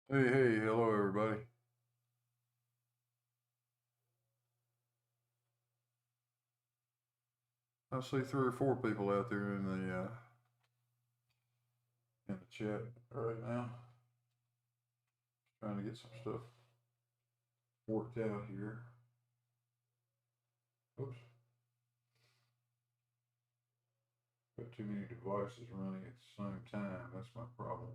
Hey, hello everybody. I see three or four people out there in the chat right now, trying to get some stuff worked out here. Oops, got too many devices running at the same time. That's my problem.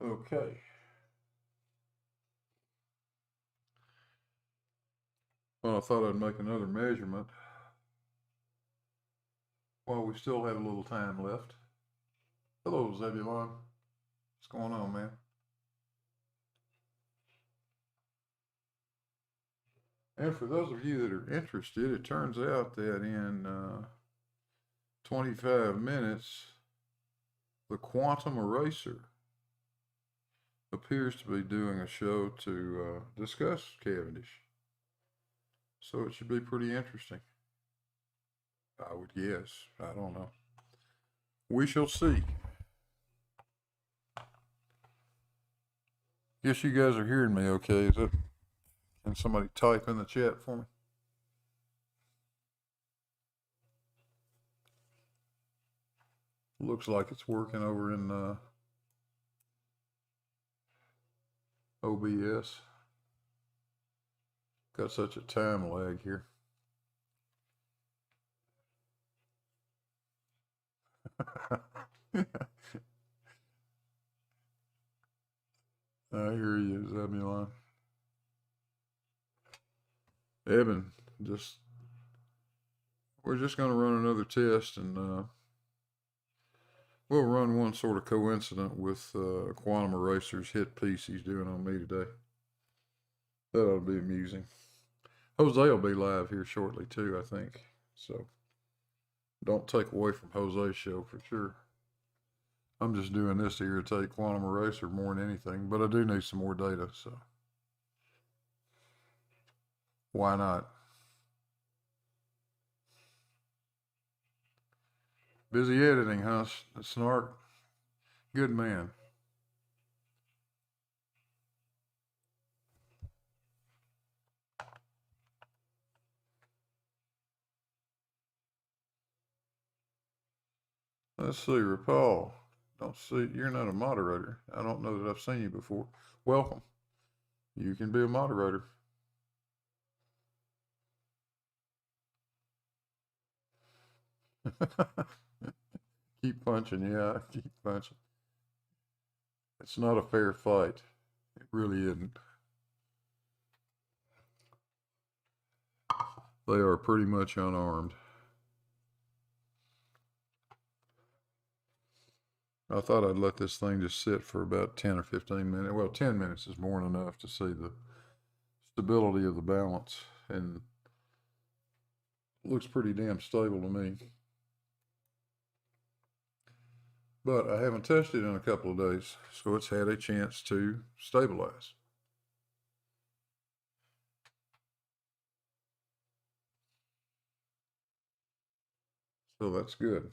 Okay. Well, I thought I'd make another measurement while we still have a little time left. Hello, Zebulon. What's going on, man? And for those of you that are interested, it turns out that in 25 minutes, the quantum eraser appears to be doing a show to discuss Cavendish. So it should be pretty interesting. I would guess. I don't know. We shall see. Guess you guys are hearing me okay. Can somebody type in the chat for me? Looks like it's working over in OBS. Got such a time lag here. I hear you, Zebulon. Evan, we're just going to run another test, and we'll run one sort of coincident with Quantum Eraser's hit piece he's doing on me today. That ought to be amusing. Jose will be live here shortly too, I think. So don't take away from Jose's show for sure. I'm just doing this to irritate Quantum Eraser more than anything, but I do need some more data, so why not? Busy editing, huh, Snark? Good man. Let's see, Rapal. Don't see, you're not a moderator. I don't know that I've seen you before. Welcome. You can be a moderator. Keep punching, yeah, keep punching. It's not a fair fight. It really isn't. They are pretty much unarmed. I thought I'd let this thing just sit for about 10 or 15 minutes. Well, 10 minutes is more than enough to see the stability of the balance, and it looks pretty damn stable to me. But I haven't touched it in a couple of days, so it's had a chance to stabilize. So that's good.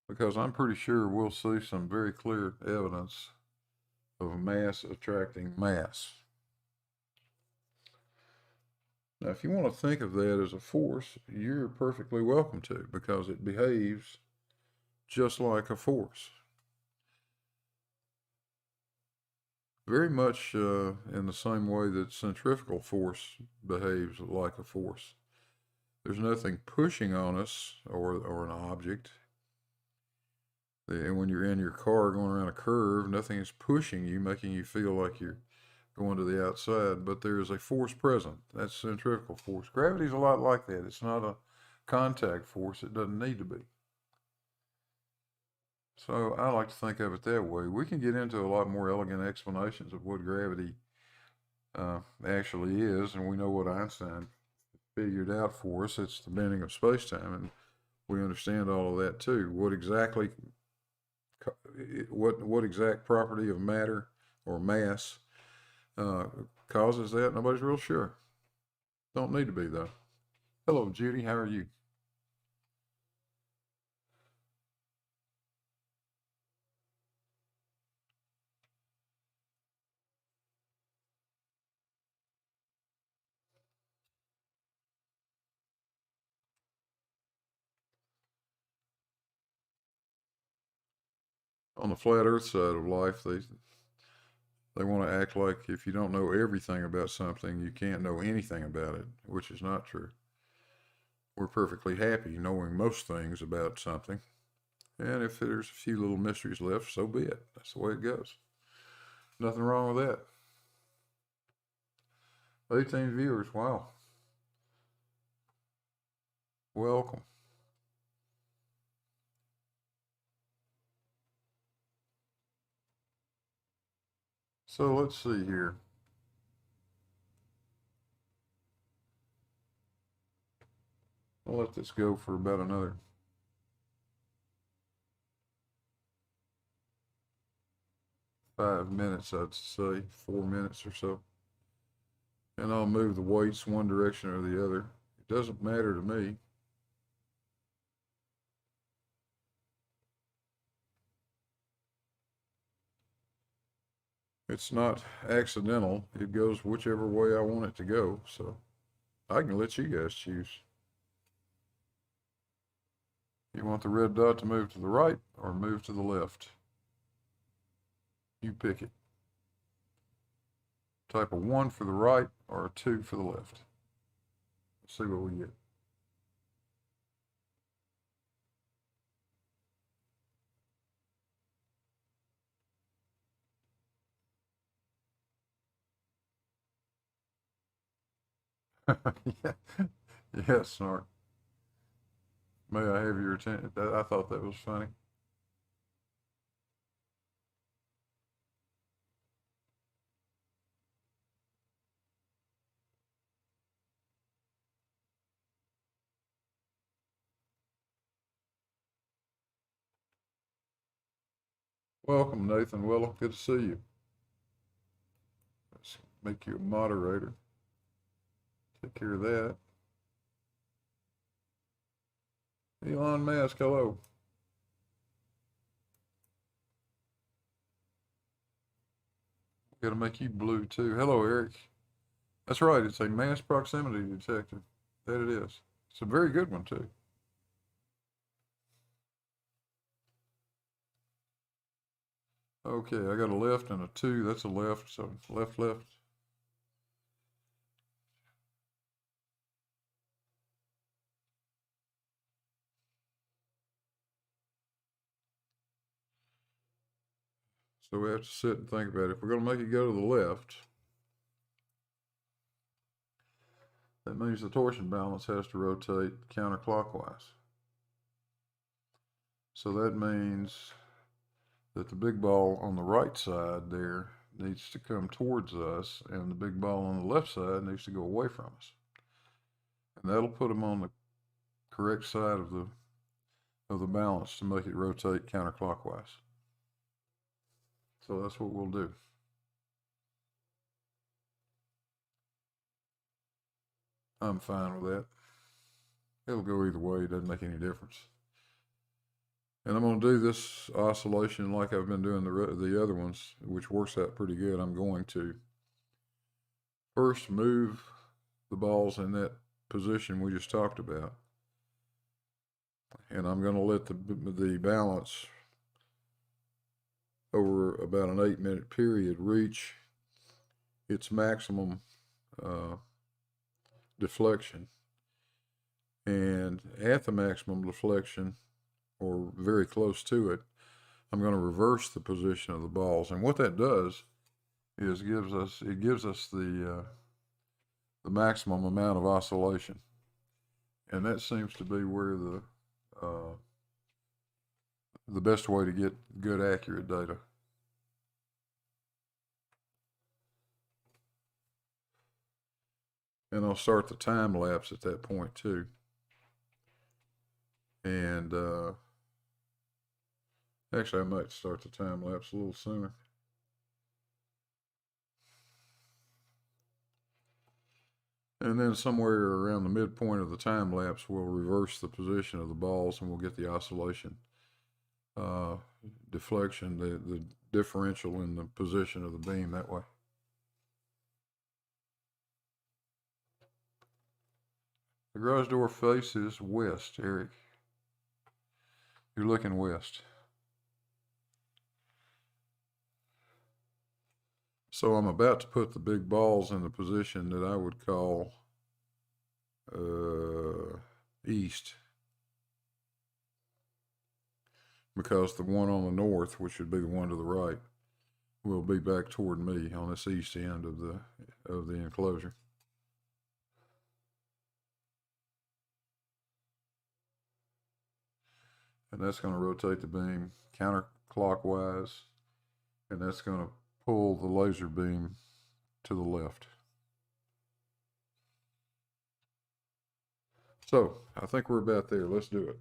Because I'm pretty sure we'll see some very clear evidence of mass attracting mass. Now, if you want to think of that as a force, you're perfectly welcome to, because it behaves just like a force. Very much in the same way that centrifugal force behaves like a force. There's nothing pushing on us or an object. And when you're in your car going around a curve, nothing is pushing you, making you feel like you're going to the outside, but there is a force present. That's centrifugal force. Gravity's a lot like that. It's not a contact force. It doesn't need to be. So I like to think of it that way. We can get into a lot more elegant explanations of what gravity actually is, and we know what Einstein figured out for us. It's the bending of space-time, and we understand all of that too. What exact property of matter or mass uh, causes that? Nobody's real sure. Don't need to be though. Hello, Judy. How are you? On the flat Earth side of life, they want to act like if you don't know everything about something, you can't know anything about it, which is not true. We're perfectly happy knowing most things about something. And if there's a few little mysteries left, so be it. That's the way it goes. Nothing wrong with that. 18 viewers. Wow. Welcome. So let's see here. I'll let this go for about another 5 minutes, I'd say, 4 minutes or so. And I'll move the weights one direction or the other. It doesn't matter to me. It's not accidental. It goes whichever way I want it to go. So I can let you guys choose. You want the red dot to move to the right or move to the left? You pick it. Type a 1 for the right or a 2 for the left. Let's see what we get. Yeah. Yes, Snark. May I have your attention? I thought that was funny. Welcome, Nathan Willow. Good to see you. Let's make you a moderator. Take care of that. Elon Musk, hello. Got to make you blue too. Hello, Eric. That's right. It's a mass proximity detector. That it is. It's a very good one too. Okay, I got a left and a 2. That's a left. So left, left. So we have to sit and think about it. If we're going to make it go to the left, that means the torsion balance has to rotate counterclockwise. So that means that the big ball on the right side there needs to come towards us, and the big ball on the left side needs to go away from us. And that'll put them on the correct side of the balance to make it rotate counterclockwise. So that's what we'll do. I'm fine with that. It'll go either way. It doesn't make any difference. And I'm going to do this oscillation like I've been doing the other ones, which works out pretty good. I'm going to first move the balls in that position we just talked about. And I'm going to let the balance over about an 8-minute period reach its maximum deflection. And at the maximum deflection, or very close to it, I'm going to reverse the position of the balls. And what that does is gives us the maximum amount of oscillation. And that seems to be where the best way to get good accurate data. And I'll start the time lapse at that point too. And actually, I might start the time lapse a little sooner. And then somewhere around the midpoint of the time lapse, we'll reverse the position of the balls and we'll get the oscillation uh, deflection, the differential in the position of the beam that way. The garage door faces west, Eric. You're looking west. So I'm about to put the big balls in the position that I would call east, because the one on the north, which would be the one to the right, will be back toward me on this east end of the enclosure. And that's going to rotate the beam counterclockwise, and that's going to pull the laser beam to the left. So I think we're about there. Let's do it.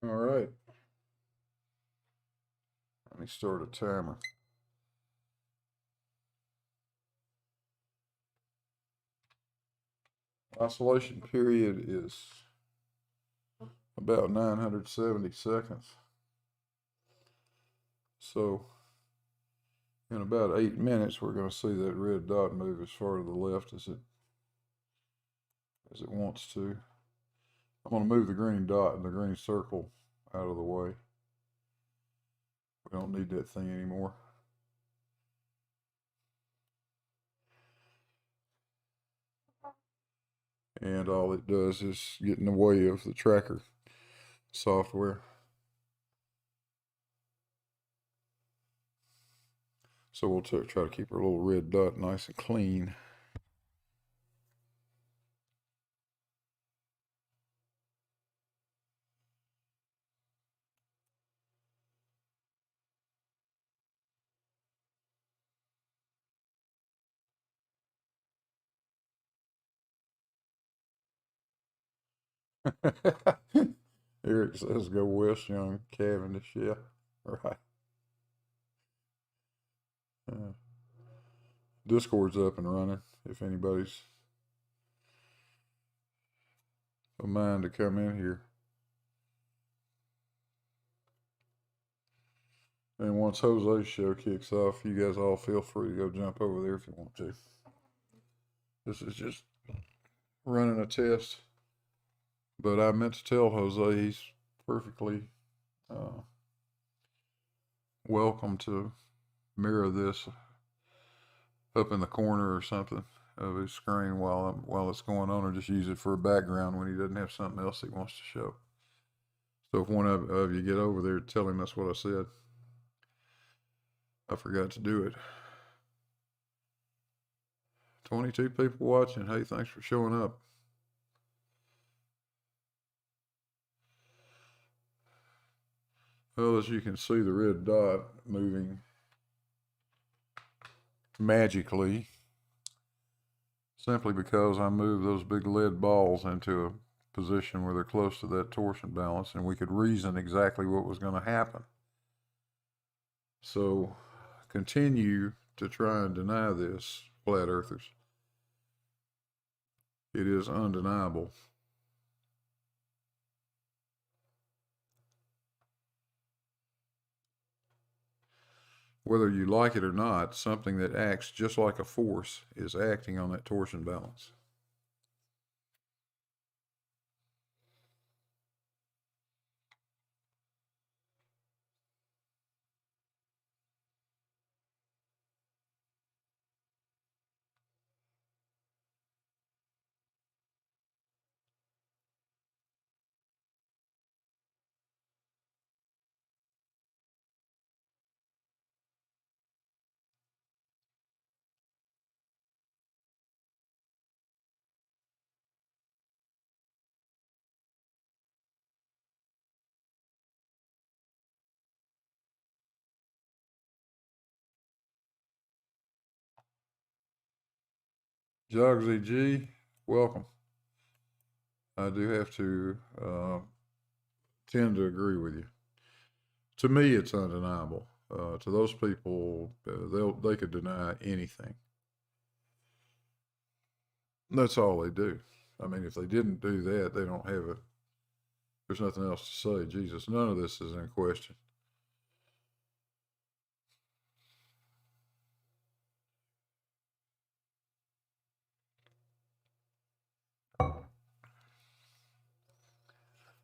All right. Let me start a timer. Oscillation period is about 970 seconds. So in about 8 minutes, we're going to see that red dot move as far to the left as it wants to. I'm going to move the green dot and the green circle out of the way. We don't need that thing anymore. And all it does is get in the way of the tracker software. So we'll try to keep our little red dot nice and clean. Eric says go west, young Cavendish. Yeah, right. Discord's up and running. If anybody's a mind to come in here. And once Jose's show kicks off, you guys all feel free to go jump over there if you want to. This is just running a test. But I meant to tell Jose he's perfectly welcome to mirror this up in the corner or something of his screen while it's going on, or just use it for a background when he doesn't have something else he wants to show. So if one of you get over there, tell him that's what I said. I forgot to do it. 22 people watching. Hey, thanks for showing up. Well, as you can see, the red dot moving magically, simply because I moved those big lead balls into a position where they're close to that torsion balance, and we could reason exactly what was going to happen. So continue to try and deny this, flat earthers. It is undeniable. Whether you like it or not, something that acts just like a force is acting on that torsion balance. Jogsy G, welcome. I do have to tend to agree with you. To me, it's undeniable. To those people, they could deny anything. That's all they do. I mean, if they didn't do that, they don't have it. There's nothing else to say. Jesus, none of this is in question.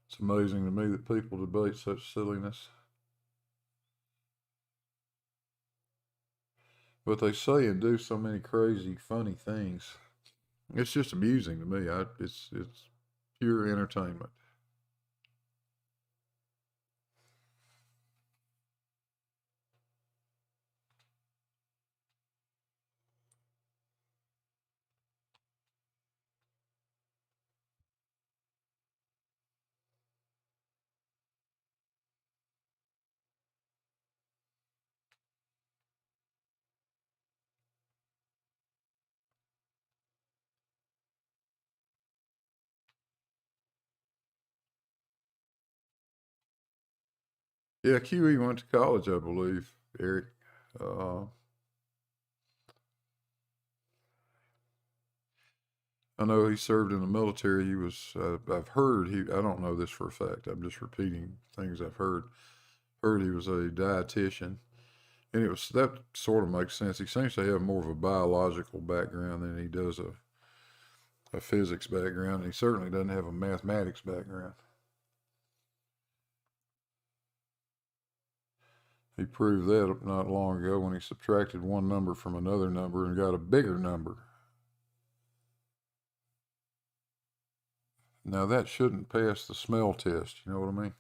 It's amazing to me that people debate such silliness. But they say and do so many crazy, funny things. It's just amusing to me. It's pure entertainment. Yeah, QE went to college, I believe, Eric. Uh, I know he served in the military. He was, I've heard, I don't know this for a fact. I'm just repeating things I've heard. Heard he was a dietitian. And that sort of makes sense. He seems to have more of a biological background than he does a physics background. And he certainly doesn't have a mathematics background. He proved that not long ago when he subtracted one number from another number and got a bigger number. Now that shouldn't pass the smell test, you know what I mean?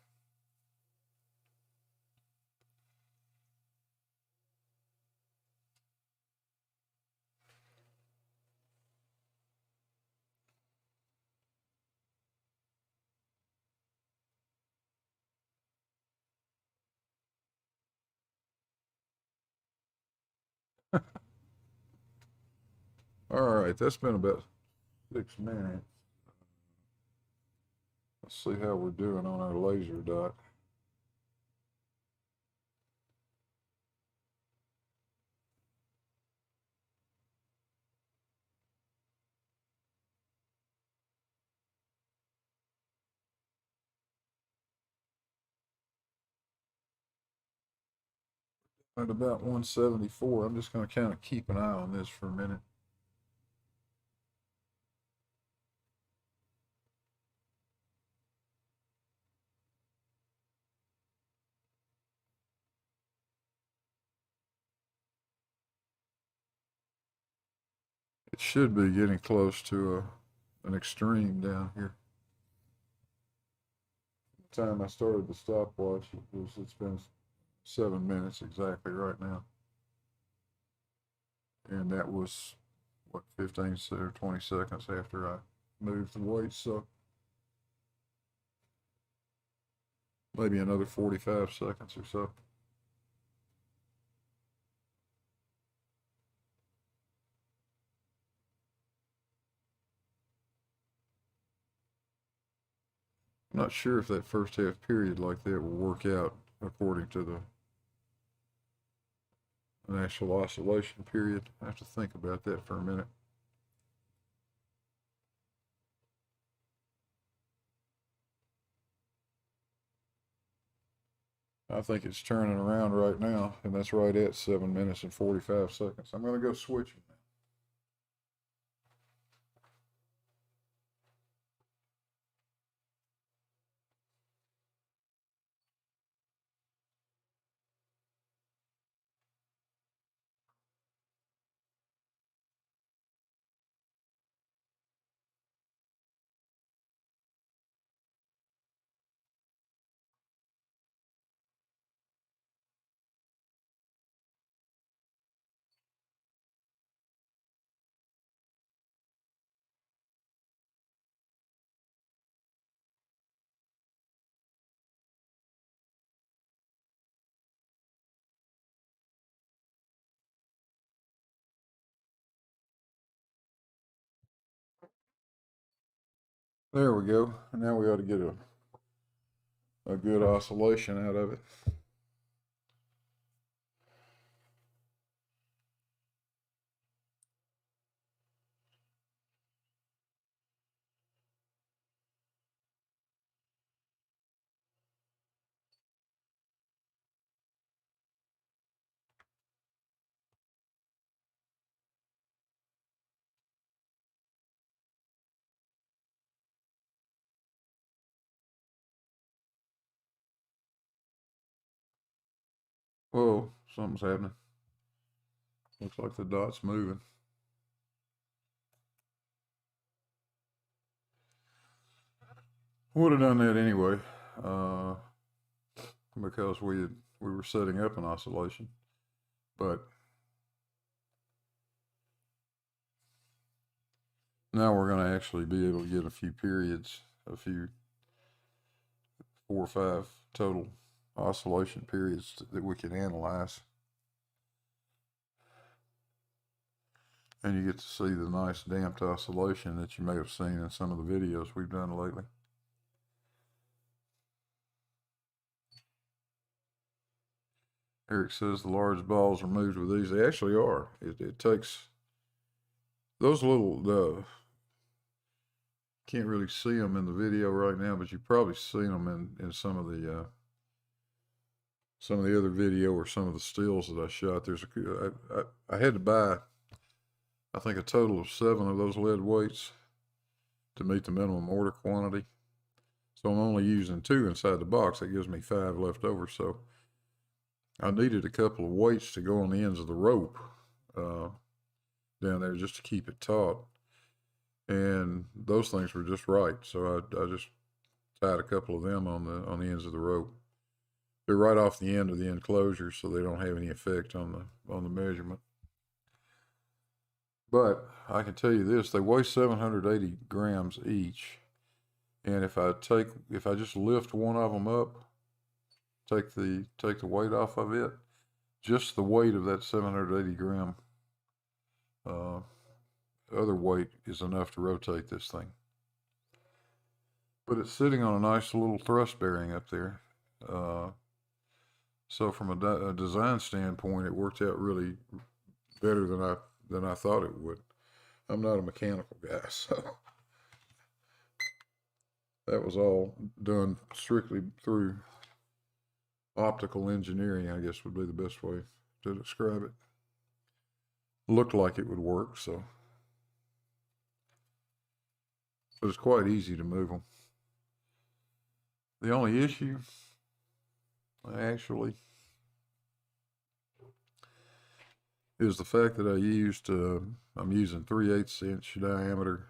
All right, that's been about 6 minutes. Let's see how we're doing on our laser dot. At about 174. I'm just going to kind of keep an eye on this for a minute. It should be getting close to an extreme down here. The time I started the stopwatch, it's been 7 minutes exactly right now. And that was, what, 15 or 20 seconds after I moved the weight. So maybe another 45 seconds or so. I'm not sure if that first half period like that will work out according to an actual oscillation period. I have to think about that for a minute. I think it's turning around right now, and that's right at 7 minutes and 45 seconds. I'm going to go switch them now. There we go. Now we ought to get a good oscillation out of it. Whoa, something's happening. Looks like the dot's moving. Would have done that anyway, because we were setting up an oscillation, but now we're going to actually be able to get a few periods, a few 4 or 5 total oscillation periods that we can analyze. And you get to see the nice damped oscillation that you may have seen in some of the videos we've done lately. Eric says the large balls are moved with these. They actually are. It takes those little, can't really see them in the video right now, but you've probably seen them in some of the other video or some of the stills that I shot. I had to buy, I think, a total of 7 of those lead weights to meet the minimum order quantity. So I'm only using 2 inside the box. That gives me 5 left over. So I needed a couple of weights to go on the ends of the rope down there just to keep it taut. And those things were just right. So I just tied a couple of them on the ends of the rope. They're right off the end of the enclosure, so they don't have any effect on the measurement. But I can tell you this: they weigh 780 grams each, and if I just lift one of them up, take the weight off of it, just the weight of that 780 gram other weight is enough to rotate this thing. But it's sitting on a nice little thrust bearing up there. So from a design standpoint, it worked out really better than I thought it would. I'm not a mechanical guy, so that was all done strictly through optical engineering, I guess would be the best way to describe it. Looked like it would work, so. But it's quite easy to move them. The only issue, actually, is the fact that I'm using 3/8 inch diameter.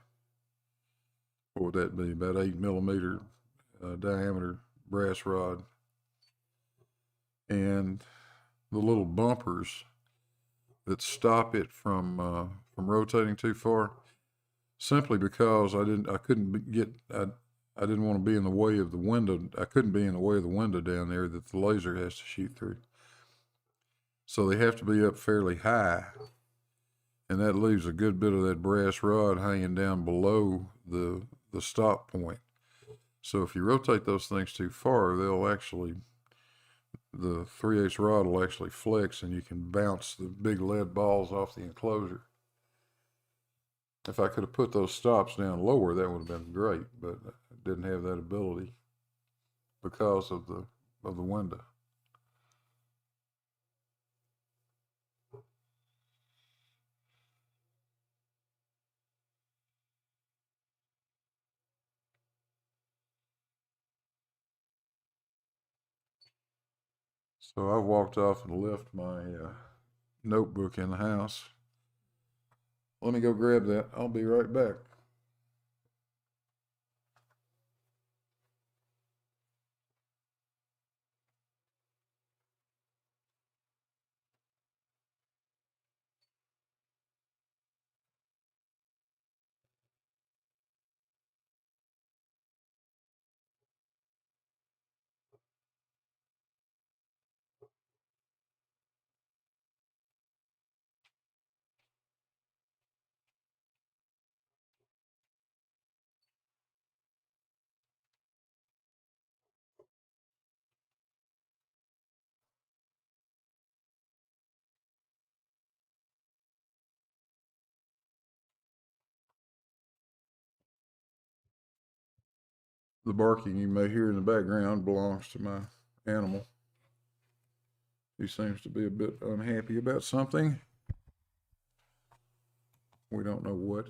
What would that be? About 8 millimeter diameter brass rod. And the little bumpers that stop it from rotating too far, simply because I didn't want to be in the way of the window. I couldn't be in the way of the window down there that the laser has to shoot through. So they have to be up fairly high, and that leaves a good bit of that brass rod hanging down below the stop point. So if you rotate those things too far, the 3/8 rod will actually flex, and you can bounce the big lead balls off the enclosure. If I could have put those stops down lower, that would have been great, but I didn't have that ability because of the window. So I walked off and left my notebook in the house. Let me go grab that. I'll be right back. The barking you may hear in the background belongs to my animal. He seems to be a bit unhappy about something. We don't know what.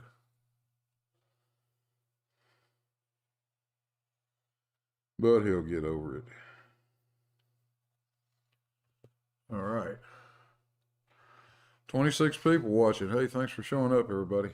But he'll get over it. All right. 26 people watching. Hey, thanks for showing up, everybody.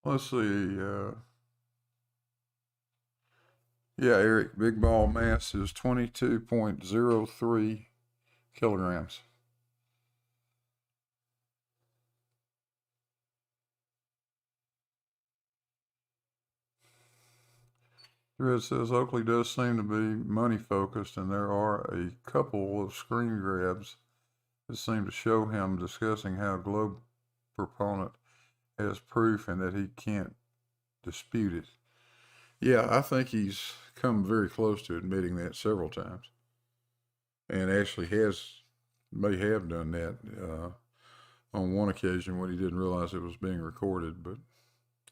Let's see. Yeah, Eric, big ball mass is 22.03 kilograms. Red says Oakley does seem to be money focused, and there are a couple of screen grabs that seem to show him discussing how Globe proponent has proof and that he can't dispute it. Yeah, I think he's come very close to admitting that several times, and actually may have done that on one occasion when he didn't realize it was being recorded, but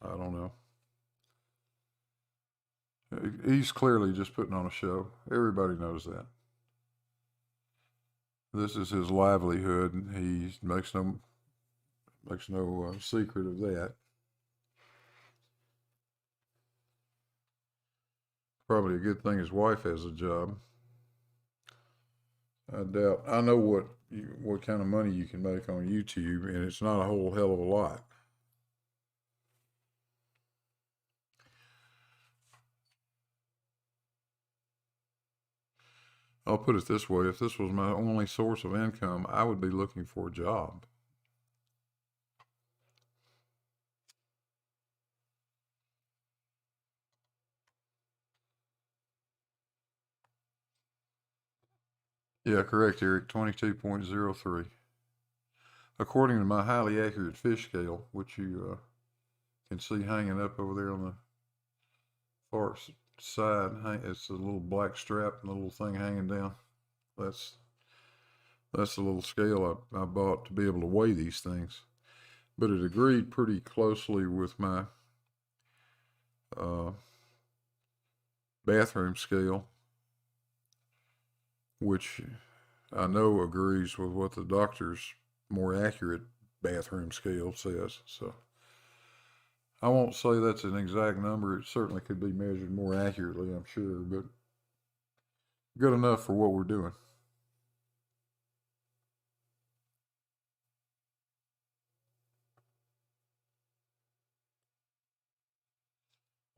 I don't know. He's clearly just putting on a show. Everybody knows that. This is his livelihood, and he makes no secret of that. Probably a good thing his wife has a job. I doubt. I know what kind of money you can make on YouTube, and it's not a whole hell of a lot. I'll put it this way: if this was my only source of income, I would be looking for a job. Yeah, correct, Eric. 22.03. According to my highly accurate fish scale, which you can see hanging up over there on the far side, it's a little black strap and a little thing hanging down. That's the little scale I bought to be able to weigh these things. But it agreed pretty closely with my uh, bathroom scale, which I know agrees with what the doctor's more accurate bathroom scale says. So I won't say that's an exact number. It certainly could be measured more accurately, I'm sure, but good enough for what we're doing.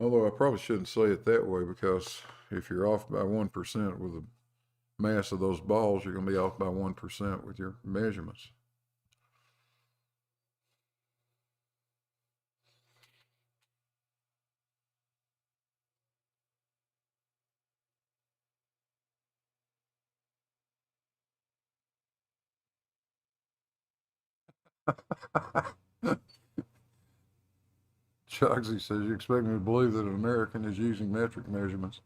Although I probably shouldn't say it that way, because if you're off by 1% with the mass of those balls, you're going to be off by 1% with your measurements. Chogsy says, you expect me to believe that an American is using metric measurements.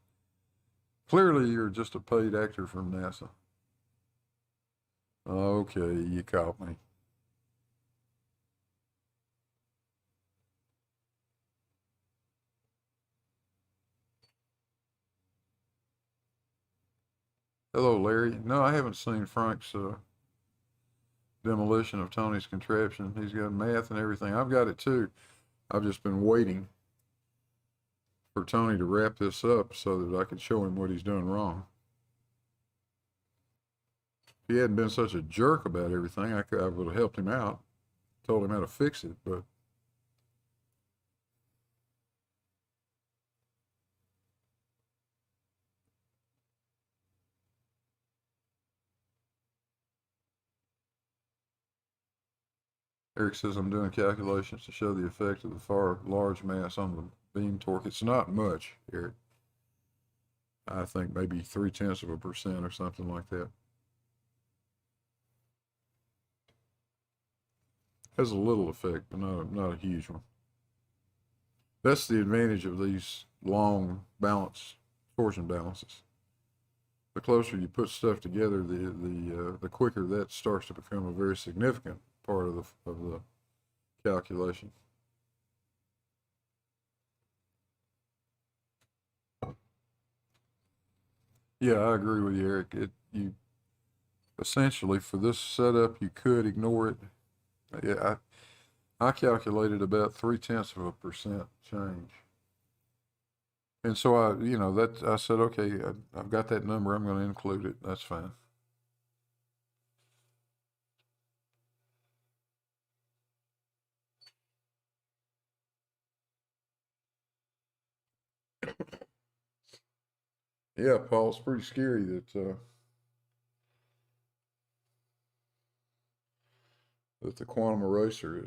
Clearly, you're just a paid actor from NASA. Okay, you caught me. Hello, Larry. No, I haven't seen Frank's demolition of Tony's contraption. He's got math and everything. I've got it too. I've just been waiting for Tony to wrap this up so that I could show him what he's doing wrong. If he hadn't been such a jerk about everything, I would have helped him out, told him how to fix it, but Eric says I'm doing calculations to show the effect of the far large mass on the beam torque. It's not much, Eric. I think maybe 0.3% or something like that. Has a little effect, but not a huge one. That's the advantage of these long torsion balances. The closer you put stuff together, the quicker that starts to become a very significant part of the calculation. Yeah, I agree with you, Eric. You essentially for this setup, you could ignore it. Yeah, I calculated about 0.3% change. And so I said, okay, I've got that number. I'm going to include it. That's fine. Yeah, Paul, it's pretty scary that the quantum eraser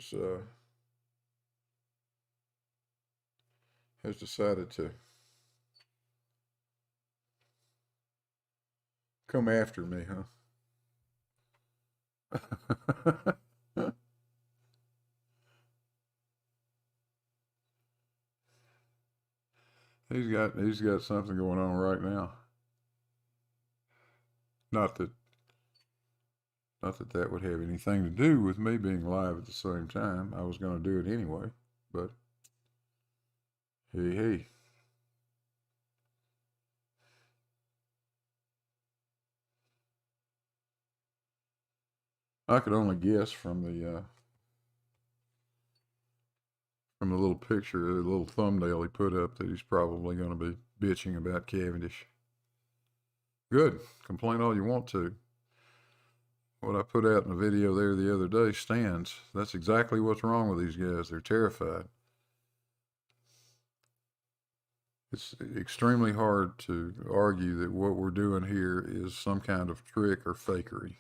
has decided to come after me, huh? He's got something going on right now. Not that that would have anything to do with me being live at the same time. I was going to do it anyway, but hey. I could only guess from the little picture, the little thumbnail he put up that he's probably going to be bitching about Cavendish. Good. Complain all you want to. What I put out in the video there the other day stands. That's exactly what's wrong with these guys. They're terrified. It's extremely hard to argue that what we're doing here is some kind of trick or fakery.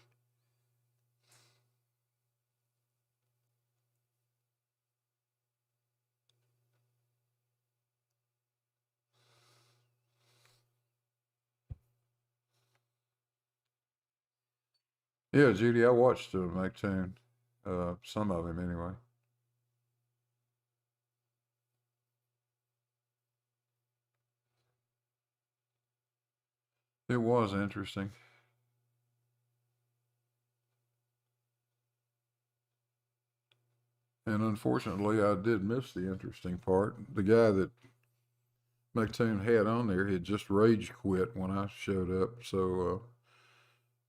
Yeah, Judy, I watched McToon, some of him anyway. It was interesting. And unfortunately, I did miss the interesting part. The guy that McToon had on there had just rage quit when I showed up. So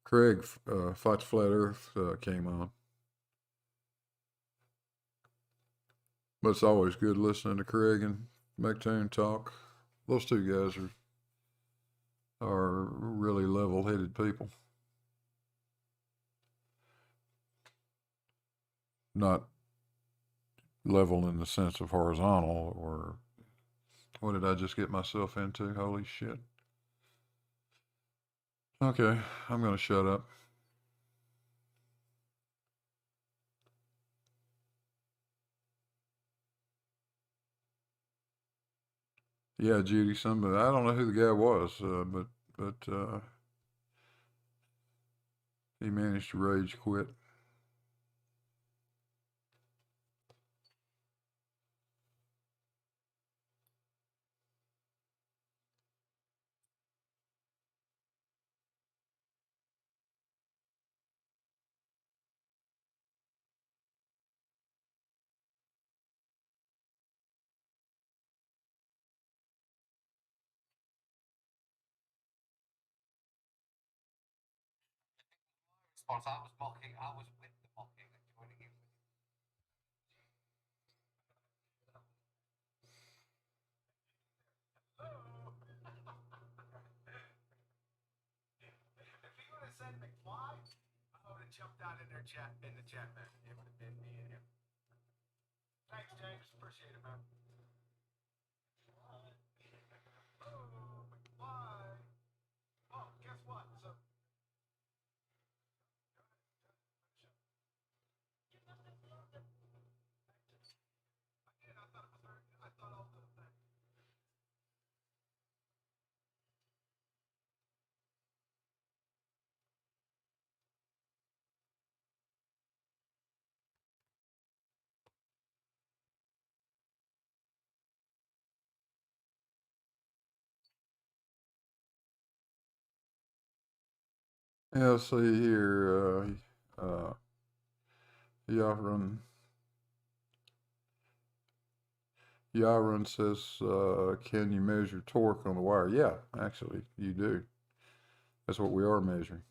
Craig, Fights Flat Earth, came on. But it's always good listening to Craig and McToon talk. Those two guys are really level-headed people. Not level in the sense of horizontal or what did I just get myself into? Holy shit. Okay, I'm going to shut up. Yeah, Judy, I don't know who the guy was, but he managed to rage quit. spot. I was mocking. I was with the mocking and joining in with If he would have said McFly, I would have jumped out in their chat in the chat, man. It would have been me and him. Thanks, James. Appreciate it, man. Oh, McFly. Oh, guess what? So I did. I thought it was very. I thought all the. Yeah, see here, Yavrin, Yavrin says, can you measure torque on the wire? Yeah, actually, you do. That's what we are measuring.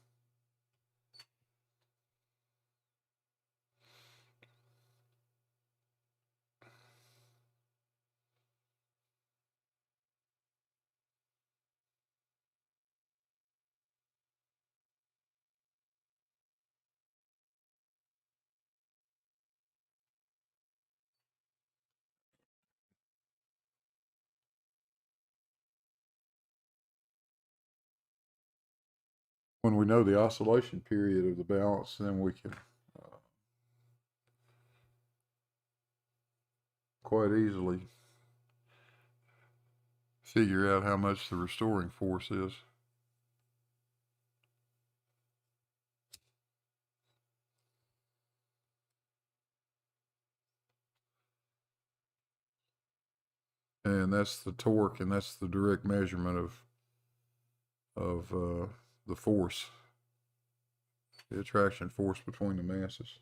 When we know the oscillation period of the balance, then we can quite easily figure out how much the restoring force is. And that's the torque, and that's the direct measurement of the force, the attraction force between the masses.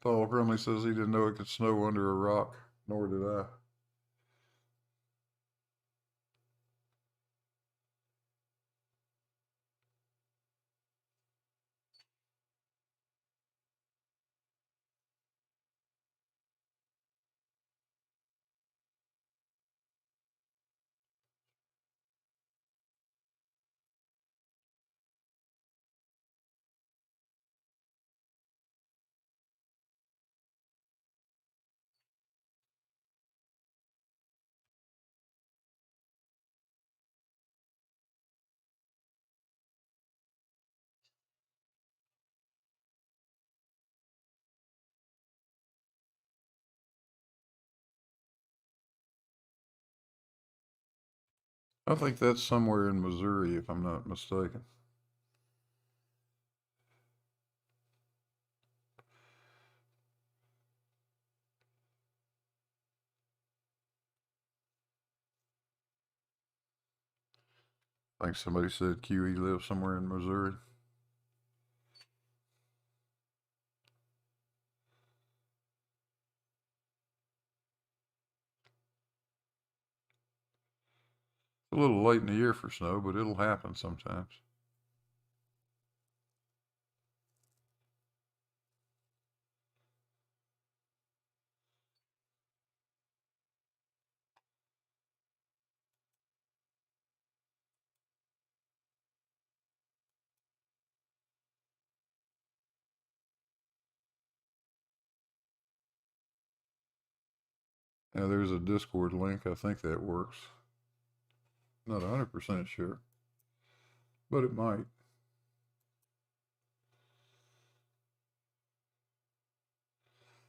Paul Brumley says he didn't know it could snow under a rock, nor did I. I think that's somewhere in Missouri, if I'm not mistaken. I think somebody said QE lives somewhere in Missouri. A little late in the year for snow, but it'll happen sometimes. Now there's a Discord link. I think that works. Not 100% sure, but it might.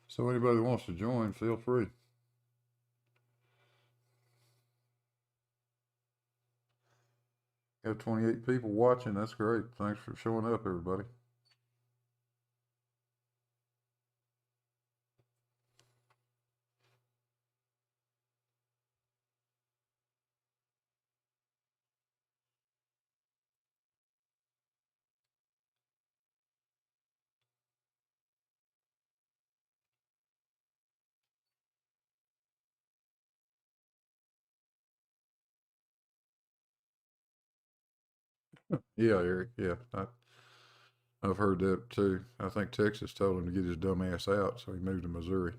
So anybody that wants to join, feel free. Got 28 people watching. That's great. Thanks for showing up, everybody. Yeah, Eric. Yeah, I've heard that too. I think Texas told him to get his dumb ass out, so he moved to Missouri.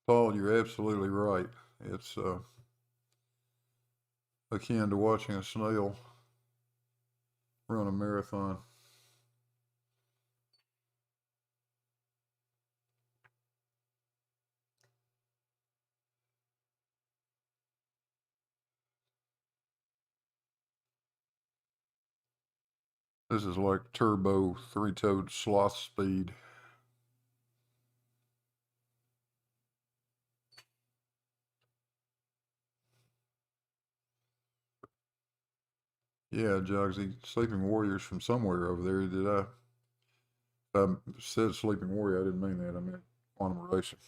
Paul, you're absolutely right. It's akin to watching a snail run a marathon. This is like turbo three-toed sloth speed. Yeah, Jogsy, Sleeping Warriors from somewhere over there. I said Sleeping Warrior, I didn't mean that. I meant Quantum Racing.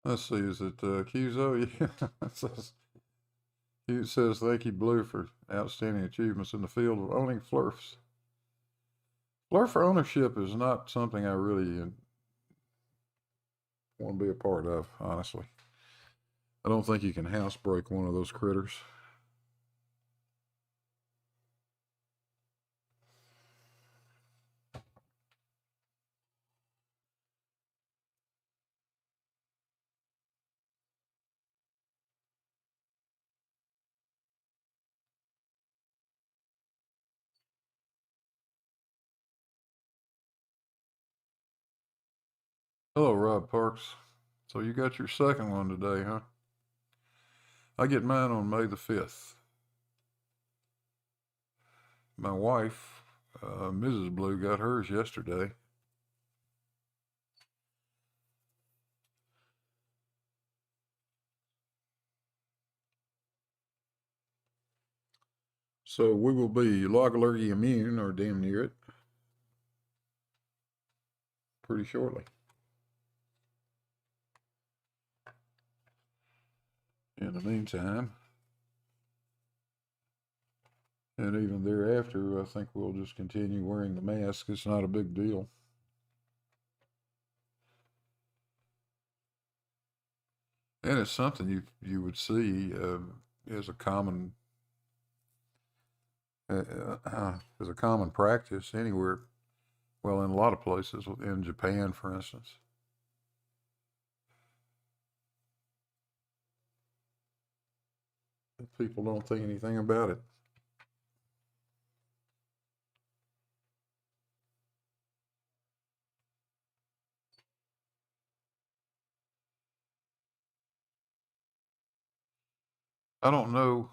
Let's see, is it Cuso? Yeah, it says thank you, Blue, for outstanding achievements in the field of owning Flurfs. Flurf ownership is not something I really want to be a part of, honestly. I don't think you can housebreak one of those critters. Hello, Rob Parks. So you got your second one today, huh? I get mine on May the 5th. My wife, Mrs. Blue, got hers yesterday. So we will be log allergy immune or damn near it pretty shortly. In the meantime, and even thereafter, I think we'll just continue wearing the mask. It's not a big deal. And it's something you would see as a common as a common practice anywhere. Well, in a lot of places, in Japan, for instance. People don't think anything about it. I don't know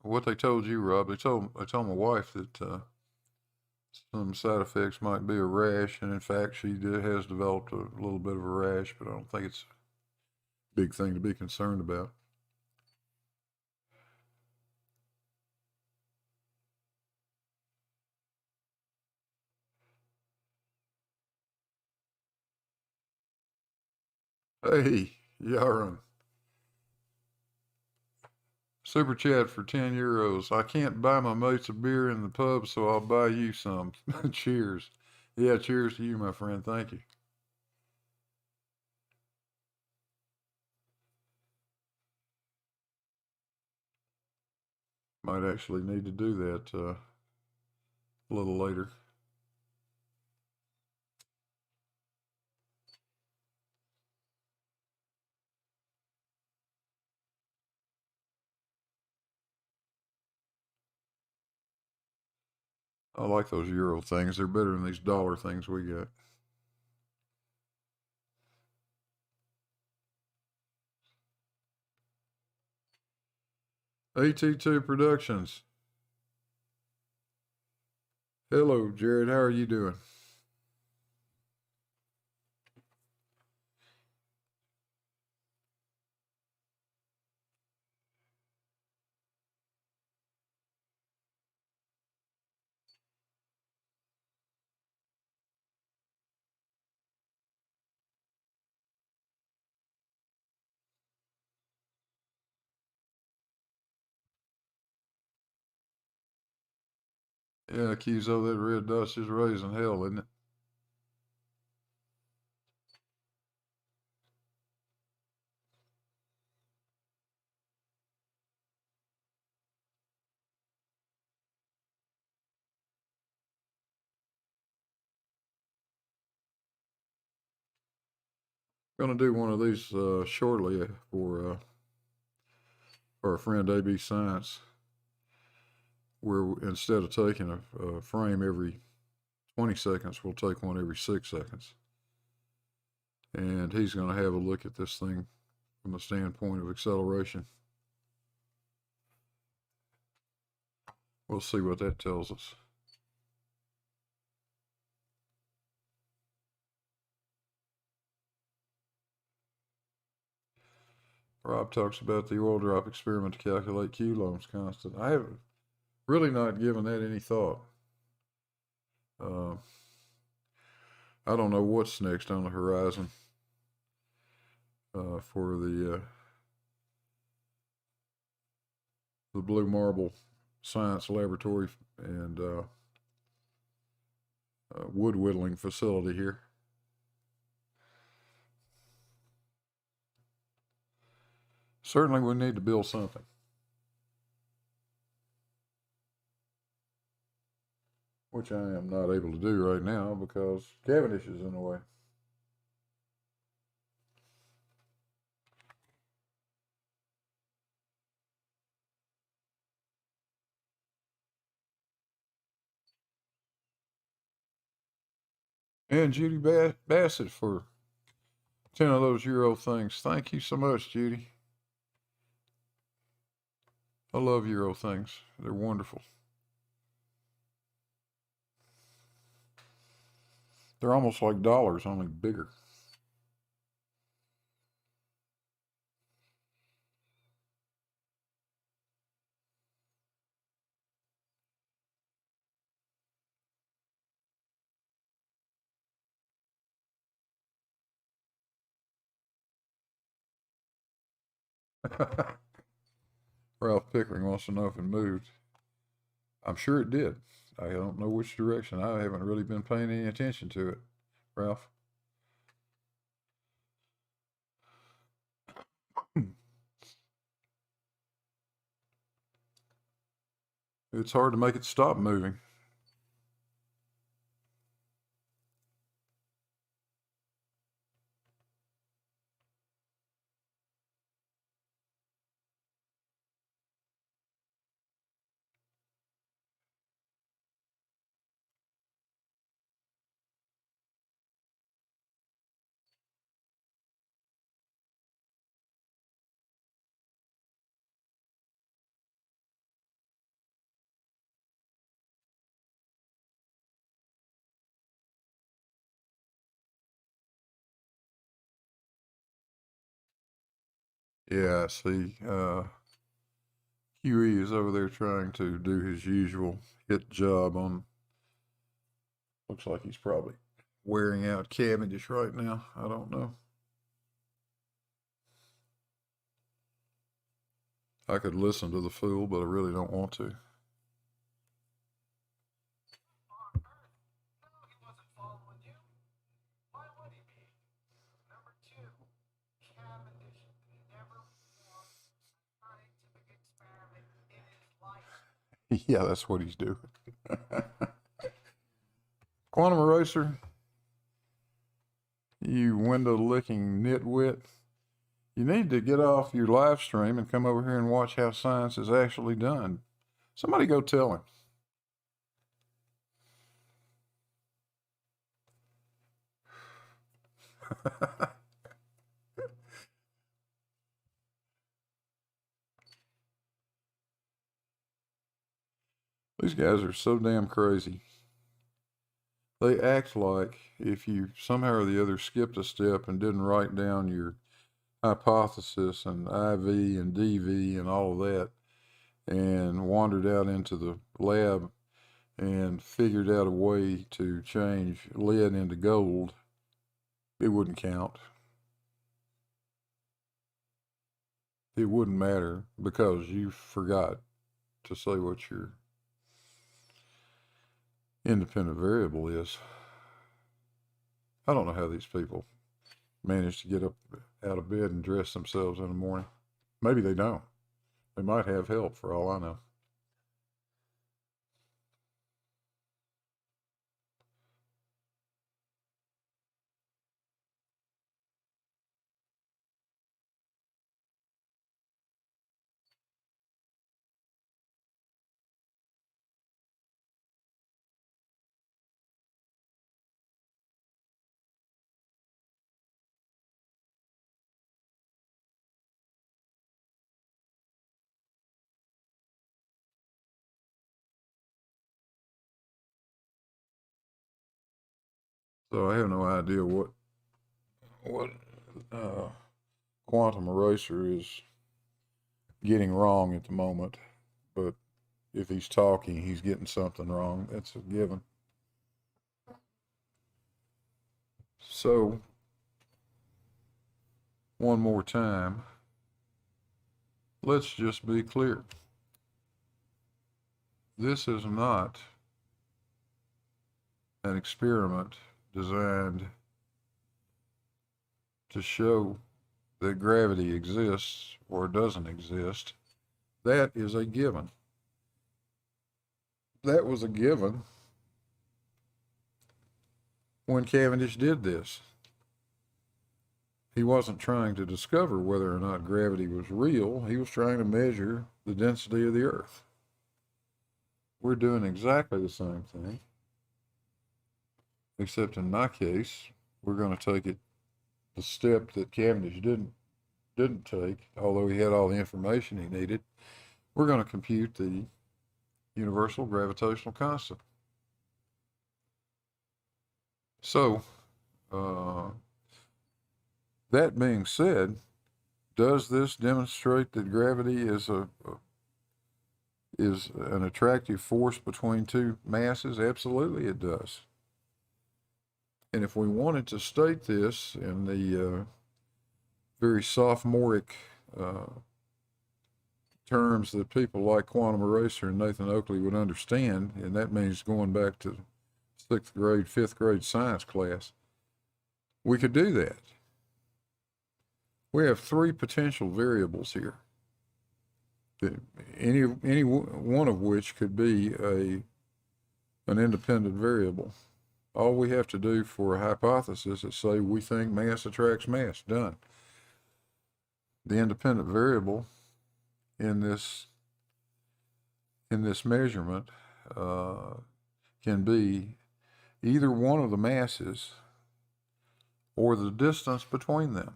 what they told you, Rob. They told my wife that some side effects might be a rash, and in fact, has developed a little bit of a rash, but I don't think it's a big thing to be concerned about. Hey, Yaron, super chat for 10 euros. I can't buy my mates a beer in the pub, so I'll buy you some. Cheers. Yeah, cheers to you, my friend. Thank you. Might actually need to do that a little later. I like those euro things. They're better than these dollar things we got. AT2 Productions. Hello, Jared. How are you doing? Yeah, Kizo, that red dust is raising hell, isn't it? Gonna do one of these shortly for our friend AB Science, where instead of taking a frame every 20 seconds, we'll take one every 6 seconds. And he's going to have a look at this thing from the standpoint of acceleration. We'll see what that tells us. Rob talks about the oil drop experiment to calculate coulombs constant. I haven't really not given that any thought. I don't know what's next on the horizon for the Blue Marble Science Laboratory and wood whittling facility here. Certainly, we need to build something. Which I am not able to do right now because Cavendish is in the way. And Judy Bassett for 10 of those Euro things. Thank you so much, Judy. I love Euro things. They're wonderful. They're almost like dollars, only bigger. Ralph Pickering wants to know if it moved. I'm sure it did. I don't know which direction. I haven't really been paying any attention to it, Ralph. It's hard to make it stop moving. Yeah, see, QE is over there trying to do his usual hit job on, looks like he's probably wearing out Cavendish right now. I don't know. I could listen to the fool, but I really don't want to. On Earth. No, he wasn't following you. Why would he be? Number two, Cavendish never performed a scientific experiment in his life. Yeah, that's what he's doing. Quantum Eraser, you window licking nitwit. You need to get off your live stream and come over here and watch how science is actually done. Somebody go tell him. These guys are so damn crazy. They act like if you somehow or the other skipped a step and didn't write down your hypothesis and IV and DV and all of that and wandered out into the lab and figured out a way to change lead into gold, it wouldn't count. It wouldn't matter because you forgot to say what your independent variable is. I don't know how these people manage to get up out of bed and dress themselves in the morning. Maybe they don't. They might have help for all I know. So I have no idea what uh, quantum eraser is getting wrong at the moment, but if he's talking, he's getting something wrong. That's a given. So one more time, let's just be clear. This is not an experiment designed to show that gravity exists or doesn't exist. That is a given. That was a given when Cavendish did this. He wasn't trying to discover whether or not gravity was real. He was trying to measure the density of the Earth. We're doing exactly the same thing, except in my case, we're going to take it the step that Cavendish didn't take, although he had all the information he needed. We're going to compute the universal gravitational constant. So, that being said, does this demonstrate that gravity is an attractive force between two masses? Absolutely, it does. And if we wanted to state this in the very sophomoric terms that people like Quantum Eraser and Nathan Oakley would understand, and that means going back to 6th grade, 5th grade science class, we could do that. We have three potential variables here, any one of which could be an independent variable. All we have to do for a hypothesis is say we think mass attracts mass. Done. The independent variable in this measurement can be either one of the masses or the distance between them.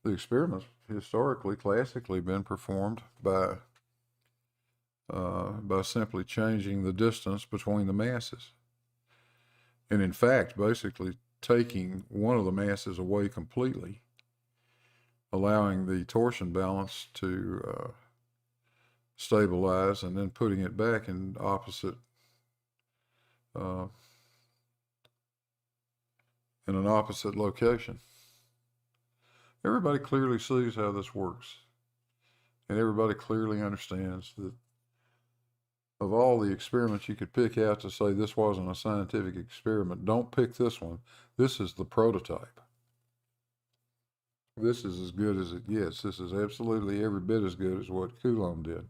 The experiment's historically, classically been performed by simply changing the distance between the masses. And in fact, basically taking one of the masses away completely allowing the torsion balance to stabilize, and then putting it back in uh, an opposite location. Everybody clearly sees how this works, and everybody clearly understands that of all the experiments you could pick out to say this wasn't a scientific experiment, don't pick this one. This is the prototype. This is as good as it gets. This is absolutely every bit as good as what Coulomb did.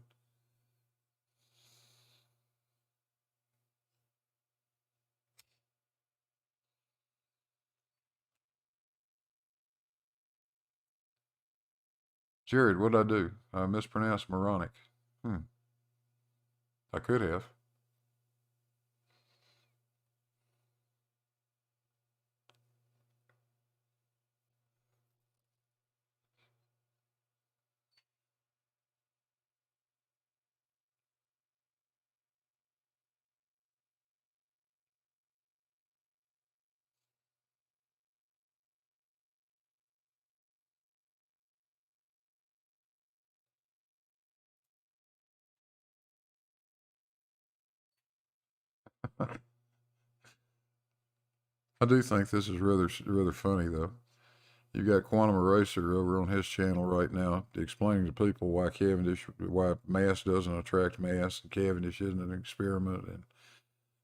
Jared, what'd I do? I mispronounced moronic. I could have. I do think this is rather funny though. You've got Quantum Eraser over on his channel right now explaining to people why mass doesn't attract mass, and Cavendish isn't an experiment, and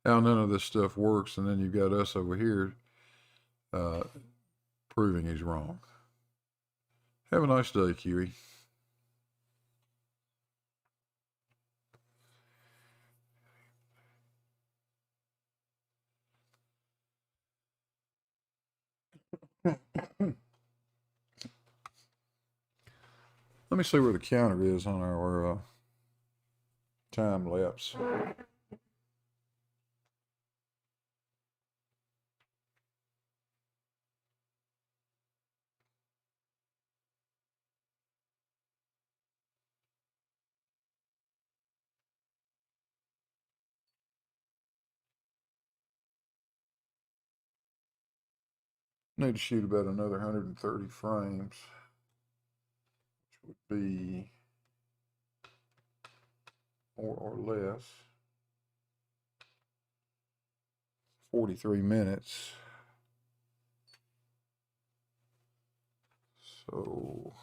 how none of this stuff works. And then you've got us over here uh, proving he's wrong. Have a nice day, Kiwi. Let me see where the counter is on our time lapse. Need to shoot about another 130 frames, which would be more or less 43 minutes. So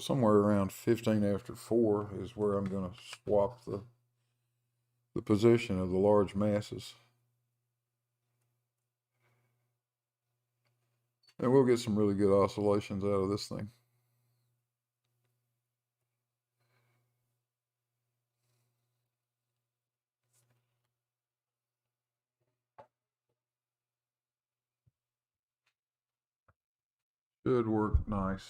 somewhere around 15 after 4 is where I'm going to swap the position of the large masses. And we'll get some really good oscillations out of this thing. Should work nice.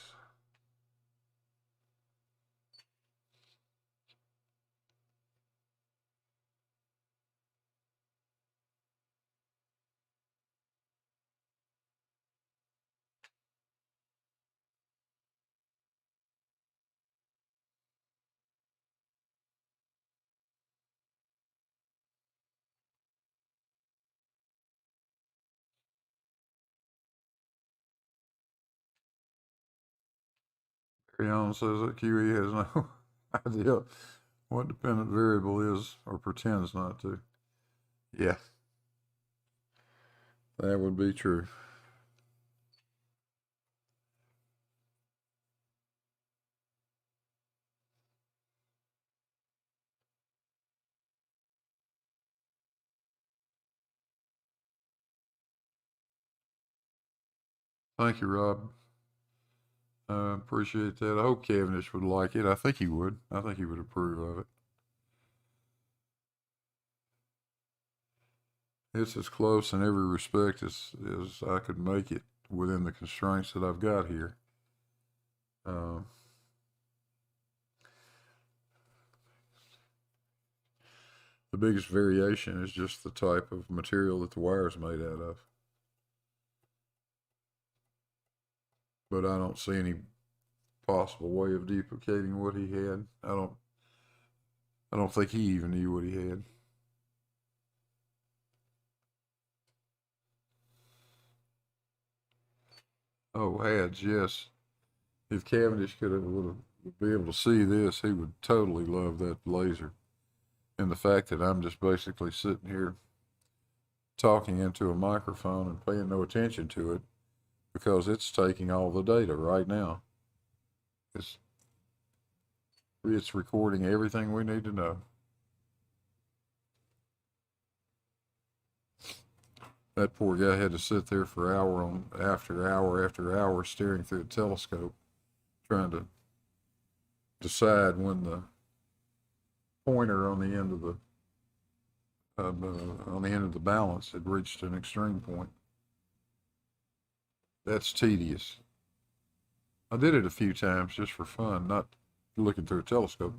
Rihanna says that QE has no idea what dependent variable is, or pretends not to. Yeah, that would be true. Thank you, Rob. Appreciate that. I hope Cavendish would like it. I think he would. I think he would approve of it. It's as close in every respect as I could make it within the constraints that I've got here. The biggest variation is just the type of material that the wire is made out of. But I don't see any possible way of duplicating what he had. I don't think he even knew what he had. Oh, Hads, yes. If Cavendish would be able to see this, he would totally love that laser. And the fact that I'm just basically sitting here talking into a microphone and paying no attention to it because it's taking all the data right now. It's it's recording everything we need to know. That poor guy had to sit there for hour after hour staring through a telescope trying to decide when the pointer on the end of the balance had reached an extreme point. That's tedious. I did it a few times just for fun, not looking through a telescope.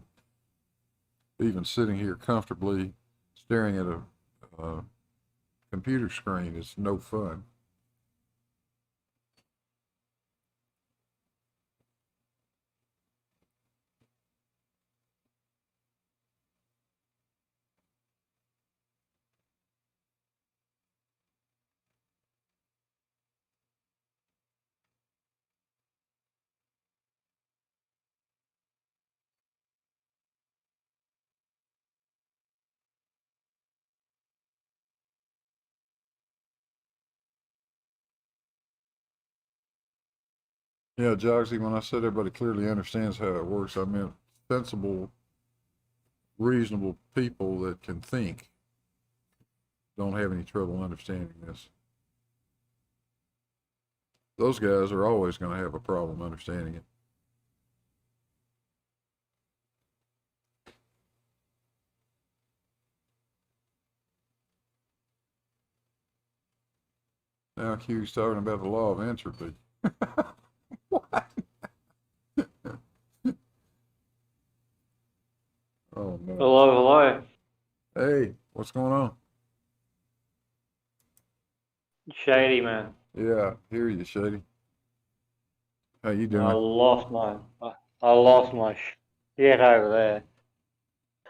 Even sitting here comfortably staring at a computer screen is no fun. Yeah, Jogsy, when I said everybody clearly understands how it works, I meant sensible, reasonable people that can think don't have any trouble understanding this. Those guys are always going to have a problem understanding it. Now Q's talking about the law of entropy. What? Oh no. Hello, hello. Hey, what's going on? Shady man. Yeah, hear you, Shady. How you I doing? lost my I lost my shit over there.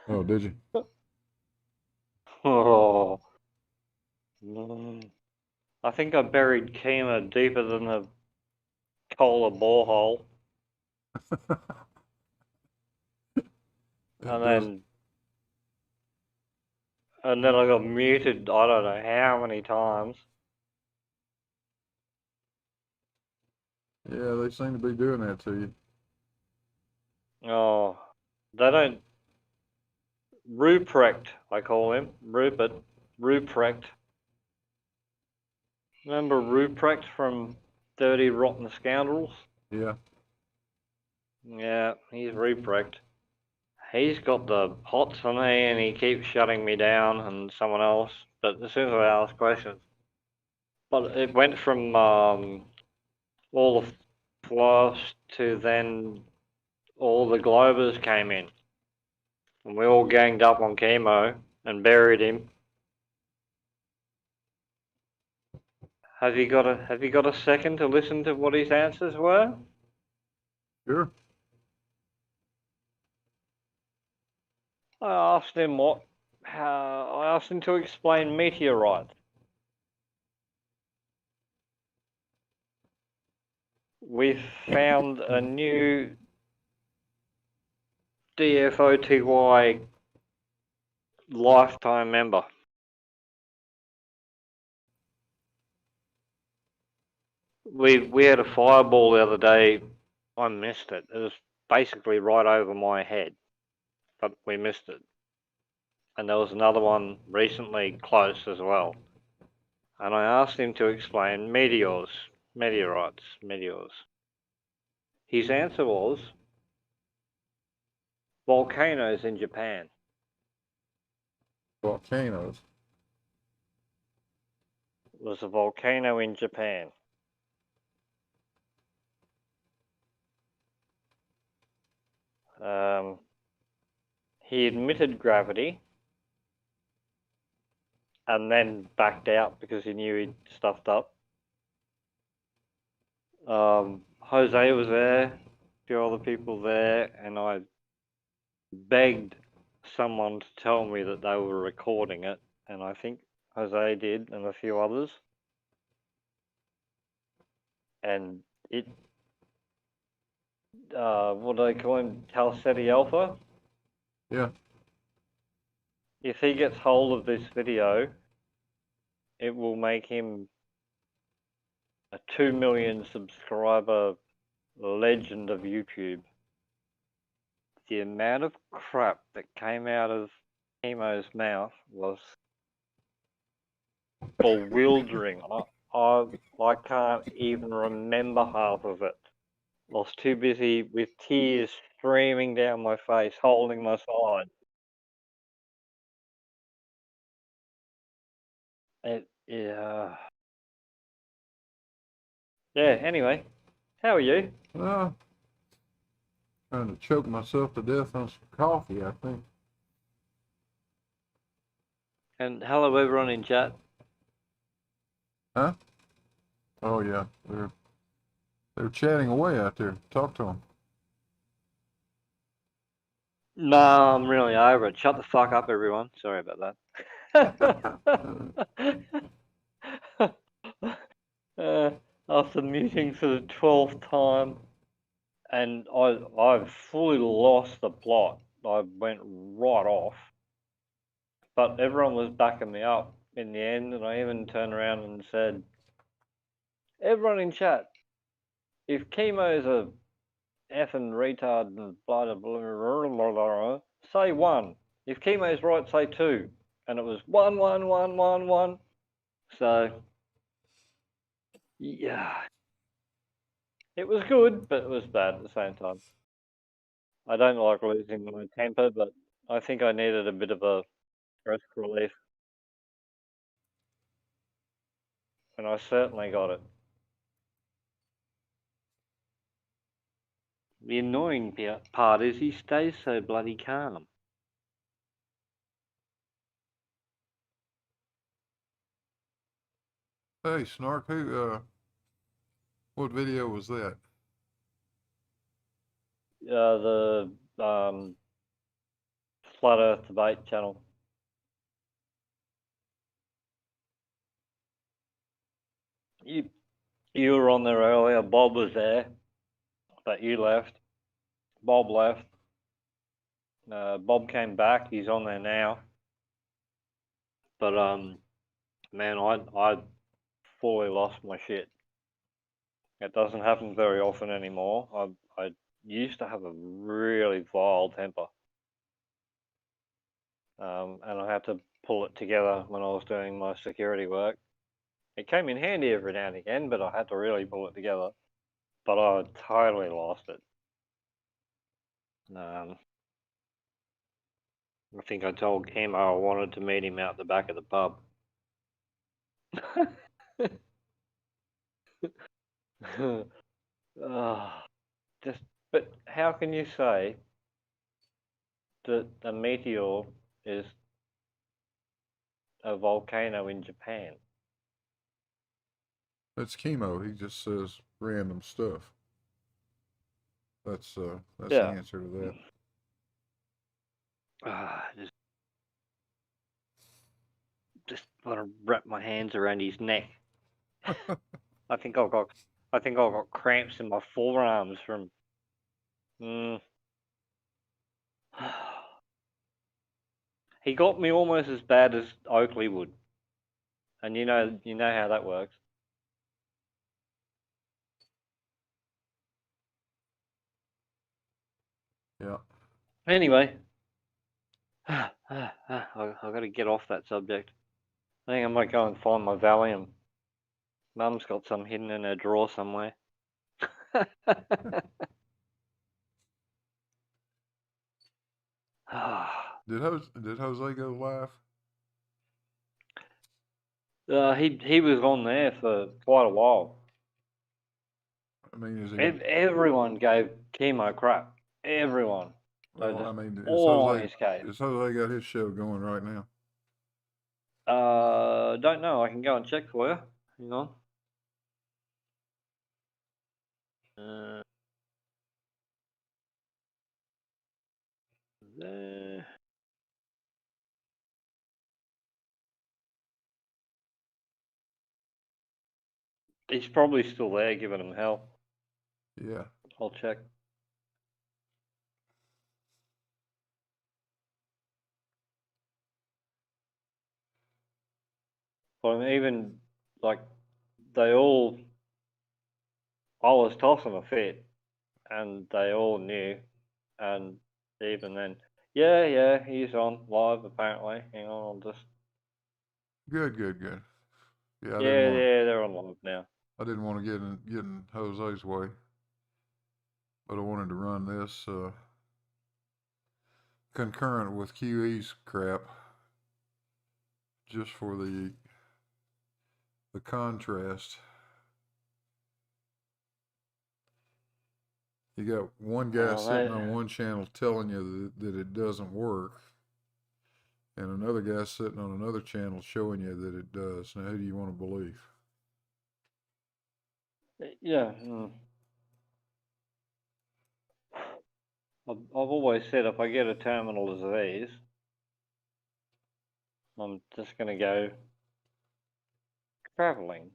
Oh, did you? Oh, I think I buried Kima deeper than the Cola borehole, It and does. then and then I got muted. I don't know how many times. Yeah, they seem to be doing that to you. Oh, they don't. Ruprecht, I call him Rupert. Ruprecht. Remember Ruprecht from 30 Rotten Scoundrels? Yeah. Yeah, he's Ruprecht. He's got the hots on me and he keeps shutting me down and someone else. But as soon as I ask questions. But it went from all the fluffs to then all the Globers came in. And we all ganged up on Chemo and buried him. Have you got a second to listen to what his answers were? Sure. I asked him I asked him to explain meteorites. We've found a new DFOTY lifetime member. We had a fireball the other day. I missed it. It was basically right over my head, but we missed it. And there was another one recently close as well. And I asked him to explain meteorites. His answer was volcanoes in Japan. Volcanoes. It was a volcano in Japan. He admitted gravity and then backed out because he knew he'd stuffed up. Jose was there, a few other people there, and I begged someone to tell me that they were recording it, and I think Jose did, and a few others. And it, what do they call him? Calceti Alpha? Yeah. If he gets hold of this video, it will make him a 2 million subscriber legend of YouTube. The amount of crap that came out of Chemo's mouth was bewildering. I can't even remember half of it. I was too busy with tears streaming down my face, holding my side. Yeah. Yeah, anyway, how are you? Trying to choke myself to death on some coffee, I think. And hello everyone in chat. Huh? Oh yeah, they're chatting away out there. Talk to them. No, I'm really over it. Shut the fuck up, everyone. Sorry about that. After muting for the 12th time, and I've fully lost the plot. I went right off. But everyone was backing me up in the end, and I even turned around and said, everyone in chat, if Chemo's a effing retard and blah blah blah, blah, blah, say 1. If Chemo's right, say 2. And it was 1 1 1 1 1. So yeah, it was good, but it was bad at the same time. I don't like losing my temper, but I think I needed a bit of a stress relief, and I certainly got it. The annoying part is he stays so bloody calm. Hey, Snark, what video was that? The Flat Earth Debate channel. You were on there earlier. Bob was there, but you left. Bob left. Bob came back. He's on there now. But man, I fully lost my shit. It doesn't happen very often anymore. I used to have a really vile temper, and I had to pull it together when I was doing my security work. It came in handy every now and again, but I had to really pull it together. But I totally lost it. I think I told Camo I wanted to meet him out the back of the pub. But how can you say that a meteor is a volcano in Japan? That's Chemo. He just says random stuff. That's the Yeah. answer to that. Just want to wrap my hands around his neck. I think I've got cramps in my forearms from. He got me almost as bad as Oakley would, and you know how that works. Yeah. Anyway, I've got to get off that subject. I think I might go and find my Valium. Mum's got some hidden in her drawer somewhere. Did Jose go live? He was on there for quite a while. I mean, is he? Everyone gave Chemo crap. Everyone. Well, I mean, all on his case. Is Jose got his show going right now? Don't know. I can go and check for you. Hang on. There. He's probably still there giving him hell. Yeah. I'll check. But even like they all, I was tossing a fit, and they all knew, and even then, yeah, he's on live apparently. Hang on, I'll just. Good, good, good. Yeah, Yeah, they're on live now. I didn't want to get in Jose's way, but I wanted to run this concurrent with QE's crap, just for the contrast. You got one guy sitting on one channel telling you that it doesn't work, and another guy sitting on another channel showing you that it does. Now, who do you want to believe? Yeah. I've always said if I get a terminal as these, I'm just going to go traveling.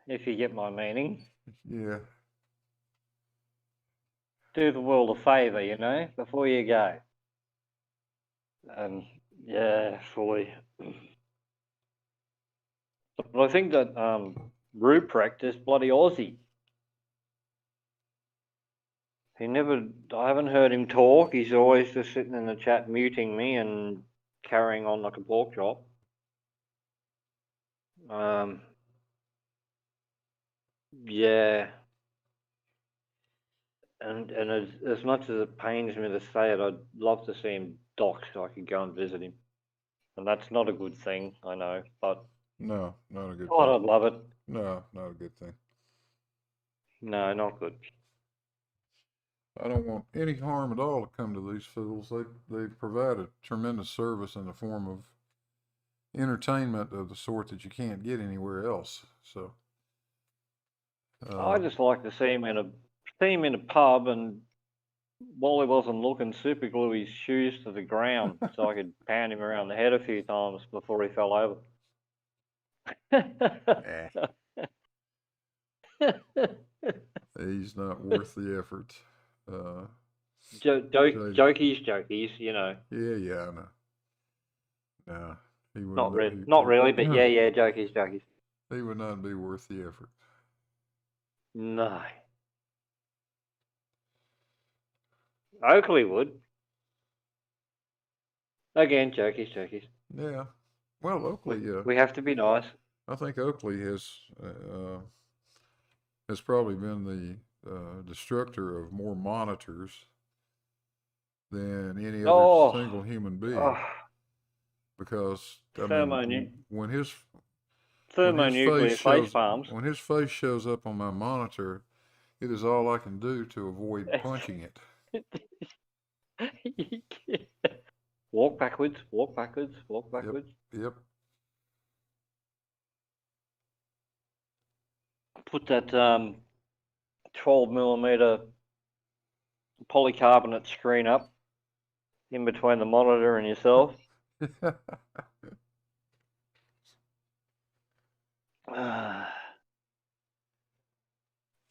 If you get my meaning. Yeah. Do the world a favour, you know, before you go. Yeah, fully. But I think that Ruprecht is bloody Aussie. I haven't heard him talk. He's always just sitting in the chat muting me and carrying on like a pork chop. Yeah. And as much as it pains me to say it, I'd love to see him docked so I could go and visit him. And that's not a good thing, I know, but no, not a good God, thing. I'd love it. No, not a good thing. No, not good. I don't want any harm at all to come to these fools. They provide a tremendous service in the form of entertainment of the sort that you can't get anywhere else. So I just like to see him in a pub, and while he wasn't looking, super glue his shoes to the ground so I could pound him around the head a few times before he fell over. he's not worth the effort. Jokies, you know. Yeah, I know. No, he would Not really, but yeah, jokies. He would not be worth the effort. No. Oakley would. Again, jokies. Yeah. Well, Oakley. We have to be nice. I think Oakley has probably been the destructor of more monitors than any other single human being. Because I mean, when his face shows up on my monitor, it is all I can do to avoid punching it. Walk backwards. Yep. Put that 12mm polycarbonate screen up in between the monitor and yourself.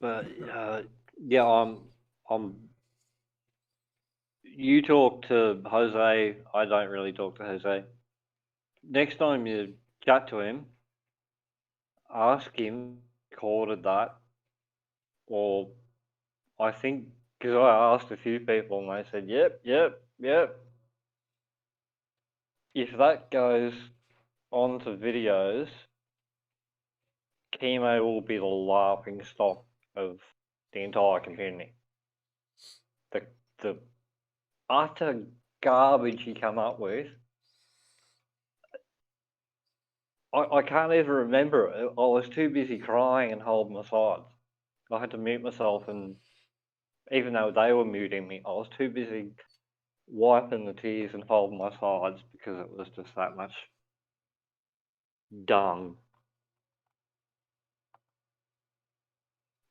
But yeah, I'm. You talk to Jose. I don't really talk to Jose. Next time you chat to him, ask him recorded that, or I think because I asked a few people and they said, yep. If that goes onto videos, chemo will be the laughing stock of the entire community. The utter garbage he come up with, I can't even remember it. I was too busy crying and holding my sides. I had to mute myself, and even though they were muting me, I was too busy wiping the tears and holding my sides because it was just that much dung.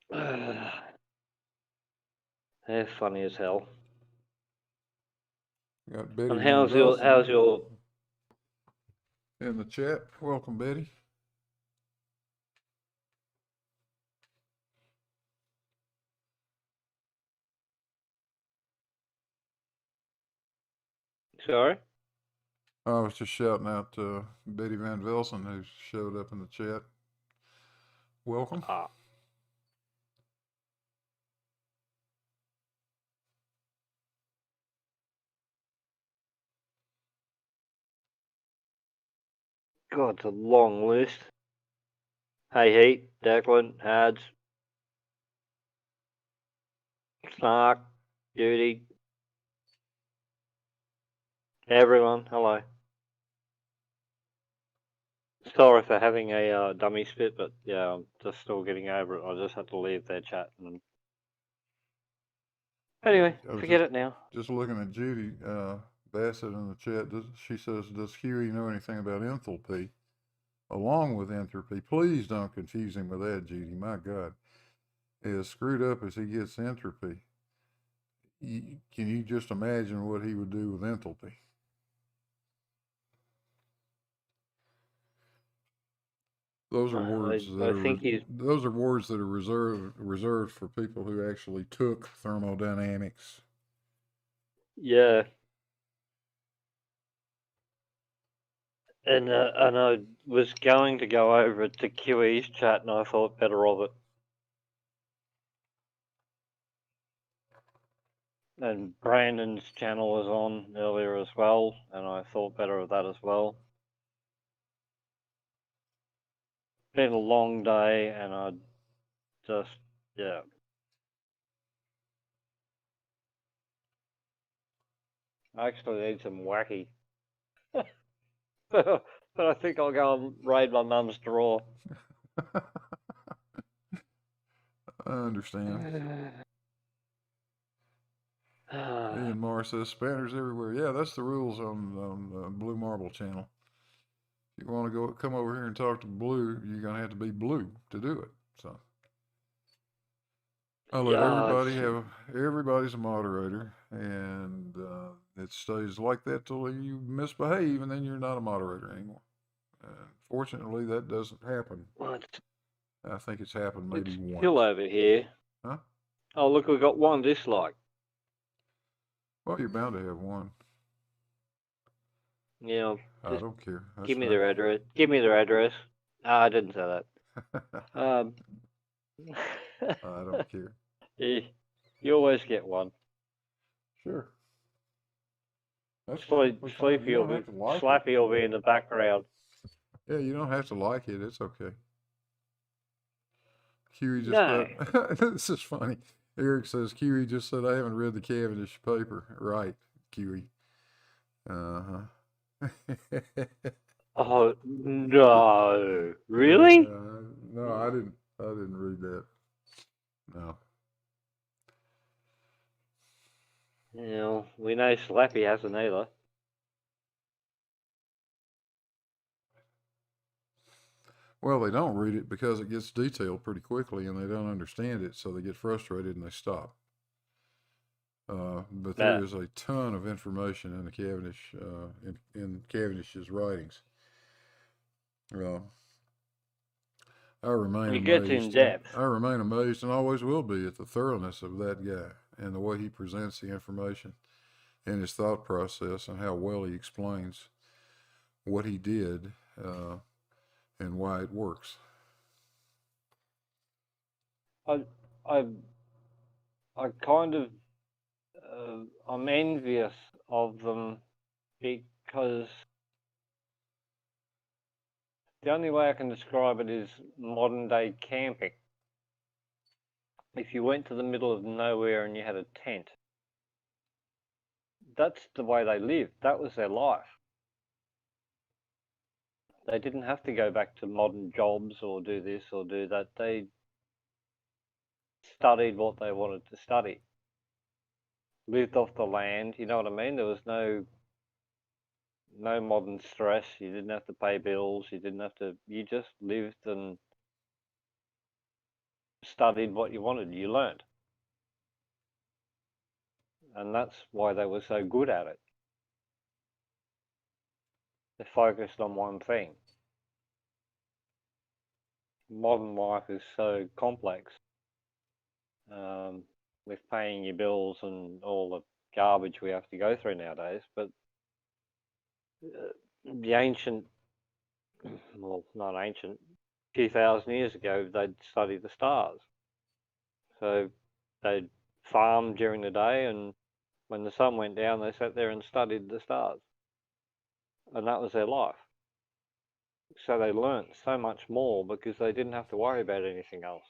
They're funny as hell. Got Betty And how's your in the chat. Welcome, Betty. Sorry? I was just shouting out Betty Van Velsen, who showed up in the chat. Welcome. Ah. God, it's a long list. Hey, Heat, Declan, Hads, Snark, Judy, everyone, hello. Sorry for having a dummy spit, but yeah, I'm just still getting over it. I just had to leave their chat. And anyway, I was forget it now. just looking at Judy Bassett in the chat. She says, "Does Huey know anything about enthalpy along with entropy?" Please don't confuse him with that, Judy. My God, as screwed up as he gets entropy, can you just imagine what he would do with enthalpy? Those are words that I are think he's those are words that are reserved for people who actually took thermodynamics. yeah. And I was going to go over to QE's chat, and I thought better of it. And Brandon's channel was on earlier as well, and I thought better of that as well. Been a long day, and I just, yeah. I actually need some wacky. But I think I'll go and raid my mum's drawer. I understand. Ian Marr says spanners everywhere. Yeah, that's the rules on Blue Marble channel. If you want to come over here and talk to Blue, you're gonna have to be Blue to do it. So I let everybody's a moderator, and it stays like that till you misbehave, and then you're not a moderator anymore. Fortunately, that doesn't happen. I think it's happened maybe It's once. still over here. Huh? Oh, look, we've got one dislike. Well, you're bound to have one. Yeah, I don't care. give me their address. Give me their address. I didn't say that. I don't care. You always get one. Sure. That's Sleepy will be, Slappy will be in the background. Yeah, you don't have to like it. It's okay. Kiwi just No. put, this is funny. Eric says, Kiwi just said, I haven't read the Cavendish paper. Right, Kiwi. Uh-huh. Oh, no. Really? No, I didn't read that. No. Yeah, we know Slappy hasn't either. Well, they don't read it because it gets detailed pretty quickly and they don't understand it, so they get frustrated and they stop. But there is a ton of information in the Cavendish, in Cavendish's writings. I remain It gets in depth. I remain amazed and always will be at the thoroughness of that guy and the way he presents the information and his thought process and how well he explains what he did and why it works. I kind of, I'm envious of them because the only way I can describe it is modern day camping. If you went to the middle of nowhere and you had a tent, that's the way they lived. That was their life. They didn't have to go back to modern jobs or do this or do that. They studied what they wanted to study. Lived off the land, you know what I mean? There was no modern stress. You didn't have to pay bills. You just lived and studied what you wanted. You learned. And that's why they were so good at it. They're focused on one thing. Modern life is so complex, with paying your bills and all the garbage we have to go through nowadays. But the ancient, well, not ancient, a few thousand years ago, they'd study the stars. So they'd farm during the day, and when the sun went down, they sat there and studied the stars. And that was their life. So they learnt so much more because they didn't have to worry about anything else.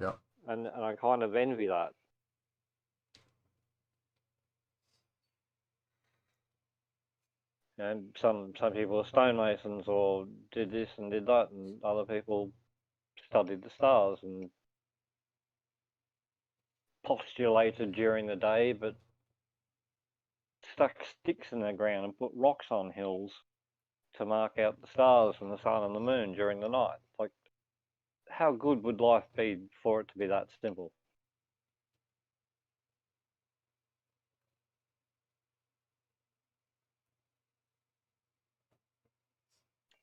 Yeah. And I kind of envy that. And some people are stonemasons or did this and did that, and other people studied the stars and postulated during the day, but stuck sticks in the ground and put rocks on hills to mark out the stars and the sun and the moon during the night. Like, how good would life be for it to be that simple?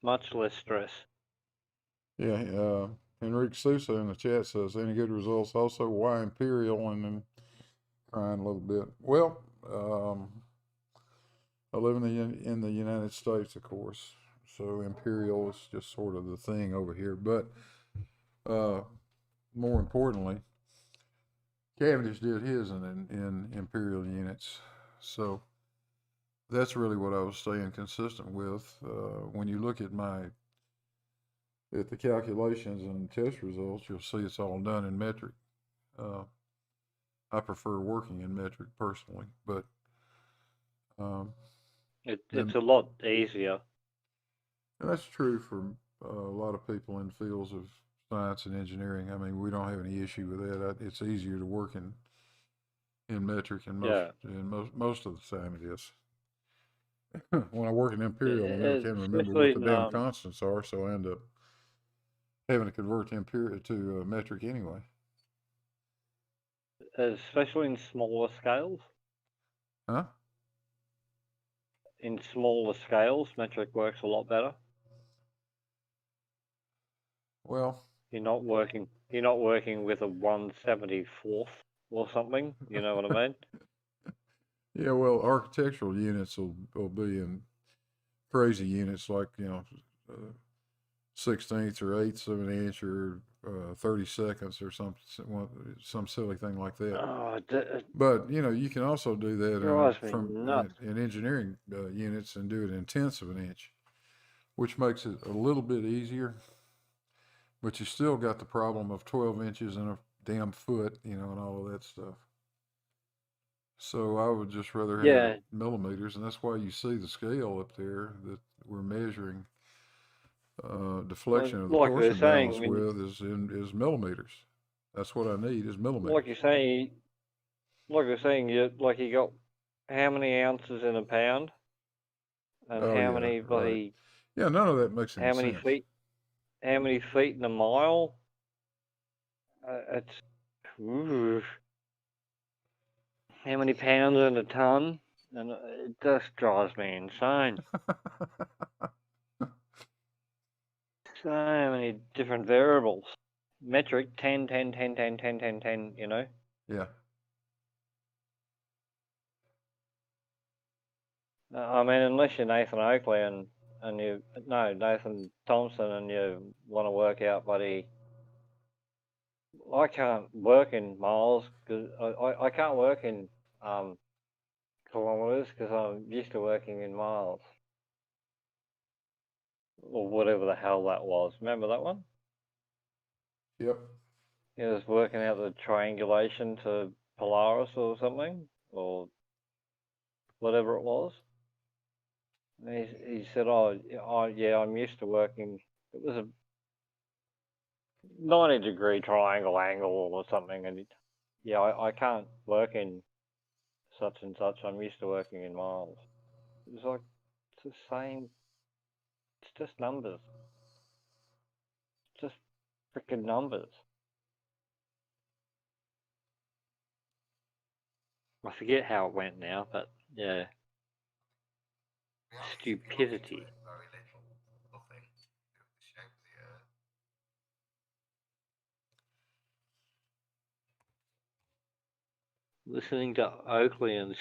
Much less stress. Yeah. Enrique Sousa in the chat says, any good results? Also, why Imperial? And then crying a little bit. Well, I live in the United States, of course, so Imperial is just sort of the thing over here. But more importantly, Cavendish did his in Imperial units, so that's really what I was staying consistent with. When you look at the calculations and test results, you'll see it's all done in metric. Uh, I prefer working in metric personally, but um, It's a lot easier. and that's true for a lot of people in fields of science and engineering. I mean, we don't have any issue with that. It's easier to work in metric, and Yeah. most of the time it is. When I work in Imperial, I never can remember what Especially the in damn constants are, so I end up having to convert to Imperial to metric anyway. especially in smaller scales. Huh? In smaller scales, metric works a lot better. Well, You're not working with a 1/74th or something. You know what I mean? yeah. Well, architectural units will be in crazy units like 16ths or eighths of an inch or 30 seconds or some silly thing like that. Oh, it But you can also do that drives me from nuts. in engineering units and do it in tenths of an inch, which makes it a little bit easier. But you still got the problem of 12 inches in a damn foot, and all of that stuff. So I would just rather have it Yeah, millimeters, and that's why you see the scale up there that we're measuring deflection of the like we were torsion saying, balance with is millimeters. That's what I need is millimeters. like you're saying, you got how many ounces in a pound, and Oh how yeah, many right. bloody, Yeah, none of that makes any how many sense. feet, how many feet in a mile? It's ooh, how many pounds in a ton, and it just drives me insane. So many different variables. Metric 10, 10, 10, 10, 10, 10, 10. You know. Yeah. I mean, unless you're Nathan Oakley and Nathan Thompson, and you want to work out, buddy. I can't work in miles because I can't work in kilometers because I'm used to working in miles or whatever the hell that was. Remember that one? Yep. He was working out the triangulation to Polaris or something or whatever it was. And he said, "Oh, yeah, I'm used to working." It was a 90-degree triangle angle or something, and yeah, I can't work in such and such. I'm used to working in miles. It was like it's the same. It's just numbers. Just freaking numbers. I forget how it went now, but yeah, Reality, if you look into stupidity. it, Listening to Oakley and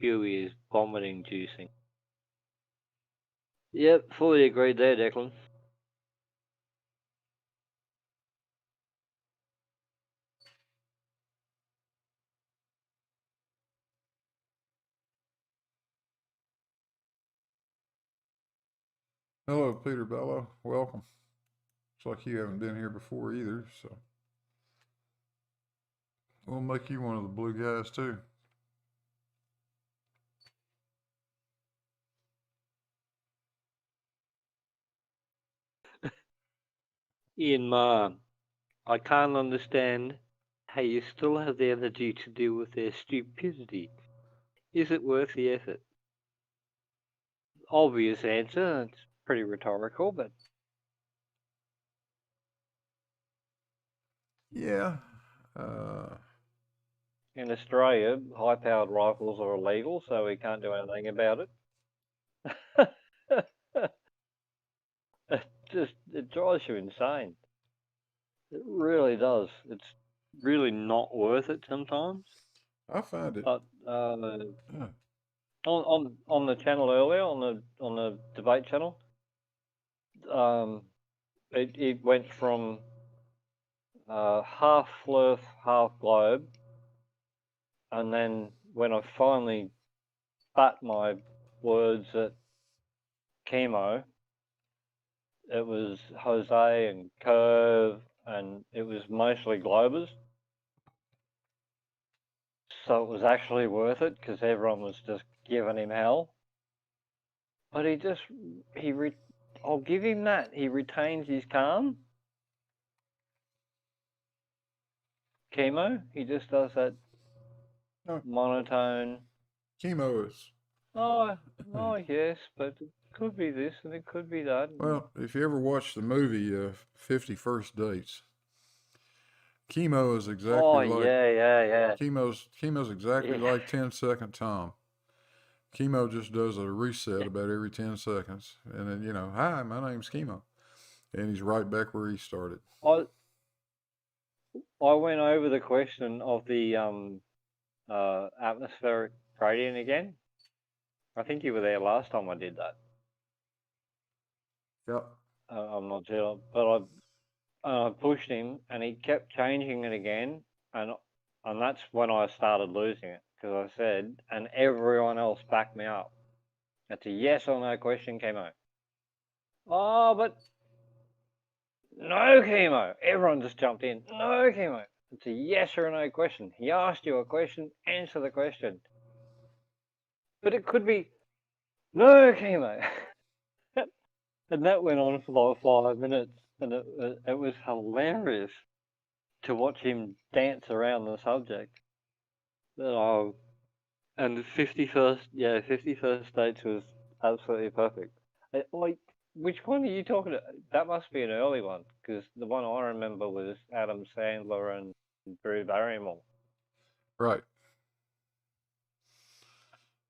Spewy is vomiting-inducing. Yep, fully agreed there, Declan. Hello, Peter Bello. Welcome. Looks like you haven't been here before either, so we'll make you one of the blue guys too. Ian Ma, I can't understand how you still have the energy to deal with their stupidity. Is it worth the effort? Obvious answer. It's pretty rhetorical, but Yeah. in Australia, high-powered rifles are illegal, so we can't do anything about it. It drives you insane. It really does. It's really not worth it sometimes. I find it. But on the channel earlier, on the debate channel, it went from half Flirth, half Globe, and then when I finally spat my words at chemo, it was Jose and Curve, and it was mostly Globers. So it was actually worth it because everyone was just giving him hell. But I'll give him that. He retains his calm. Chemo, he just does that monotone. Chemo is. Oh yes, but it could be this and it could be that. Well, if you ever watch the movie 50 First Dates, chemo is exactly like yeah. chemo's exactly like 10-second Tom. Chemo just does a reset about every 10 seconds, and then hi, my name's Chemo, and he's right back where he started. I went over the question of the atmospheric gradient again. I think you were there last time I did that. Yep. I'm not sure, but I pushed him, and he kept changing it again, and that's when I started losing it, because I said, and everyone else backed me up. It's a yes or no question, chemo. Oh, but no chemo. Everyone just jumped in. No chemo. It's a yes or no question. He asked you a question, answer the question. But it could be no chemo. And that went on for like 5 minutes, and it was hilarious to watch him dance around the subject. Oh, and the 51st Dates was absolutely perfect. Like, which one are you talking about? That must be an early one, because the one I remember was Adam Sandler and Drew Barrymore. Right.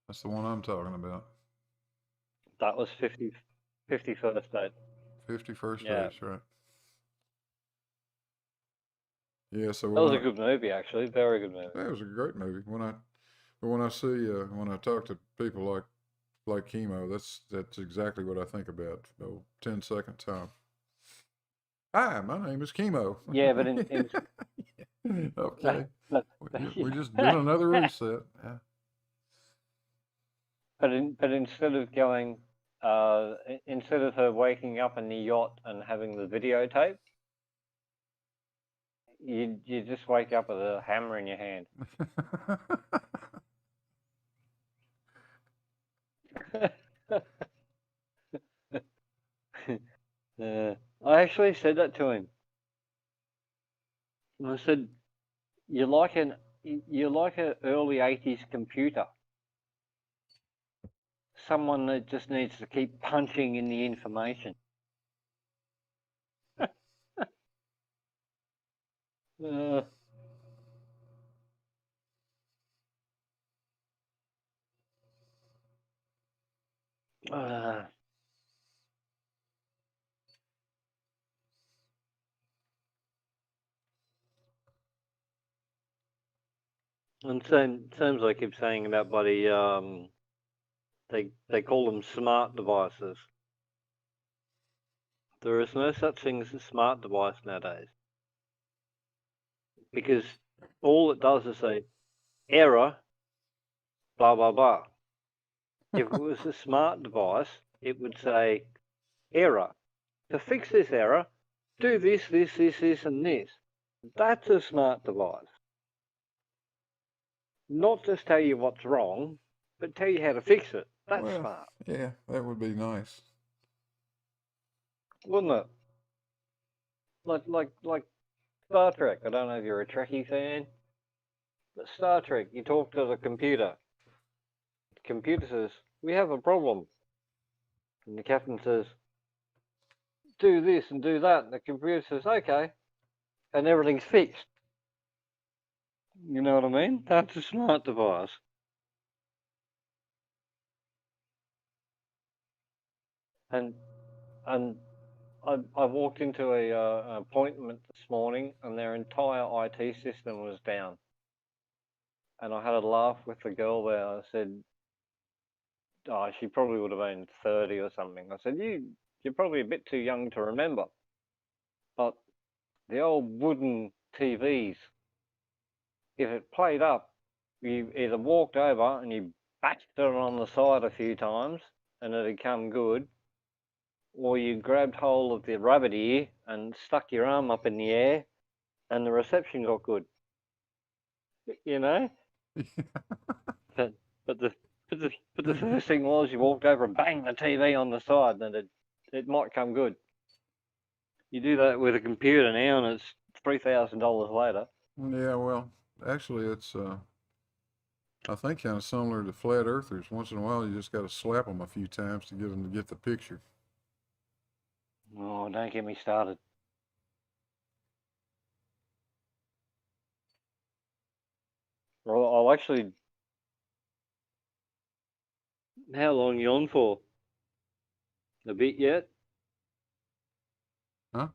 That's the one I'm talking about. That was 51st Date. 51st Yeah. Dates, right. Yeah, so that was a good movie, actually. Very good movie. It was a great movie. When I talk to people like chemo, that's exactly what I think about. 10-second Tom. Hi, my name is Chemo. Yeah, but okay. We just did another reset. Yeah. But instead of going, instead of her waking up in the yacht and having the videotape, you just wake up with a hammer in your hand. I actually said that to him. I said, you're like an early 80s computer. Someone that just needs to keep punching in the information. uh, And same as I keep saying about bloody they call them smart devices. There is no such thing as a smart device nowadays, because all it does is say error, blah blah blah. If it was a smart device, it would say error. To fix this error, do this, this, this, this, and this. That's a smart device. Not just tell you what's wrong, but tell you how to fix it. That's Well, smart, yeah, that would be nice. wouldn't it? Like Star Trek. I don't know if you're a Trekkie fan, but Star Trek, you talk to the computer. The computer says, "We have a problem," and the captain says, "Do this and do that." And the computer says, "Okay," and everything's fixed. You know what I mean? That's a smart device. And and I walked into an appointment this morning, and their entire IT system was down. And I had a laugh with the girl there. I said, "Oh, she probably would have been 30 or something." I said, "You're probably a bit too young to remember, but the old wooden TVs, if it played up, you either walked over and you bashed it on the side a few times, and it'd come good, or you grabbed hold of the rabbit ear and stuck your arm up in the air, and the reception got good." You know. But but the but the first thing was you walked over and banged the TV on the side, and it might come good. You do that with a computer now, and it's $3,000 later. Yeah, well, actually, it's I think kind of similar to flat earthers. Once in a while, you just got to slap them a few times to get them to get the picture. Oh, don't get me started. Well, I'll actually. How long you on for? A bit yet? Huh?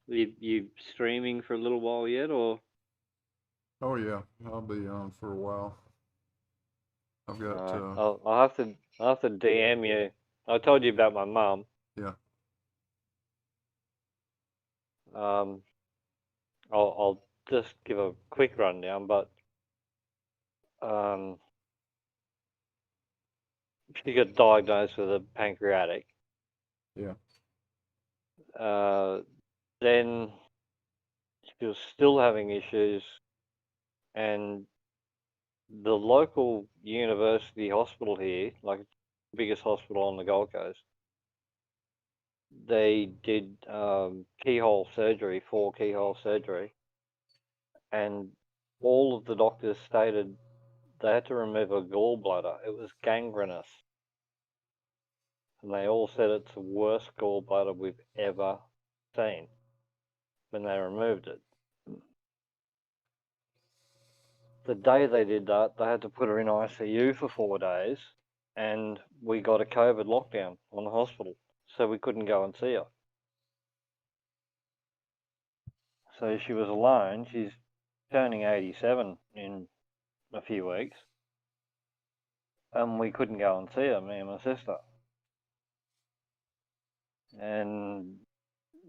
You streaming for a little while yet, or? Oh yeah, I'll be on for a while. I've got I'll have to DM you. I told you about my mum. yeah. Um, I'll just give a quick rundown, but um, she got diagnosed with a pancreatic. Yeah. Uh, then she was still having issues, and the local university hospital here, like the biggest hospital on the Gold Coast, they did keyhole surgery, 4 keyhole surgery, and all of the doctors stated they had to remove a gallbladder. It was gangrenous, and they all said it's the worst gallbladder we've ever seen when they removed it. The day they did that, they had to put her in ICU for 4 days, and we got a COVID lockdown on the hospital, so we couldn't go and see her. So she was alone. She's turning 87 in a few weeks, and we couldn't go and see her, me and my sister. And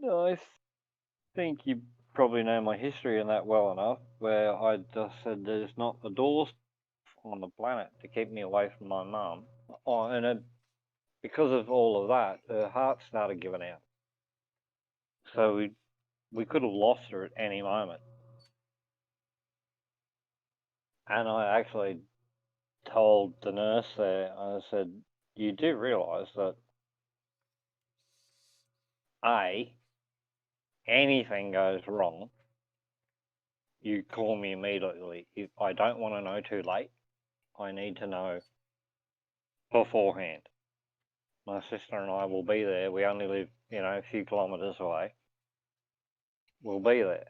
I think you probably know my history in that well enough, where I just said there's not a door on the planet to keep me away from my mum. Oh, and because of all of that, her heart started giving out. So we could have lost her at any moment. And I actually told the nurse there, I said, "You do realise that anything goes wrong, you call me immediately. If I don't want to know too late, I need to know beforehand. My sister and I will be there. We only live, a few kilometres away. We'll be there."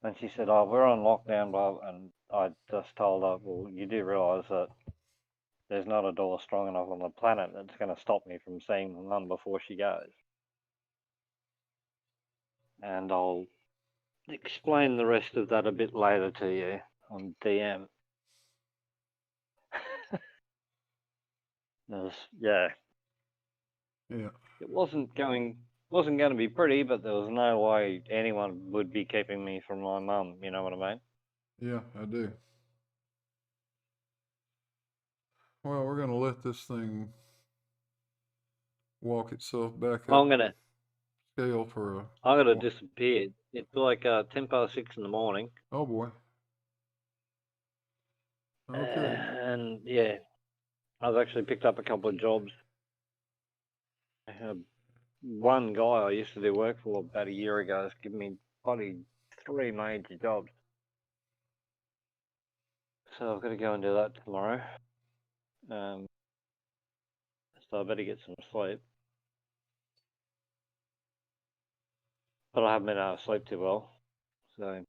And she said, "Oh, we're on lockdown, Bob." And I just told her, "Well, you do realise that there's not a door strong enough on the planet that's going to stop me from seeing my mum before she goes. And I'll explain the rest of that a bit later to you on DM. Yeah, Yeah. it wasn't going to be pretty, but there was no way anyone would be keeping me from my mum. You know what I mean? Yeah, I do. Well, we're gonna let this thing walk itself back up I'm gonna scale for a while. disappear. It's like 6:10 in the morning, Oh boy. Okay. and yeah, I've actually picked up a couple of jobs. One guy I used to do work for about a year ago has given me probably 3 major jobs. So I've got to go and do that tomorrow. So I better get some sleep. But I haven't been able to sleep too well. So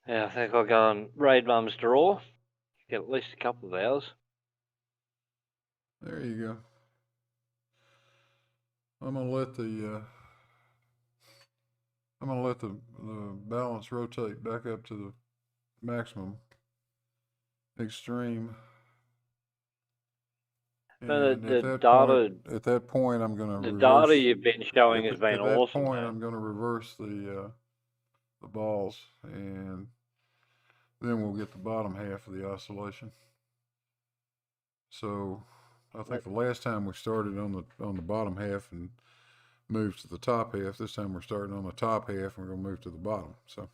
yeah, I think I'll go and raid Mum's drawer. Get at least a couple of hours. There you go. I'm gonna let the balance rotate back up to the maximum extreme. But And the at that point, I'm gonna data reverse. you've been showing has been At that awesome, point, man. I'm gonna reverse the balls, and then we'll get the bottom half of the oscillation. So, I think the last time we started on the bottom half and moved to the top half. This time we're starting on the top half and we're gonna move to the bottom. So,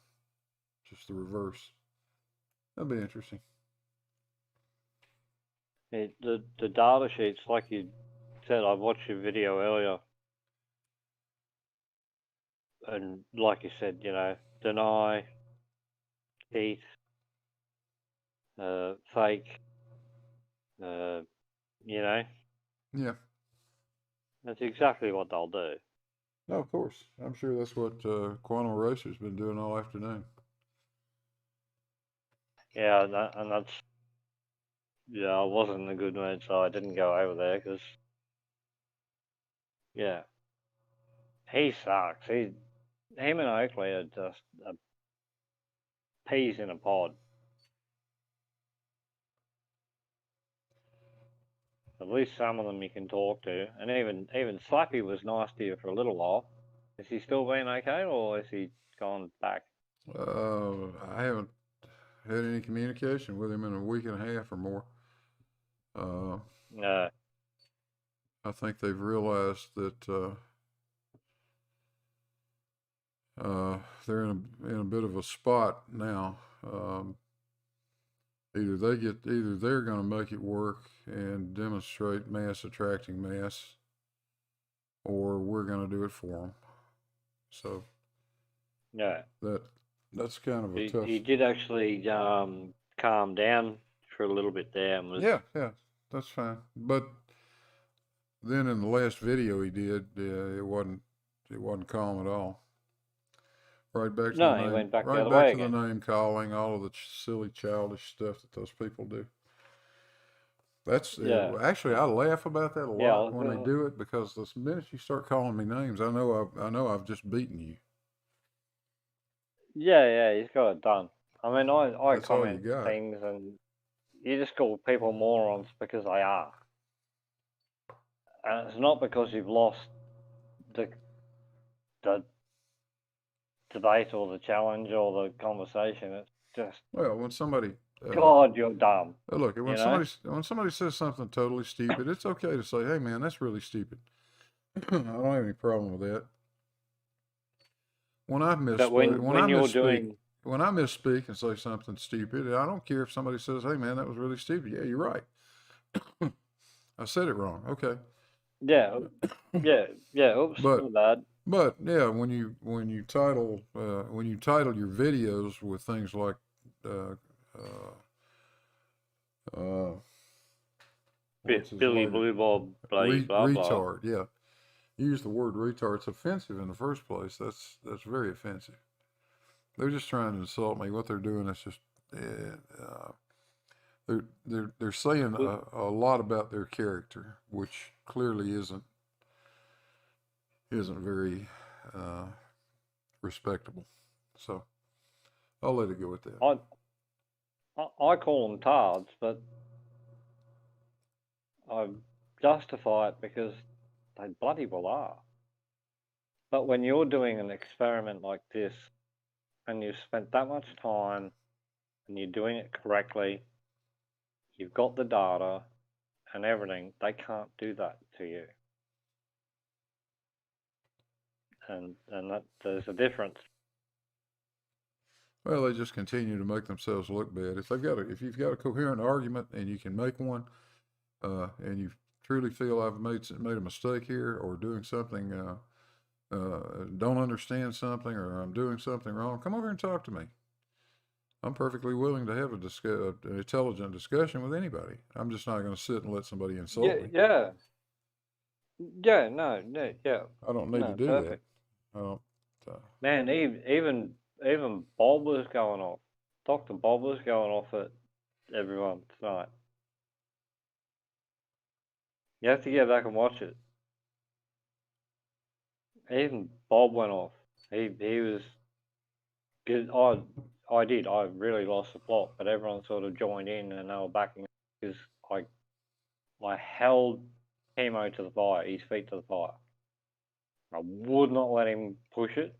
just the reverse. That'll be interesting. The data sheets, like you said, I watched your video earlier, and like you said, deny, cheat, fake, uh, Yeah. that's exactly what they'll do. No, of course. I'm sure that's what Quantum Eraser's been doing all afternoon. Yeah, and that's I wasn't in a good mood, so I didn't go over there because he sucks. Him and Oakley are just peas in a pod. At least some of them you can talk to, and even Slappy was nice to you for a little while. Is he still being okay, or is he gone back? I haven't had any communication with him in a week and a half or more. No. I think they've realized that they're in a bit of a spot now. Either they're going to make it work and demonstrate mass attracting mass, or we're going to do it for them. So that's kind of a tough. He did actually calm down for a little bit there. And yeah, that's fine. But then in the last video he did, it wasn't calm at all. Right back to the name. He went back right the other back way to again. the name calling, all of the silly childish stuff that those people do. That's actually I laugh about that a lot when they do it, because the minute you start calling me names, I know I've just beaten you. Yeah, he's got it done. I mean, I That's all you comment got. things, and you just call people morons because they are. And it's not because you've lost the debate or the challenge or the conversation. It's just, Well, when somebody God, you're dumb. look, when somebody says something totally stupid, it's okay to say, "Hey, man, that's really stupid." I don't have any problem with that. When I misspeak, when I misspeak and say something stupid, I don't care if somebody says, "Hey, man, that was really stupid." Yeah, you're right. I said it wrong. Okay. Yeah. Oops, my bad. But yeah, when you title your videos with things like Billy Blue Bob, blah blah blah. retard, yeah. You use the word retard. It's offensive in the first place. That's very offensive. They're just trying to insult me. What they're doing is just they're saying a lot about their character, which clearly isn't very respectable. So I'll let it go at that. I call them tards, but I justify it because they bloody well are. But when you're doing an experiment like this, and you've spent that much time, and you're doing it correctly, you've got the data and everything, they can't do that to you. And that there's a difference. Well, they just continue to make themselves look bad. If you've got a coherent argument and you can make one, and you truly feel I've made a mistake here or doing something, don't understand something, or I'm doing something wrong, come over and talk to me. I'm perfectly willing to have an intelligent discussion with anybody. I'm just not going to sit and let somebody insult me. Yeah. No, yeah. I don't need to do perfect. that. I don't. Man, even Bob was going off. Dr. Bob was going off at everyone tonight. You have to get back and watch it. Even Bob went off. He was good. I did. I really lost the plot, but everyone sort of joined in and they were backing because I held Chemo to the fire, his feet to the fire. I would not let him push it.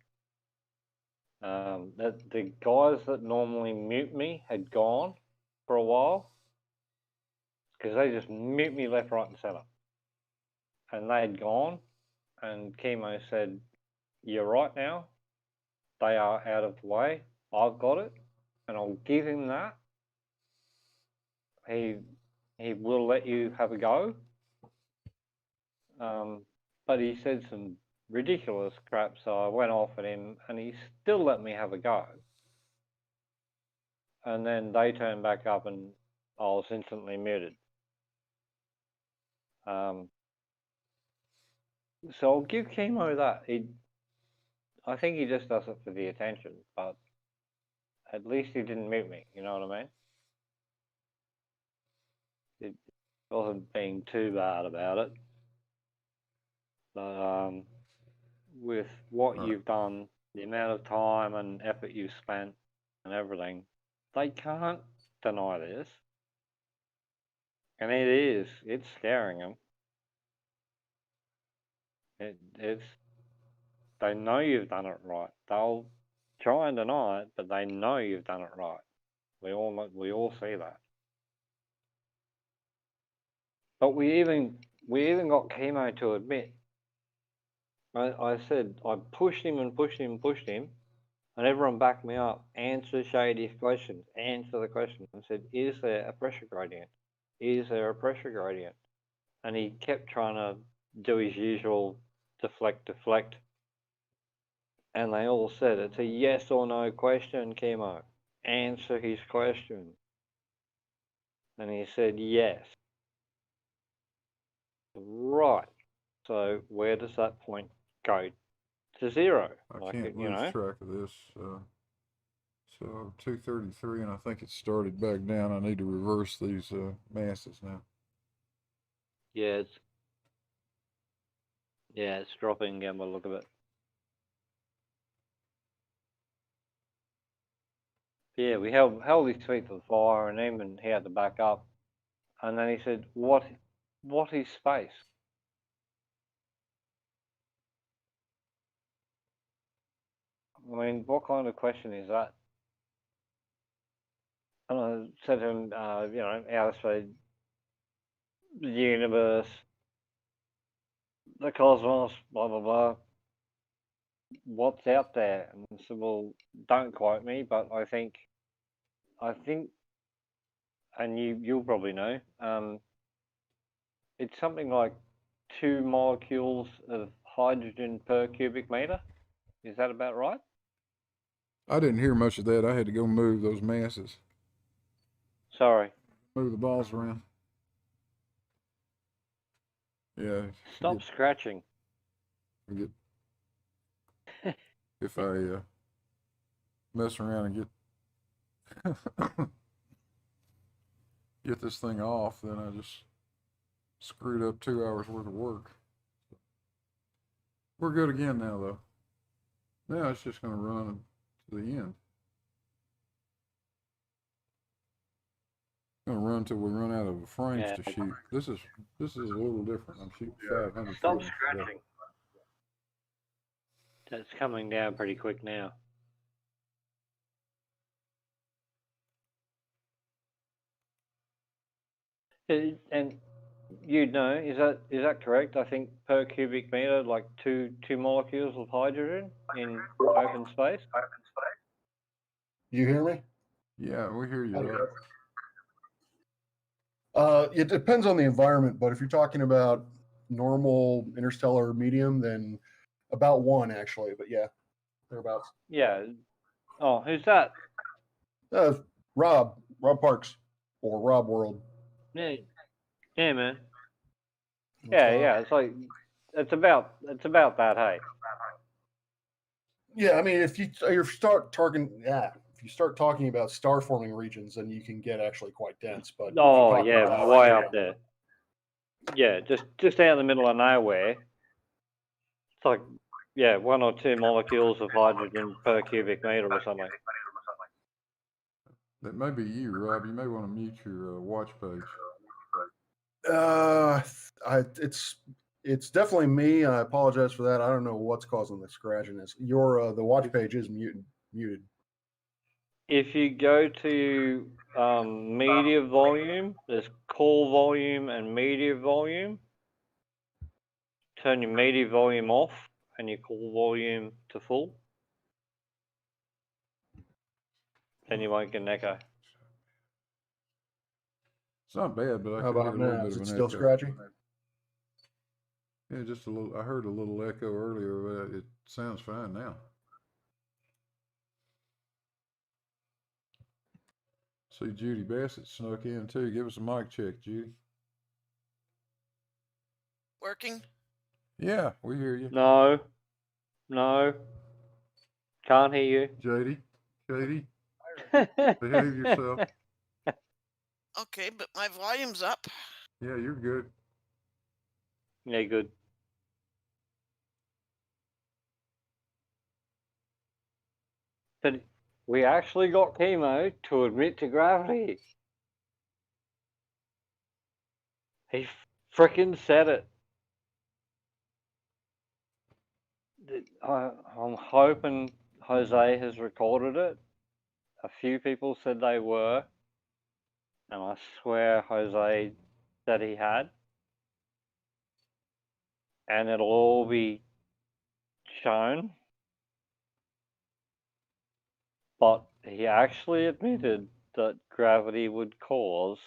The guys that normally mute me had gone for a while because they just mute me left, right, and center. And they had gone, and Chemo said, "You're right now. They are out of the way. I've got it, and I'll give him that. He will let you have a go." But he said some ridiculous crap, so I went off at him, and he still let me have a go. And then they turned back up, and I was instantly muted. So I'll give Chemo that. I think he just does it for the attention, but at least he didn't mute me. You know what I mean? It wasn't being too bad about it. But with what you've done, the amount of time and effort you've spent and everything, they can't deny this. And it's scaring them. They know you've done it right. They'll try and deny it, but they know you've done it right. We all see that. But we even got Chemo to admit. I said I pushed him, and everyone backed me up. Answer Shady's questions. Answer the question. I said, "Is there a pressure gradient? Is there a pressure gradient?" And he kept trying to do his usual deflect. And they all said, "It's a yes or no question, Chemo. Answer his question." And he said, "Yes." Right. So where does that point go to zero? I can't lose track of this. So 233, and I think it started back down. I need to reverse these masses now. Yeah, it's dropping again by the look of it. Yeah, we held his feet to the fire, and even he had to back up. And then he said, "What is space?" I mean, what kind of question is that? And I said to him, outer space, the universe, the cosmos, blah blah blah. What's out there? And I said, "Well, don't quote me, but I think, and you'll probably know, it's something like 2 molecules of hydrogen per cubic meter. Is that about right?" I didn't hear much of that. I had to go move those masses. Sorry. Move the balls around. Yeah. Stop scratching. If I mess around and get this thing off, then I just screwed up 2 hours worth of work. We're good again now, though. Now it's just going to run to the end. It's going to run till we run out of frames Yeah. to shoot. This is a little different. I'm shooting 500 Stop frames. scratching. That's coming down pretty quick now. And you know, is that correct? I think per cubic meter, like two molecules of hydrogen in open space. You hear me? Yeah, we hear you, Okay. Rob. It depends on the environment, but if you're talking about normal interstellar medium, then about one actually. But yeah, thereabouts. Yeah. Oh, who's that? Rob Parks, or Rob World. Yeah. Yeah, man. That's, Yeah. It's like it's about that, hey. Yeah, I mean, if you start talking about star forming regions, then you can get actually quite dense. But if you're Oh talking yeah, about, way up there. Yeah, just out in the middle of nowhere. It's like, yeah, 1 or 2 molecules of hydrogen per cubic meter or something. That may be you, Rob. You may want to mute your watch page. It's definitely me. I apologize for that. I don't know what's causing the scratchiness. The watch page is muted. If you go to media volume, there's call volume and media volume. Turn your media volume off and your call volume to full. Then you won't get an echo. It's not bad, but I How could hear about a little now? bit Is of it an still echo. scratchy? Yeah, just a little. I heard a little echo earlier, but it sounds fine now. See, Judy Bassett snuck in too. Give us a mic check, Judy. Working? Yeah, we hear you. No. Can't hear Katie, you. behave yourself. Okay, but my volume's up. Yeah, you're good. Yeah, good. But we actually got Chemo to admit to gravity. He frickin' said it. I'm hoping Jose has recorded it. A few people said they were, and I swear Jose said he had. And it'll all be shown. But he actually admitted that gravity would cause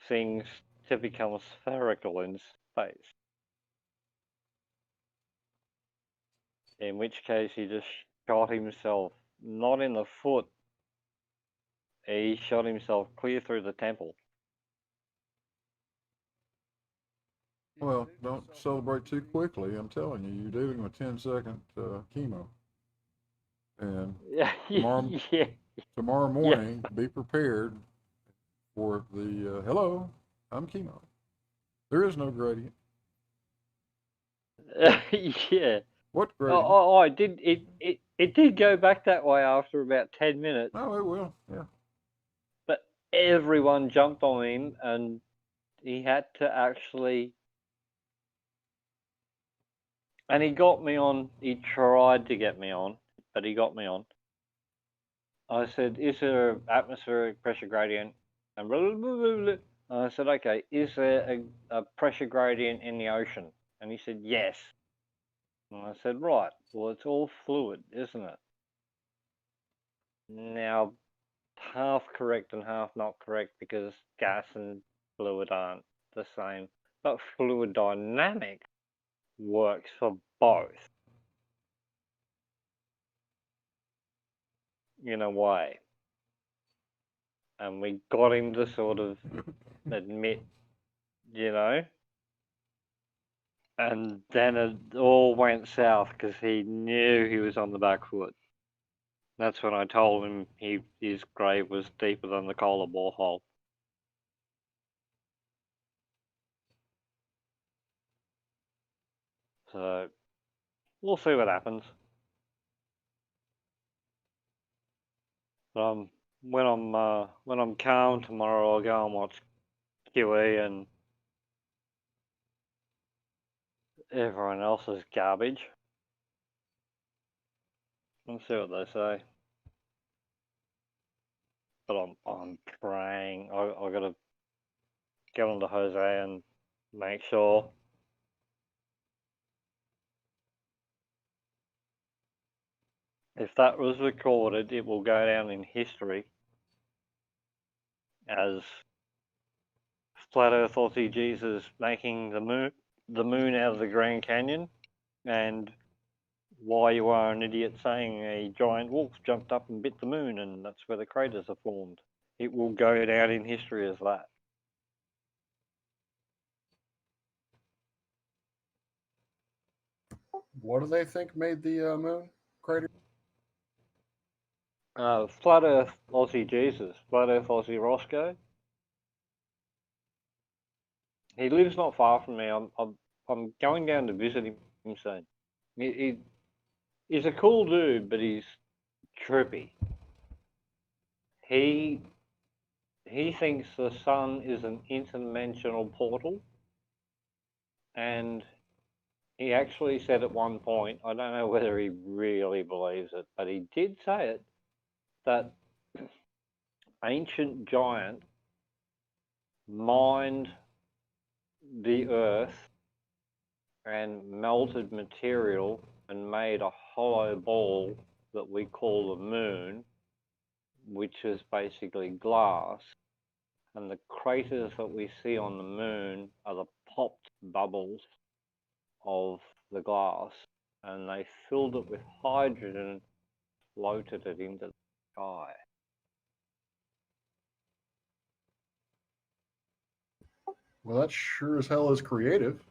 things to become spherical in space. In which case he just shot himself, not in the foot, he shot himself clear through the temple. Well, don't celebrate too quickly. I'm telling you, you're dealing with 10-second chemo. And Yeah, yeah. tomorrow morning, be prepared for the hello, I'm chemo. There is no gradient. Yeah. What gradient? It did go back that way after about 10 minutes. Oh, it will. Yeah. But everyone jumped on him, and he had to actually. And he got me on. He tried to get me on, but he got me on. I said, "Is there an atmospheric pressure gradient?" And blah, blah, blah, blah. I said, "Okay, is there a pressure gradient in the ocean?" And he said, "Yes." And I said, "Right. Well, it's all fluid, isn't it?" Now, half correct and half not correct because gas and fluid aren't the same. But fluid dynamics works for both in a way. And we got him to sort of admit, you know. And then it all went south because he knew he was on the back foot. That's when I told him his grave was deeper than the Kohler borehole. So, we'll see what happens. But when I'm calm tomorrow, I'll go and watch QE and everyone else's garbage and see what they say. But I'm praying. I gotta get onto Jose and make sure. If that was recorded, it will go down in history as Flat Earth Aussie Jesus making the moon out of the Grand Canyon, and why you are an idiot saying a giant wolf jumped up and bit the moon, and that's where the craters are formed. It will go down in history as that. What do they think made the moon crater? Flat Earth Aussie Jesus, Flat Earth Aussie Roscoe. He lives not far from me. I'm going down to visit him soon. He's a cool dude, but he's trippy. He thinks the sun is an interdimensional portal, and he actually said at one point, I don't know whether he really believes it, but he did say it, that ancient giants mined the earth and melted material and made a hollow ball that we call the moon, which is basically glass. And the craters that we see on the moon are the popped bubbles of the glass, and they filled it with hydrogen, floated it into the sky. Well, that sure as hell is creative.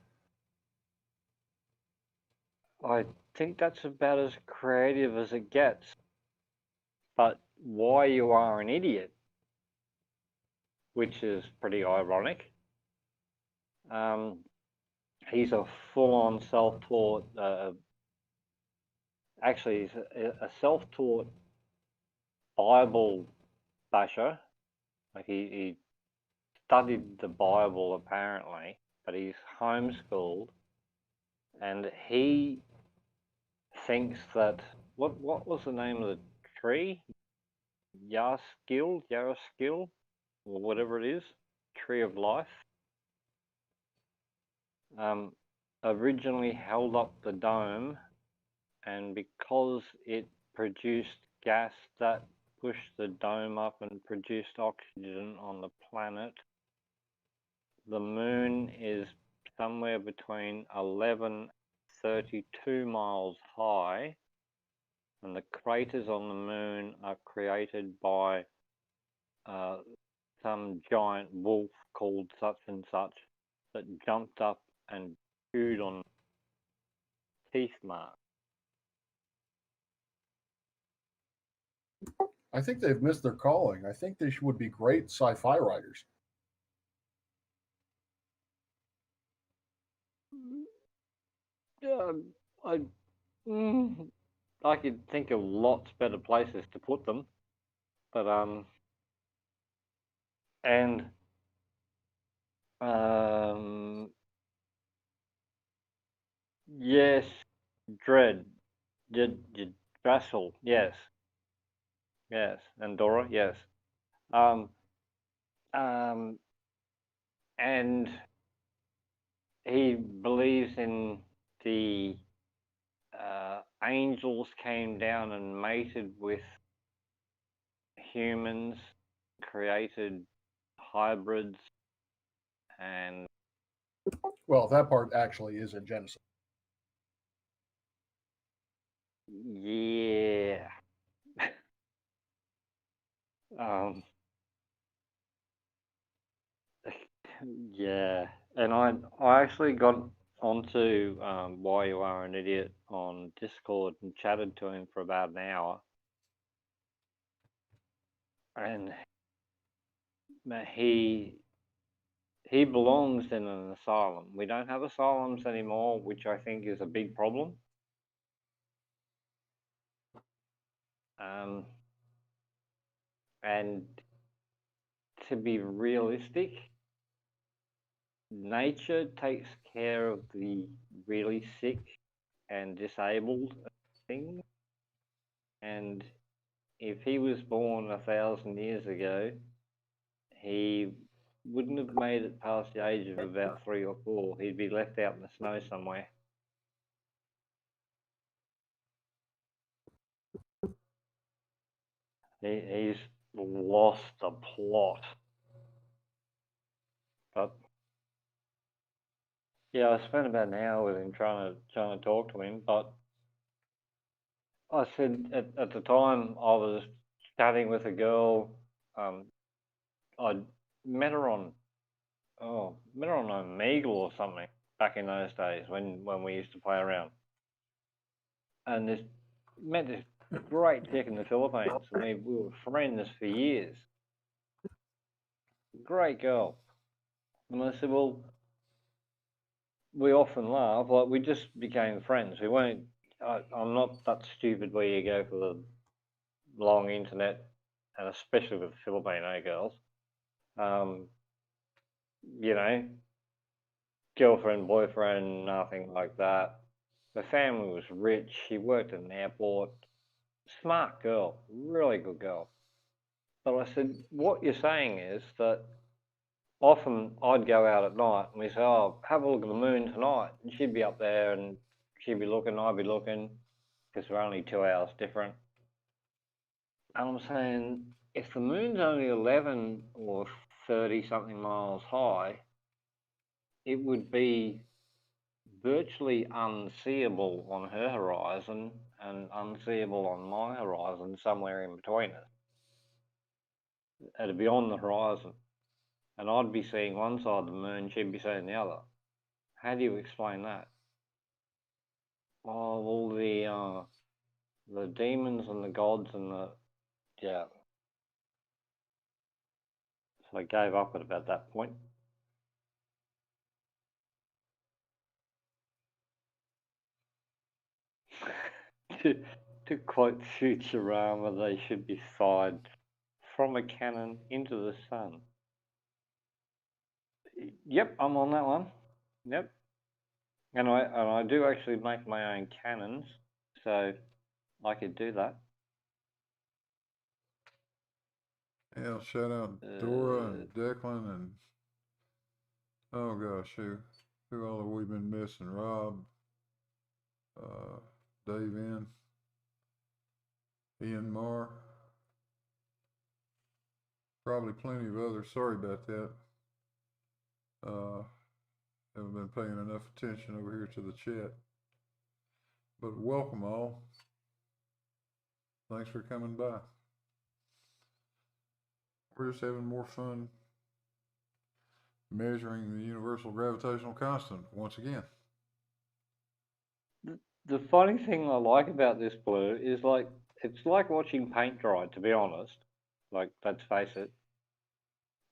I think that's about as creative as it gets. But why you are an idiot, which is pretty ironic. He's a full-on self-taught, actually he's a self-taught Bible basher. Like he studied the Bible apparently, but he's homeschooled, and he thinks that what was the name of the tree? Yarskill, or whatever it is, tree of life. Originally held up the dome, and because it produced gas that pushed the dome up and produced oxygen on the planet, the moon is somewhere between 1132 miles high, and the craters on the moon are created by some giant wolf called such and such that jumped up and chewed on teeth marks. I think they've missed their calling. I think they would be great sci-fi writers. I could think of lots better places to put them, but yes, Drassel, yes, and Dora, yes, and he believes in the angels came down and mated with humans, created hybrids, and Well, that part actually is in Genesis. yeah. Yeah, and I actually got onto Why You Are an Idiot on Discord and chatted to him for about an hour, and he belongs in an asylum. We don't have asylums anymore, which I think is a big problem. And to be realistic, nature takes care of the really sick and disabled things. And if he was born 1,000 years ago, he wouldn't have made it past the age of about 3 or 4. He'd be left out in the snow somewhere. He's lost the plot. But yeah, I spent about an hour with him trying to talk to him. But I said at the time I was chatting with a girl. I met her on Omegle or something back in those days when we used to play around. And met this great chick in the Philippines, and we were friends for years. Great girl. And I said, well, we often laugh, like we just became friends. We weren't. I'm not that stupid where you go for the long internet, and especially with Filipino girls. You know, girlfriend, boyfriend, nothing like that. The family was rich. She worked at an airport. Smart girl, really good girl. But I said, what you're saying is that often I'd go out at night and we say, oh, have a look at the moon tonight. And she'd be up there and she'd be looking, I'd be looking, because we're only 2 hours different. And I'm saying, if the moon's only 11 or 30 something miles high, it would be virtually unseeable on her horizon and unseeable on my horizon, somewhere in between us. It'd be on the horizon. And I'd be seeing one side of the moon, she'd be seeing the other. How do you explain that? Oh, all the demons and the gods and yeah. So I gave up at about that point. to quote Futurama, they should be fired from a cannon into the sun. Yep, I'm on that one. Yep. And I do actually make my own cannons, so I could do that. Yeah, shout out Dora and Declan and oh gosh, who all have we been missing? Rob, Dave Ian Marr, probably plenty of others. Sorry about that. Haven't been paying enough attention over here to the chat. But welcome all. Thanks for coming by. We're just having more fun measuring the universal gravitational constant once again. The funny thing I like about this, Blue, is like it's like watching paint dry, to be honest. Like, let's face it.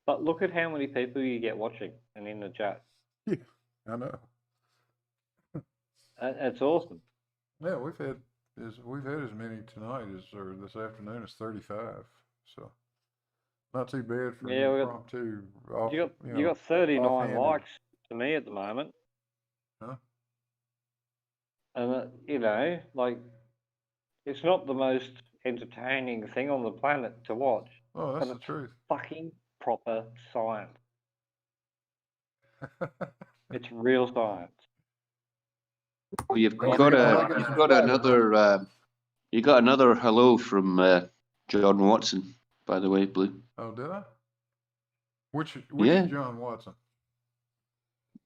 But look at how many people you get watching and in the chat. Yeah, I know. It's awesome. Yeah, we've had as many tonight or this afternoon as 35. So not too bad for an impromptu. You got 39 offhanded. likes to me at the moment. Huh? And you know, like, it's not the most entertaining thing on the planet to watch. Oh, that's the truth. Fucking proper science. It's real science. Well, you got another hello from John Watson, by the way, Blue. Oh, did I? Which Yeah. John Watson?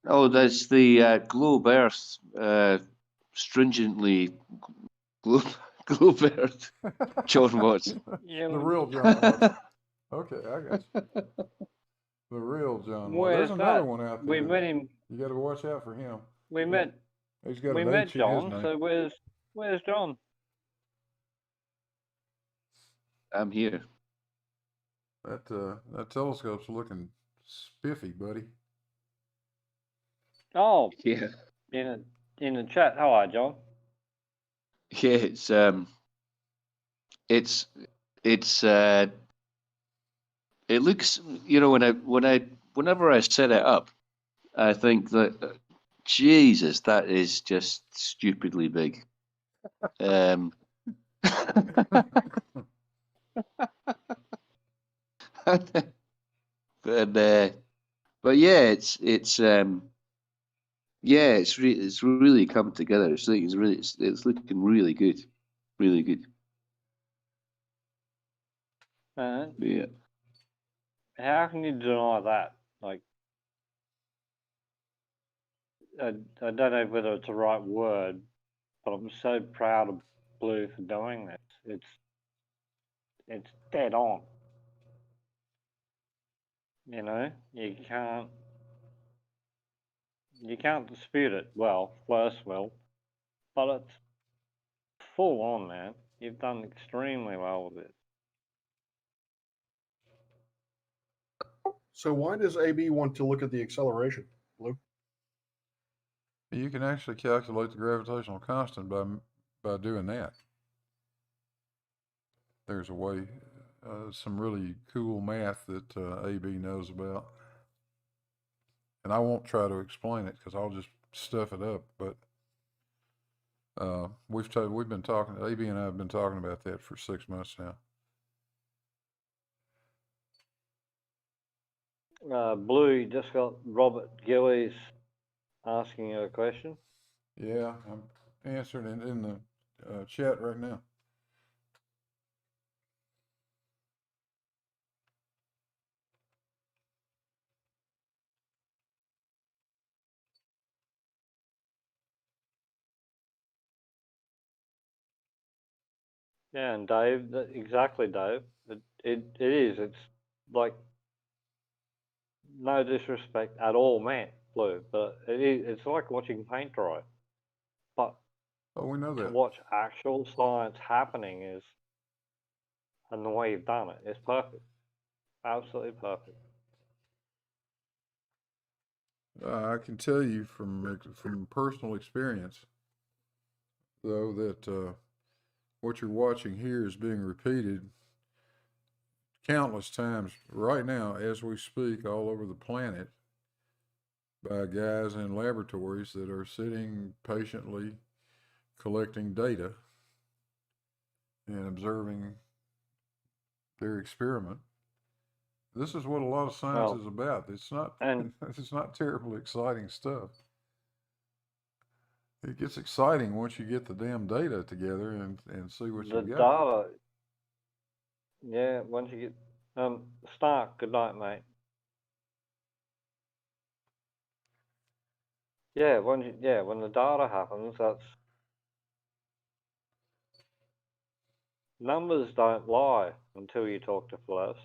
Oh, that's the Globe Earth, stringently Globe Earth, John Watson. The real John Watson. Okay, I got you. The real John Watson. There's another one out there. We met him. You got to watch out for him. He's got we an met H in John. his name. So where's John? I'm here. That telescope's looking spiffy, buddy. Oh, Yeah. In the chat. How are you, John? Yeah, it's it's it looks, you know, whenever I set it up, I think that Jesus, that is just stupidly big. Um, but yeah, it's really come together. It's looking really good, really good. Yeah. How can you deny that? Like, I don't know whether it's the right word, but I'm so proud of Blue for doing this. It's dead on. You know, you can't dispute it. Well, Flurs will, but it's full on, man. You've done extremely well with it. So why does AB want to look at the acceleration, Blue? You can actually calculate the gravitational constant by doing that. There's a way, some really cool math that AB knows about. And I won't try to explain it because I'll just stuff it up. But we've been talking. AB and I have been talking about that for 6 months now. Blue, you just got Robert Gillies asking you a question. Yeah, I'm answering it in the chat right now. Yeah, and Dave, exactly, Dave. It is. It's like, no disrespect at all, man, Blue, but it's like watching paint dry. But Oh, we know to that. watch actual science happening and the way you've done it is perfect. Absolutely perfect. I can tell you from personal experience, though, that what you're watching here is being repeated countless times right now as we speak all over the planet by guys in laboratories that are sitting patiently collecting data and observing their experiment. This is what a lot of science Well, is about. It's not and it's not terribly exciting stuff. It gets exciting once you get the damn data together and see what the you got. data, yeah, once you get, Stark, good night, mate. Yeah, when the data happens, that's, numbers don't lie until you talk to Flash.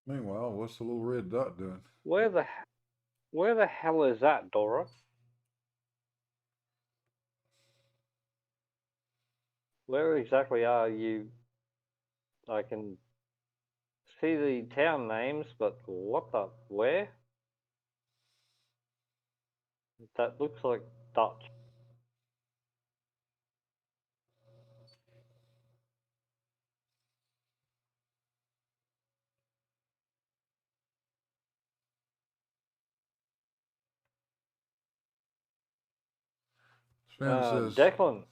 Meanwhile, what's the little red dot doing? Where the hell is that, Dora? Where exactly are you? I can see the town names, but where? That looks like Dutch. Sven says Declan.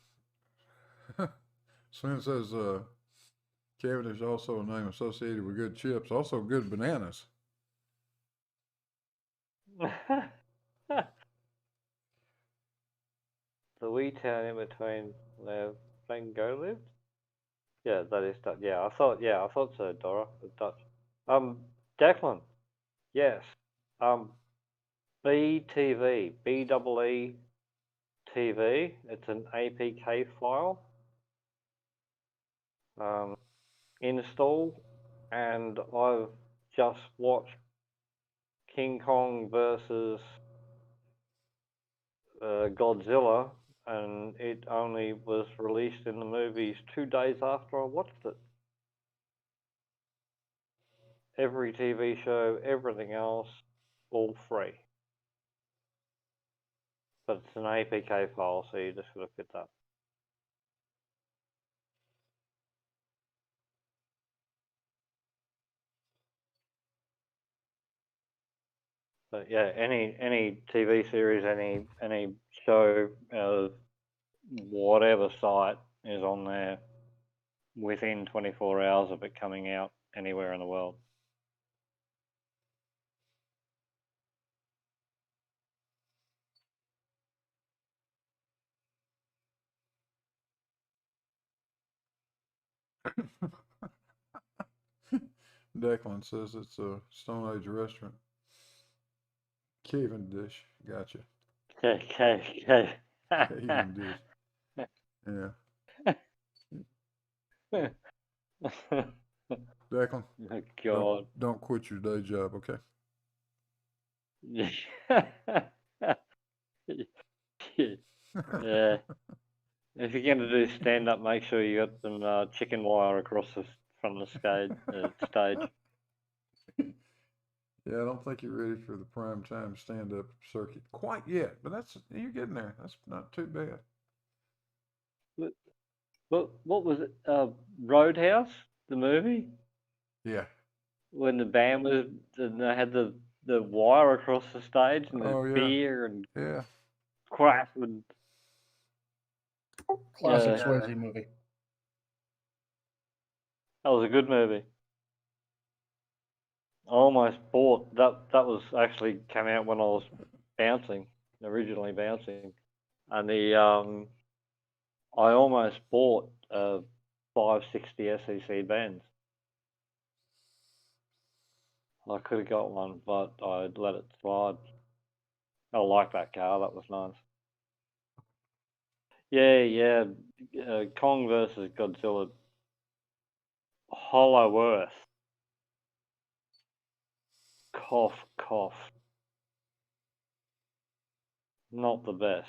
Sven says Cavendish is also a name associated with good chips, also good bananas. The wee town in between Van Gogh lived? Yeah, that is Dutch. Yeah, I thought so, Dora. Dutch. Declan. Yes. BTV. BEE TV. It's an APK file. installed, and I've just watched King Kong versus Godzilla, and it only was released in the movies 2 days after I watched it. Every TV show, everything else, all free. But it's an APK file, so you just gotta fit that. But yeah, any TV series, any show, whatever site is on there within 24 hours of it coming out anywhere in the world. Declan says it's a Stone Age restaurant. Cavendish. Gotcha. Okay. Cavendish. Yeah. Declan, Oh God. don't quit your day job, okay? Yeah. If you're going to do stand up, make sure you got some chicken wire across from the stage. Yeah, I don't think you're ready for the prime time stand up circuit quite yet, but you're getting there. That's not too bad. What was it? Roadhouse, the movie, Yeah. when the band was, and they had the wire across the stage and the Oh, yeah. beer and Yeah. crap and Classic Yeah. Swayze movie. that was a good movie. I almost bought that. That was actually came out when I was originally bouncing, and I almost bought a 560 SEC Benz. I could have got one, but I let it slide. I like that car. That was nice. Yeah. Kong versus Godzilla. Hollow Earth. Cough. Not the best.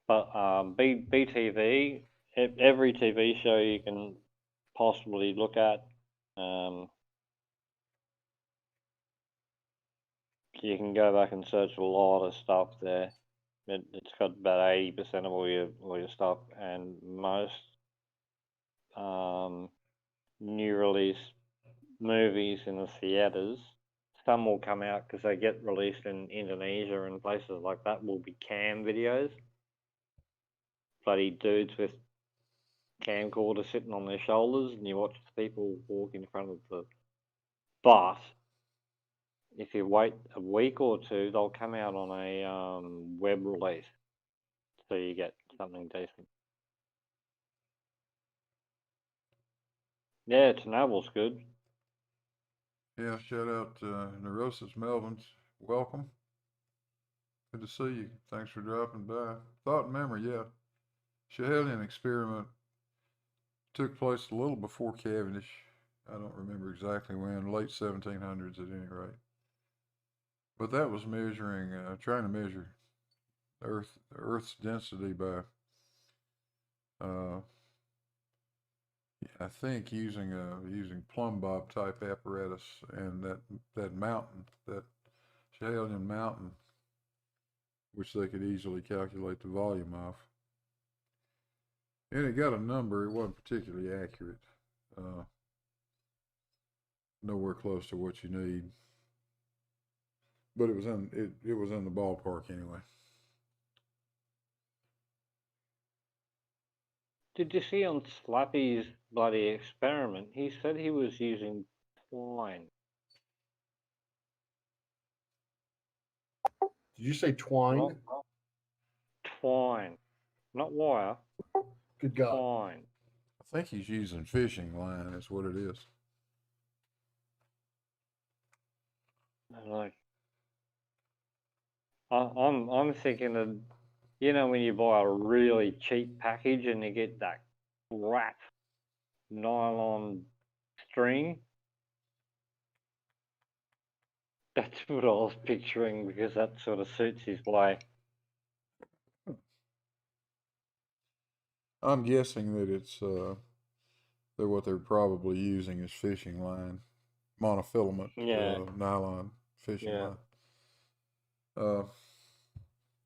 But BTV, every TV show you can possibly look at, you can go back and search a lot of stuff there. It's got about 80% of all your stuff, and most new release movies in the theaters. Some will come out because they get released in Indonesia and places like that. Will be cam videos. Bloody dudes with camcorders sitting on their shoulders, and you watch people walk in front of the. But if you wait a week or two, they'll come out on a web release, so you get something decent. Yeah, Chernobyl's good. Yeah, shout out Neurosis Melvin's. Welcome. Good to see you. Thanks for dropping by. Thought and memory, yeah. Schehelian experiment took place a little before Cavendish. I don't remember exactly when, late 1700s at any rate. But that was measuring, trying to measure Earth's density by, I think using plumb bob type apparatus, and that mountain, that Schehelian mountain, which they could easily calculate the volume of. And it got a number. It wasn't particularly accurate. Nowhere close to what you need. But it was in the ballpark anyway. Did you see on Slappy's bloody experiment? He said he was using twine. Did you say twine? Twine, not wire. Good God. Twine. I think he's using fishing line. That's what it is. Like, I'm thinking of, when you buy a really cheap package and you get that crap nylon string. That's what I was picturing because that sort of suits his way. I'm guessing that it's that what they're probably using is fishing line, monofilament Yeah, nylon fishing yeah. line.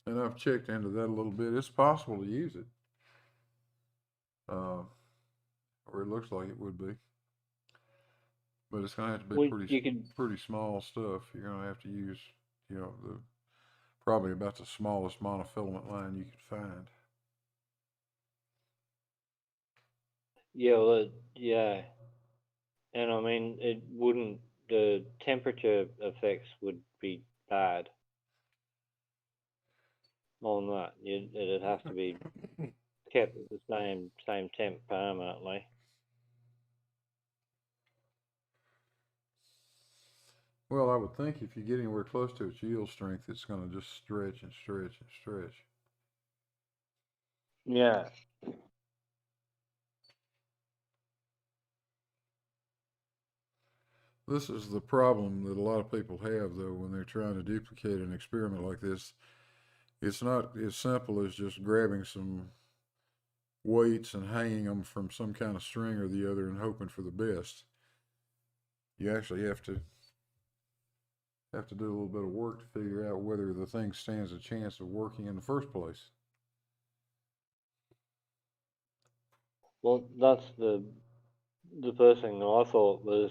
And I've checked into that a little bit. It's possible to use it, or it looks like it would be, but it's gonna have to be Well, you could, pretty small stuff. You're gonna have to use, the probably about the smallest monofilament line you could find. yeah, well, yeah. And I mean, it wouldn't, the temperature effects would be bad on that. It'd have to be kept at the same temp permanently. Well, I would think if you get anywhere close to its yield strength, it's going to just stretch and stretch and stretch. Yeah. This is the problem that a lot of people have, though, when they're trying to duplicate an experiment like this. It's not as simple as just grabbing some weights and hanging them from some kind of string or the other and hoping for the best. You actually have to do a little bit of work to figure out whether the thing stands a chance of working in the first place. Well, that's the first thing that I thought was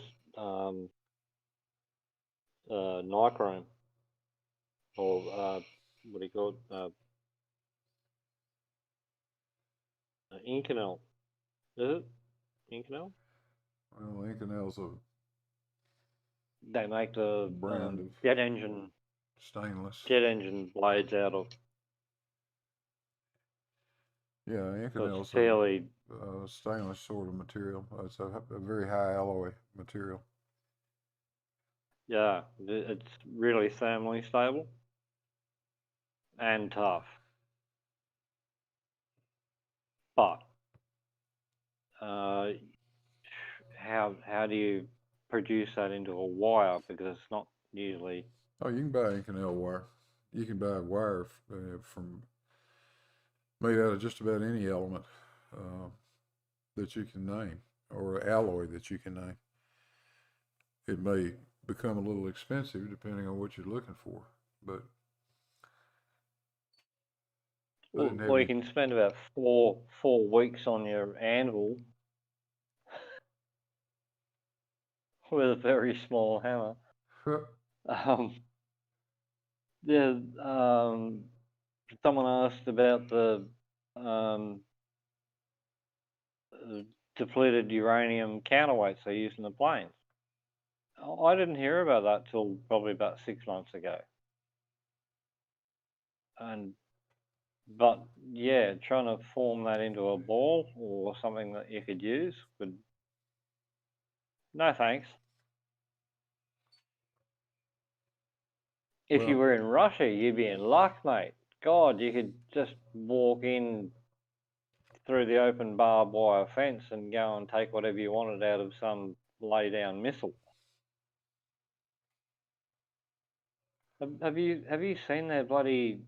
nichrome, or what do you call it? Inconel. Is it Inconel? Well, Inconel's a They make the brand of jet engine stainless. blades out of. Yeah, So it's Inconel's a fairly. stainless sort of material. It's a very high alloy material. Yeah, it's really thermally stable and tough. But how do you produce that into a wire? Because it's not usually. Oh, you can buy Inconel wire. You can buy wire from made out of just about any element that you can name, or alloy that you can name. It may become a little expensive depending on what you're looking for, but I didn't have Well, you any. can spend about four weeks on your anvil with a very small hammer. Yeah, someone asked about the um, depleted uranium counterweights they use in the planes. I didn't hear about that till probably about 6 months ago. But yeah, trying to form that into a ball or something that you could use would. No thanks. If you Well, were in Russia, you'd be in luck, mate. God, you could just walk in through the open barbed wire fence and go and take whatever you wanted out of some lay down missile. Have you seen their bloody,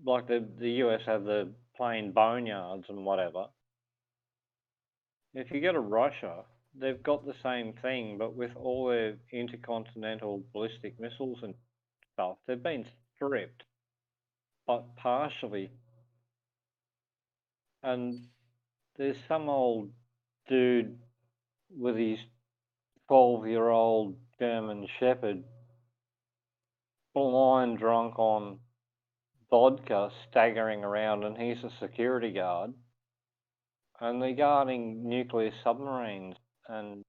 like the US have the plane boneyards and whatever? If you go to Russia, they've got the same thing, but with all their intercontinental ballistic missiles and stuff, they've been stripped, but partially. And there's some old dude with his 12-year-old German Shepherd, blind drunk on vodka, staggering around, and he's a security guard. And they're guarding nuclear submarines and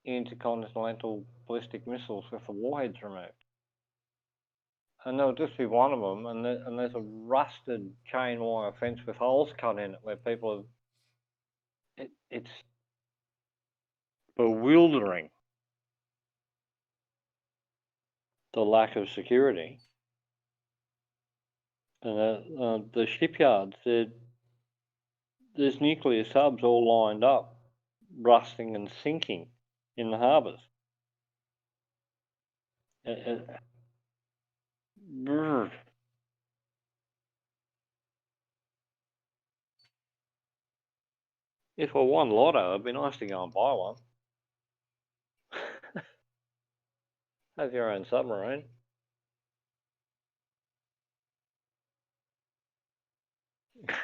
intercontinental ballistic missiles with the warheads removed. And there'll just be one of them, and there's a rusted chain wire fence with holes cut in it where people have. It's bewildering, the lack of security. And the shipyards, there's nuclear subs all lined up, rusting and sinking in the harbours. Brr. If I won lotto, it'd be nice to go and buy one. Have your own submarine.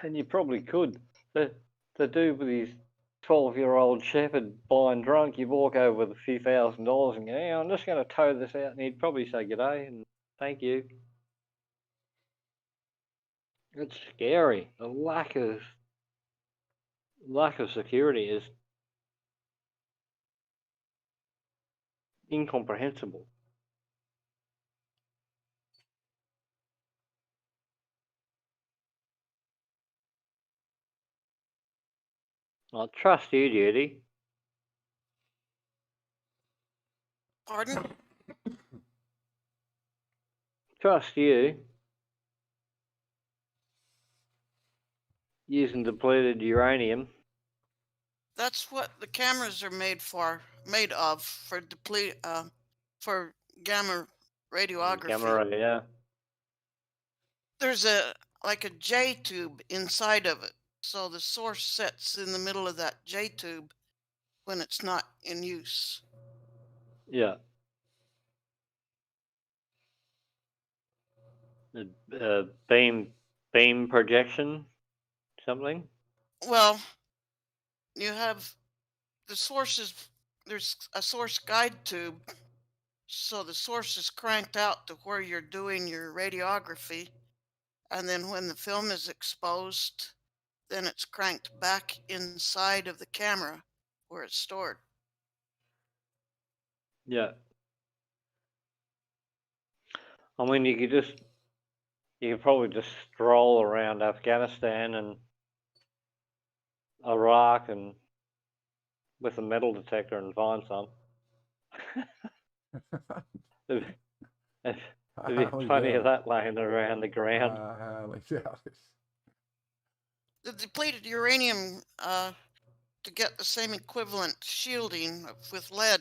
And you probably could. The dude with his 12-year-old shepherd blind drunk, you walk over with a few $1,000s and go, yeah, I'm just going to tow this out. And he'd probably say g'day and thank you. It's scary. The lack of security is incomprehensible. I trust you, Judy. Pardon? Trust you. Using depleted uranium. That's what the cameras are made of for gamma radiography. Camera, yeah. There's like a J tube inside of it, so the source sets in the middle of that J tube when it's not in use. Yeah. Beam projection, something. Well, you have the sources. There's a source guide tube, so the source is cranked out to where you're doing your radiography, and then when the film is exposed, then it's cranked back inside of the camera where it's stored. Yeah. I mean, you could probably just stroll around Afghanistan and Iraq and with a metal detector and find some. There'd be plenty of that laying around the ground. I highly doubt it. The depleted uranium, to get the same equivalent shielding with lead,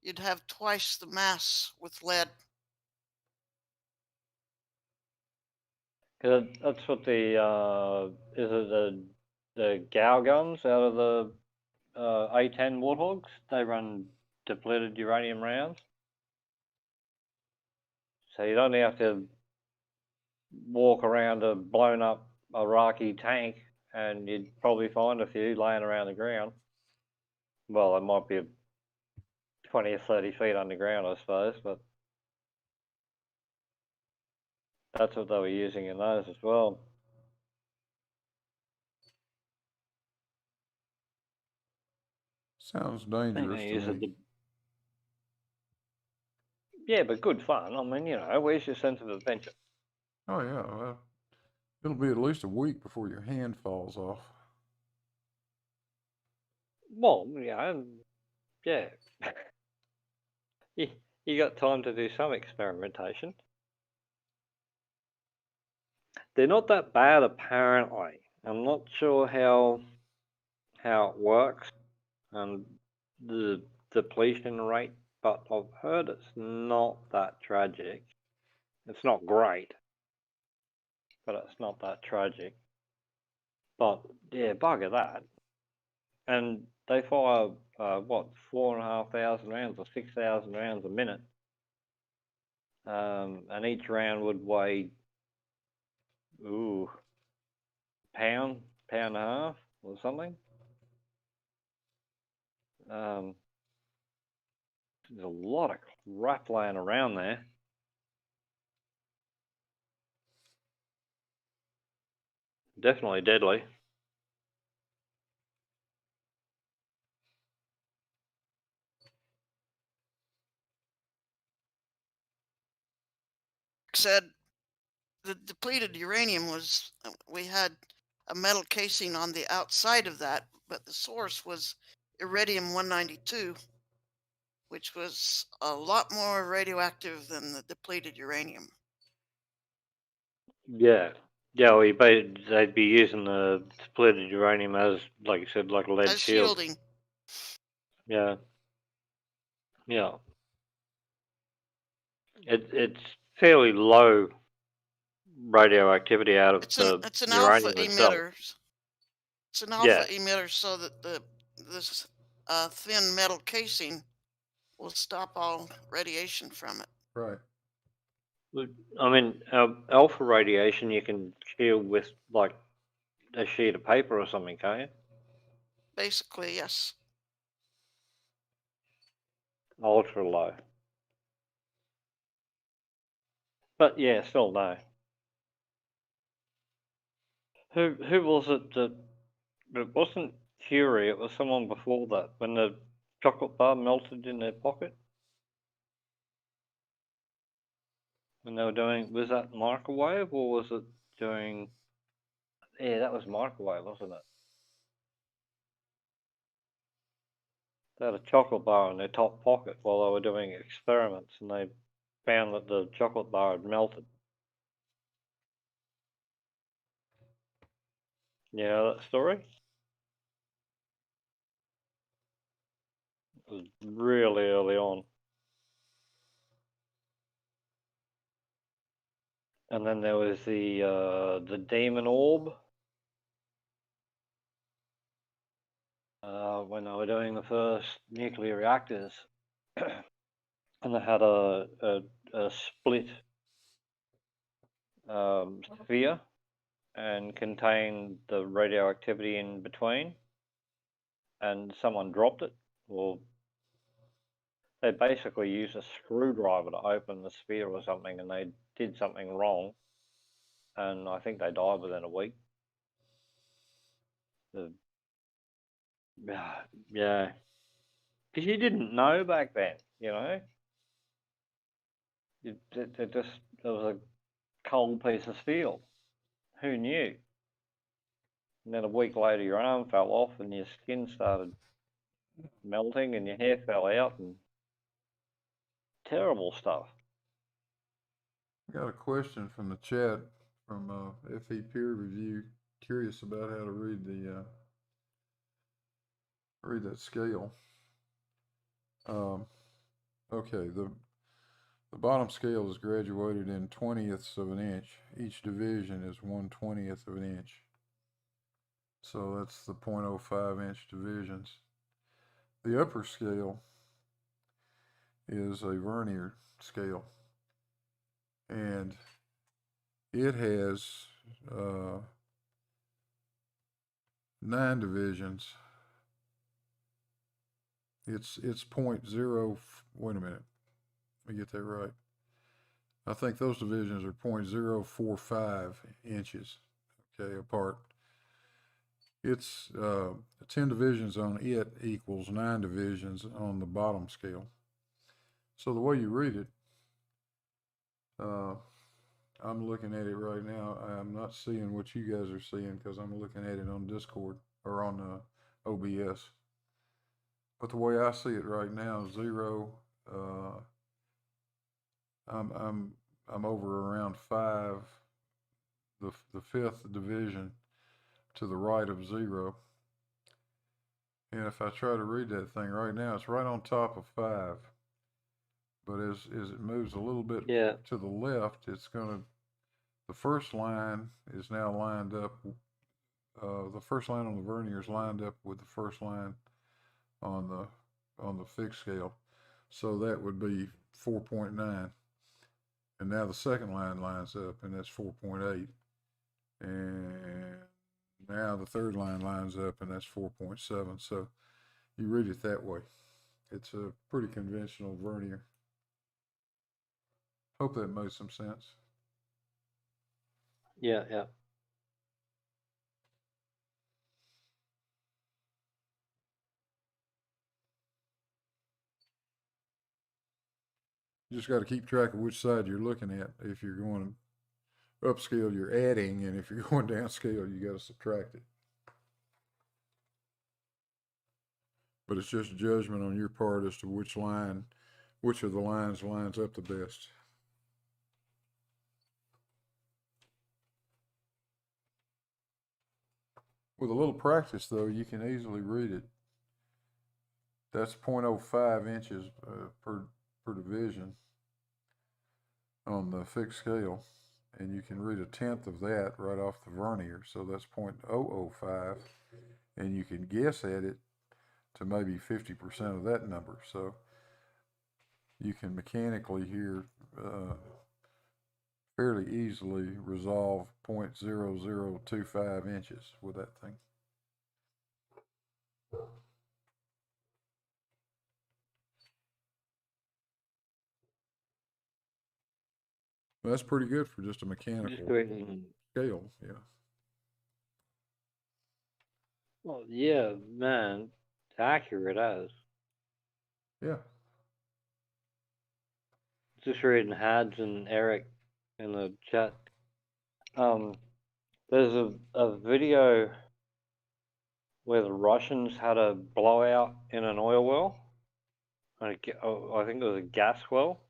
you'd have twice the mass with lead. Cause that's what the is it the Gao guns out of the A10 Warthogs? They run depleted uranium rounds, so you'd only have to walk around a blown up Iraqi tank, and you'd probably find a few laying around the ground. Well, it might be 20 or 30 feet underground, I suppose, but that's what they were using in those as well. Sounds I think dangerous they to use me. it. Yeah, but good fun. I mean, where's your sense of adventure? Oh yeah, well, it'll be at least a week before your hand falls off. Well, yeah. You got time to do some experimentation. They're not that bad, apparently. I'm not sure how it works and the depletion rate, but I've heard it's not that tragic. It's not great, but it's not that tragic. But yeah, bugger that. And they fire 4,500 rounds or 6,000 rounds a minute, and each round would weigh pound and a half or something. There's a lot of crap laying around there. Definitely deadly. Said the depleted uranium we had a metal casing on the outside of that, but the source was iridium-192, which was a lot more radioactive than the depleted uranium. Yeah, Yeah, well, they'd be using the depleted uranium as, like you said, like a lead As shield. shielding. Yeah. Yeah. It's fairly low radioactivity out of It's the an alpha uranium itself. emitter. It's an Yeah. alpha emitter so that this thin metal casing will stop all radiation from it. Right. I mean, alpha radiation you can shield with like a sheet of paper or something, can't you? Basically, yes. Ultra low. But yeah, still no. Who was it that it wasn't Curie, it was someone before that when the chocolate bar melted in their pocket? When they were doing, was that microwave or was it doing, yeah, that was microwave, wasn't it? They had a chocolate bar in their top pocket while they were doing experiments and they found that the chocolate bar had melted. You know that story? It was really early on. And then there was the demon orb. When they were doing the first nuclear reactors, and they had a split sphere and contained the radioactivity in between, and someone dropped it. Well, they basically used a screwdriver to open the sphere or something, and they did something wrong, and I think they died within a week. Yeah, because you didn't know back then, you know. It was a cold piece of steel. Who knew? And then a week later, your arm fell off, and your skin started melting, and your hair fell out, and terrible stuff. I got a question from the chat from FE Peer Review. Curious about how to read that scale. Okay, the bottom scale is graduated in 20ths of an inch. Each division is 1/20th of an inch. So that's the 0.05 inch divisions. The upper scale is a vernier scale, and it has 9 divisions. It's 0.0. Wait a minute. Let me get that right. I think those divisions are 0.045 inches, okay, apart. It's 10 divisions on it equals 9 divisions on the bottom scale. So the way you read it, I'm looking at it right now. I'm not seeing what you guys are seeing because I'm looking at it on Discord or on OBS. But the way I see it right now, 0. I'm over around 5, the 5th division to the right of 0. And if I try to read that thing right now, it's right on top of 5. But as it moves a little bit to the left, it's going to, the first line is now lined up. The first line on the vernier is lined up with the first line on the fixed scale. So that would be 4.9. And now the second line lines up, and that's 4.8. And now the third line lines up, and that's 4.7. So you read it that way. It's a pretty conventional vernier. Hope that made some sense. Yeah. You just got to keep track of which side you're looking at. If you're going upscale, you're adding, and if you're going downscale, you got to subtract it. But it's just judgment on your part as to which of the lines lines up the best. With a little practice, though, you can easily read it. That's 0.05 inches per division on the fixed scale, and you can read a tenth of that right off the vernier, so that's 0.005, and you can guess at it to maybe 50% of that number. So you can mechanically here fairly easily resolve 0.0025 inches with that thing. That's pretty good for just a mechanical Just reading. scale, yeah. Well, yeah, man, it's accurate as. Yeah. Just reading Hads and Eric in the chat. There's a video where the Russians had a blowout in an oil well. I think it was a gas well.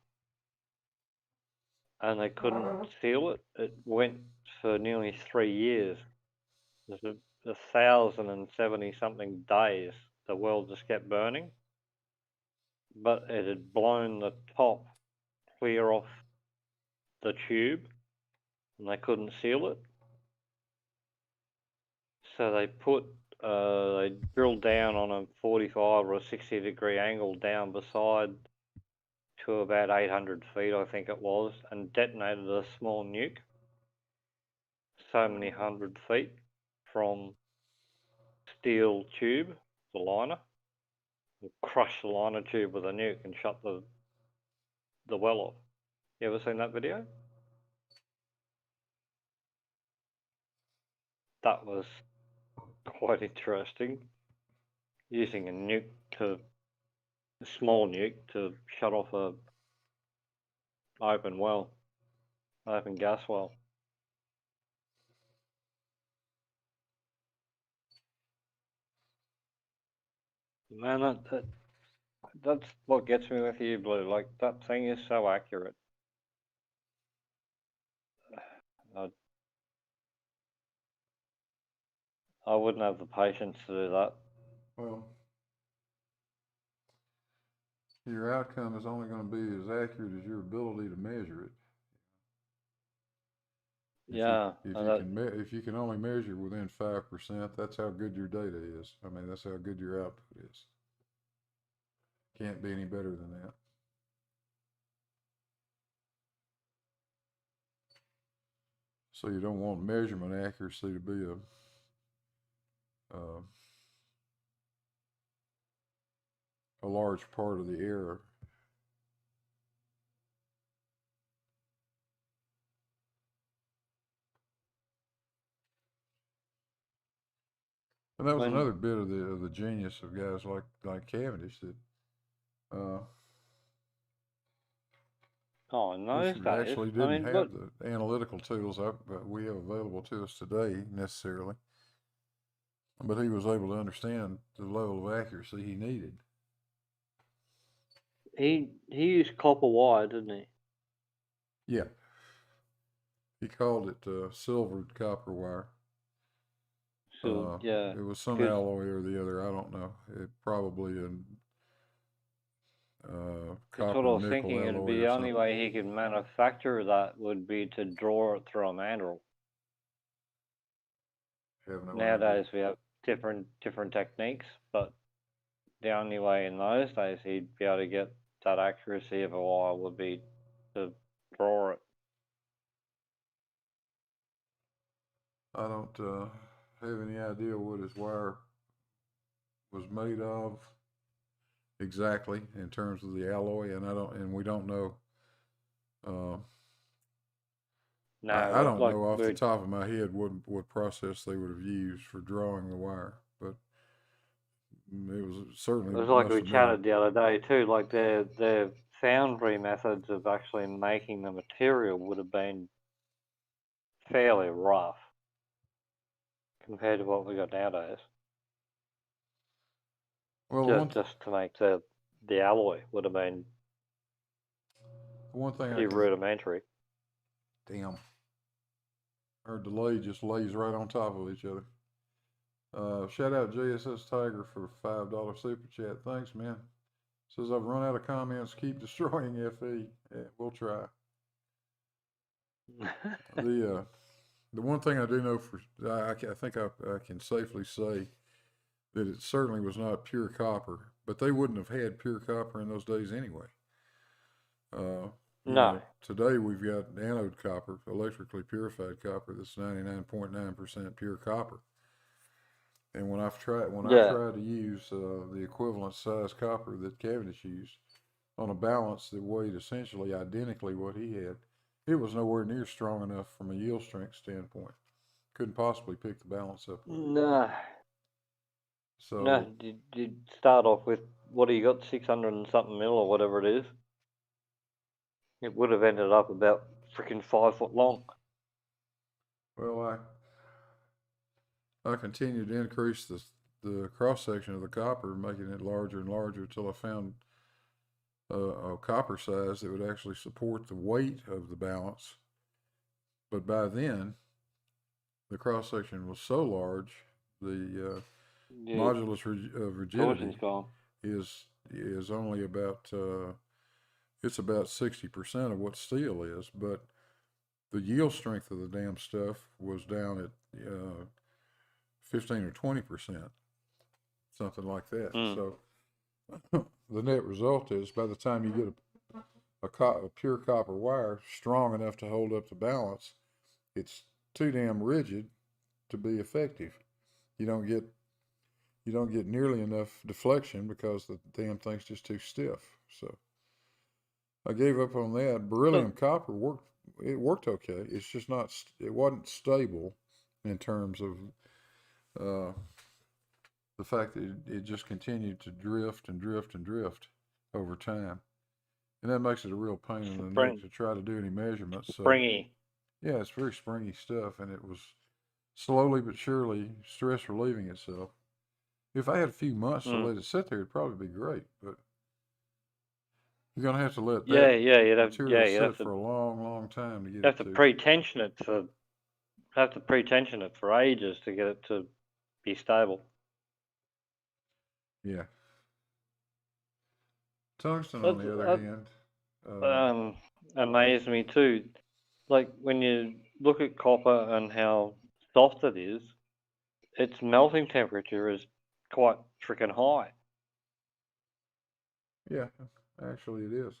And they couldn't seal it. It went for nearly 3 years. There's 1,070 something days. The well just kept burning. But it had blown the top clear off the tube, and they couldn't seal it. So they they drilled down on a 45 or a 60 degree angle down beside to about 800 feet, I think it was, and detonated a small nuke. So many 100 feet from steel tube, the liner. Crushed the liner tube with a nuke and shut the well off. You ever seen that video? That was quite interesting. Using a small nuke to shut off a open gas well. Man, that's what gets me with you, Blue. Like, that thing is so accurate. I wouldn't have the patience to do that. Well, your outcome is only going to be as accurate as your ability to measure it. If you can only measure within 5%, that's how good your data is. I mean, that's how good your output is. Can't be any better than that. So you don't want measurement accuracy to be a large part of the error. And that was another bit of the genius of guys like Cavendish that actually didn't have the analytical tools that we have available to us today necessarily. But he was able to understand the level of accuracy he needed. He used copper wire, didn't he? Yeah. He called it silvered copper wire. So, yeah. It was some alloy or the other. I don't know. It probably copper That's what I was nickel thinking. alloy It'd be or the only something. way he could manufacture that would be to draw it through a mandrel. Nowadays we have different techniques, but the only way in those days he'd be able to get that accuracy of a wire would be to draw it. I don't have any idea what his wire was made of exactly in terms of the alloy, and we don't know. I don't know off the top of my head what process they would have used for drawing the wire, but it was certainly. It was like we chatted the other day too. Like their foundry methods of actually making the material would have been fairly rough compared to what we got nowadays. Well, just to make the alloy would have been pretty rudimentary. Damn. Our delay just lays right on top of each other. Shout out JSS Tiger for $5 super chat. Thanks, man. Says I've run out of comments. Keep destroying FE. Yeah, we'll try. The one thing I do know for I think I can safely say that it certainly was not pure copper, but they wouldn't have had pure copper in those days anyway. You No. know, today we've got anode copper, electrically purified copper that's 99.9% pure copper. And when I tried to use the equivalent size copper that Cavendish used on a balance that weighed essentially identically what he had, it was nowhere near strong enough from a yield strength standpoint. Couldn't possibly pick the balance up with it. No. So No, you start off with, what do you got, 600 and something mil or whatever it is? It would have ended up about freaking 5 foot long. well, I continued to increase the cross section of the copper, making it larger and larger until I found a copper size that would actually support the weight of the balance. But by then, the cross section was so large, the modulus of rigidity Gone. is only about it's about 60% of what steel is, but the yield strength of the damn stuff was down at 15 or 20%, something like that. So the net result is, by the time you get a pure copper wire strong enough to hold up the balance, it's too damn rigid to be effective. You don't get nearly enough deflection because the damn thing's just too stiff. So I gave up on that. Beryllium copper worked. It worked okay. It's just not. It wasn't stable in terms of the fact that it just continued to drift and drift and drift over time, and that makes it a real pain in the neck to try to do any measurements. So, Springy. yeah, it's very springy stuff, and it was slowly but surely stress relieving itself. If I had a few months to let it sit there, it'd probably be great. But you're gonna have to let that material sit for a long, long time to get it to. Have to pre-tension it for ages to get it to be stable. Yeah. Tungsten, on the other hand, amazed me too. Like when you look at copper and how soft it is, its melting temperature is quite freaking high. Yeah, actually it is.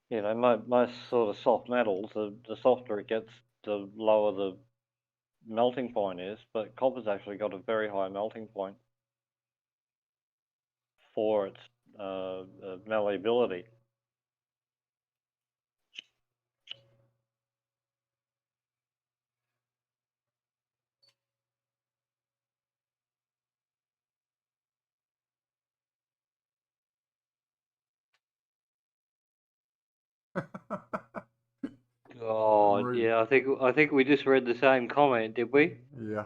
You know, most sort of soft metals, the softer it gets, the lower the melting point is, but copper's actually got a very high melting point for its malleability. God, yeah, I think we just read the same comment, did we? Yeah,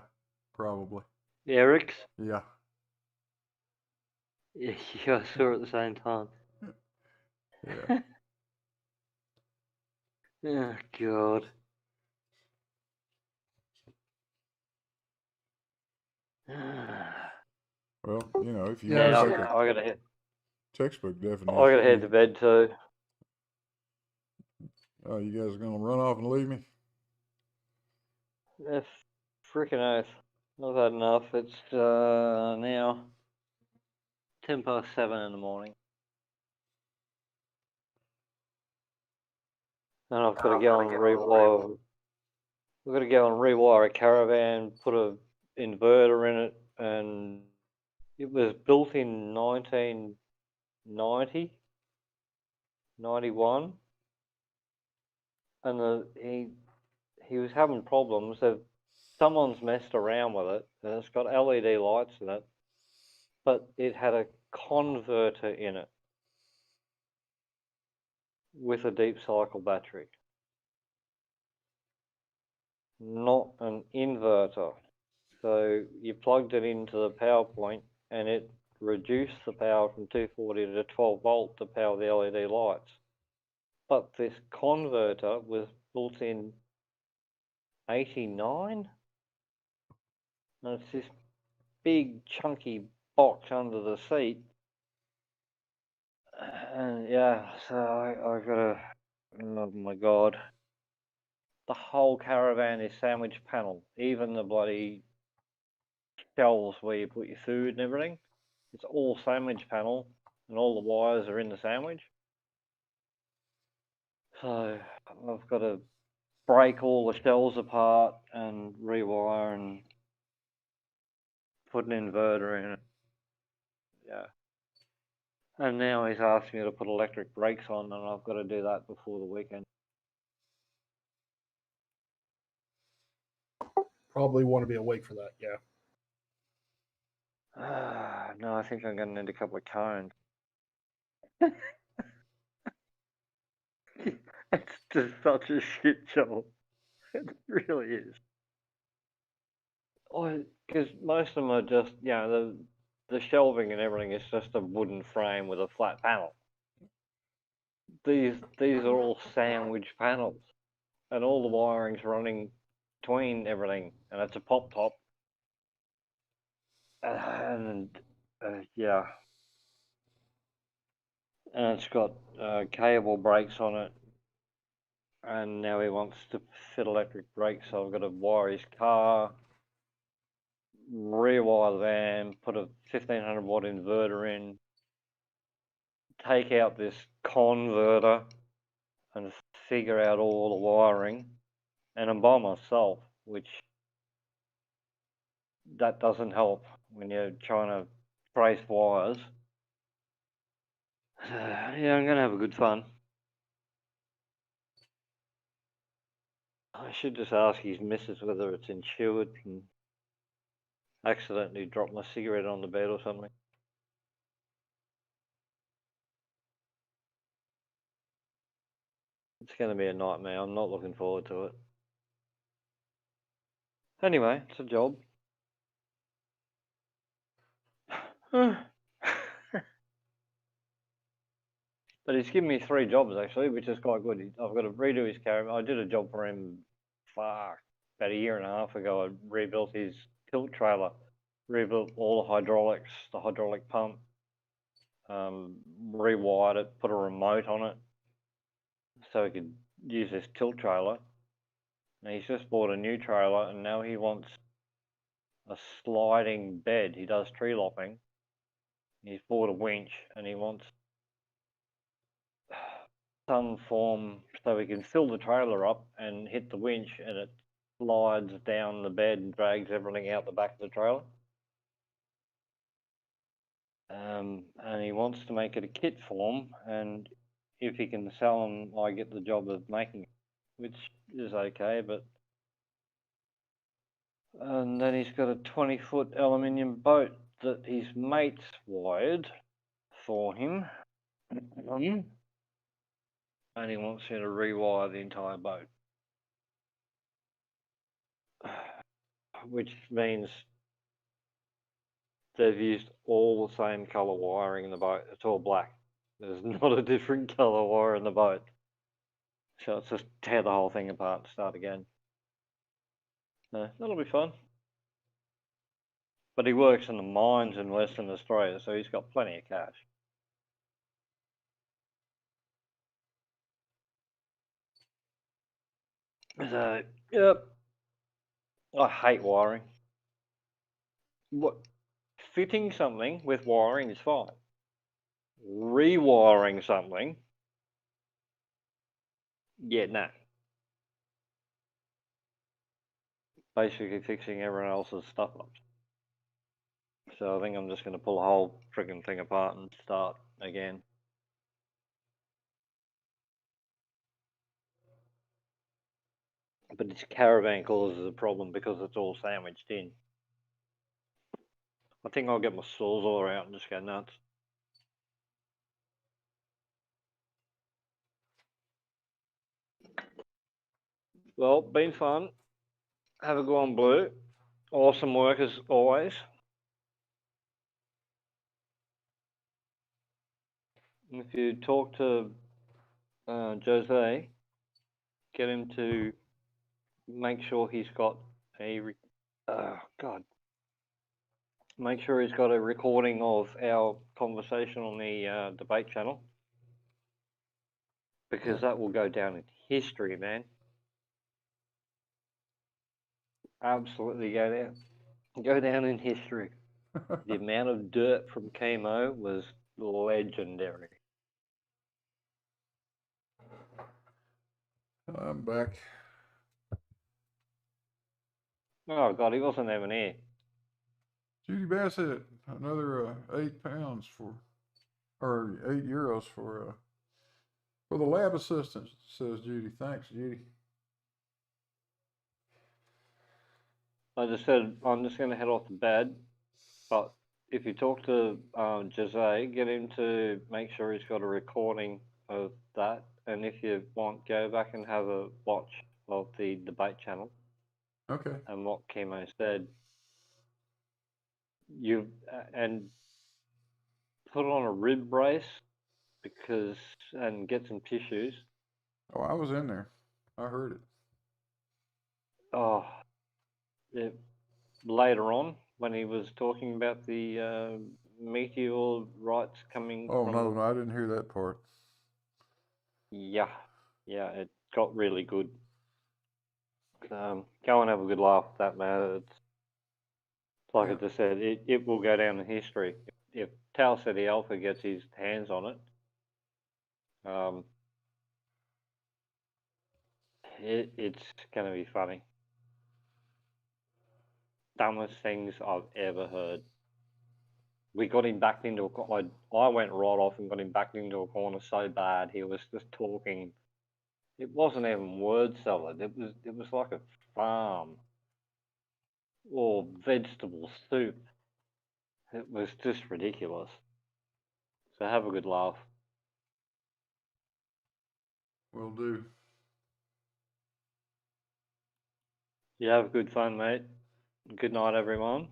probably. Eric's? Yeah. Yeah, I saw it at the same time. Yeah. Oh, God. Well, you know, if you Yeah, want to take I gotta head. textbook definition, I gotta head to bed too. Oh, you guys are gonna run off and leave me? Freaking oath. I've had enough. It's now 7:10 in the morning. And I've got to go and rewire. We've got to go and rewire a caravan, put a inverter in it, and it was built in 1990, 91, and he was having problems. Someone's messed around with it, and it's got LED lights in it, but it had a converter in it with a deep cycle battery, not an inverter. So you plugged it into the power point and it reduced the power from 240 to 12 volt to power the LED lights. But this converter was built in 89, And it's this big chunky box under the seat. And yeah, so I gotta, oh my god. The whole caravan is sandwich panel. Even the bloody shelves where you put your food and everything. It's all sandwich panel and all the wires are in the sandwich. So I've got to break all the shelves apart and rewire and put an inverter in it. Yeah. And now he's asked me to put electric brakes on, and I've got to do that before the weekend. Probably want to be awake for that. Yeah. No, I think I'm going to need a couple of cones. It's just such a shit show. It really is. Because most of them are just, you know, the shelving and everything is just a wooden frame with a flat panel. These are all sandwich panels, and all the wiring's running between everything, and it's a pop top. And yeah, and it's got cable brakes on it. And now he wants to fit electric brakes, so I've got to wire his car, rewire the van, put a 1500 watt inverter in, take out this converter and figure out all the wiring. And I'm by myself, which that doesn't help when you're trying to trace wires. Yeah, I'm gonna have a good fun. I should just ask his missus whether it's insured and accidentally drop my cigarette on the bed or something. It's going to be a nightmare. I'm not looking forward to it. Anyway, it's a job. But he's given me 3 jobs actually, which is quite good. I've got to redo his caravan. I did a job for him about a year and a half ago. I rebuilt his tilt trailer, rebuilt all the hydraulics, the hydraulic pump, rewired it, put a remote on it so he could use this tilt trailer. And he's just bought a new trailer and now he wants a sliding bed. He does tree lopping. He's bought a winch and he wants some form so we can fill the trailer up and hit the winch and it slides down the bed and drags everything out the back of the trailer. And he wants to make it a kit form, and if he can sell them, I get the job of making it, which is okay, but and then he's got a 20-foot aluminium boat that his mates wired for him. And he wants me to rewire the entire boat. Which means they've used all the same colour wiring in the boat. It's all black. There's not a different colour wire in the boat. So it's just tear the whole thing apart and start again. That'll be fun. But he works in the mines in Western Australia, so he's got plenty of cash. So, yep. I hate wiring. What? Fitting something with wiring is fine. Rewiring something, yeah, no. Basically fixing everyone else's stuff up. So I think I'm just going to pull the whole frigging thing apart and start again. But this caravan causes a problem because it's all sandwiched in. I think I'll get my sawzall out and just go nuts. Well, been fun. Have a go on, Blue. Awesome work as always. If you talk to Jose, get him to make sure he's got a God, Make sure he's got a recording of our conversation on the debate channel, because that will go down in history, man. Absolutely go down in history. The amount of dirt from chemo was legendary. I'm back. Oh God, he wasn't even here. Judy Bassett, another 8 pounds or €8 for the lab assistant, says Judy. Thanks, Judy. I just said I'm just going to head off to bed, but if you talk to Jose, get him to make sure he's got a recording of that, and if you want, go back and have a watch of the debate channel Okay. and what chemo said. And put on a rib brace and get some tissues. Oh, I was in there. I heard it. Oh, later on when he was talking about the meteorites coming Oh, from. no, I didn't hear that part. Yeah, it got really good. Go and have a good laugh at that, man. It's like I just said, it will go down in history. If Tau Ceti Alpha gets his hands on it, it's going to be funny. Dumbest things I've ever heard. We got him backed into a corner. I went right off and got him backed into a corner so bad. He was just talking. It wasn't even word salad. It was like a farm or vegetable soup. It was just ridiculous. So have a good laugh. Will do. You have good fun, mate. Good night, everyone.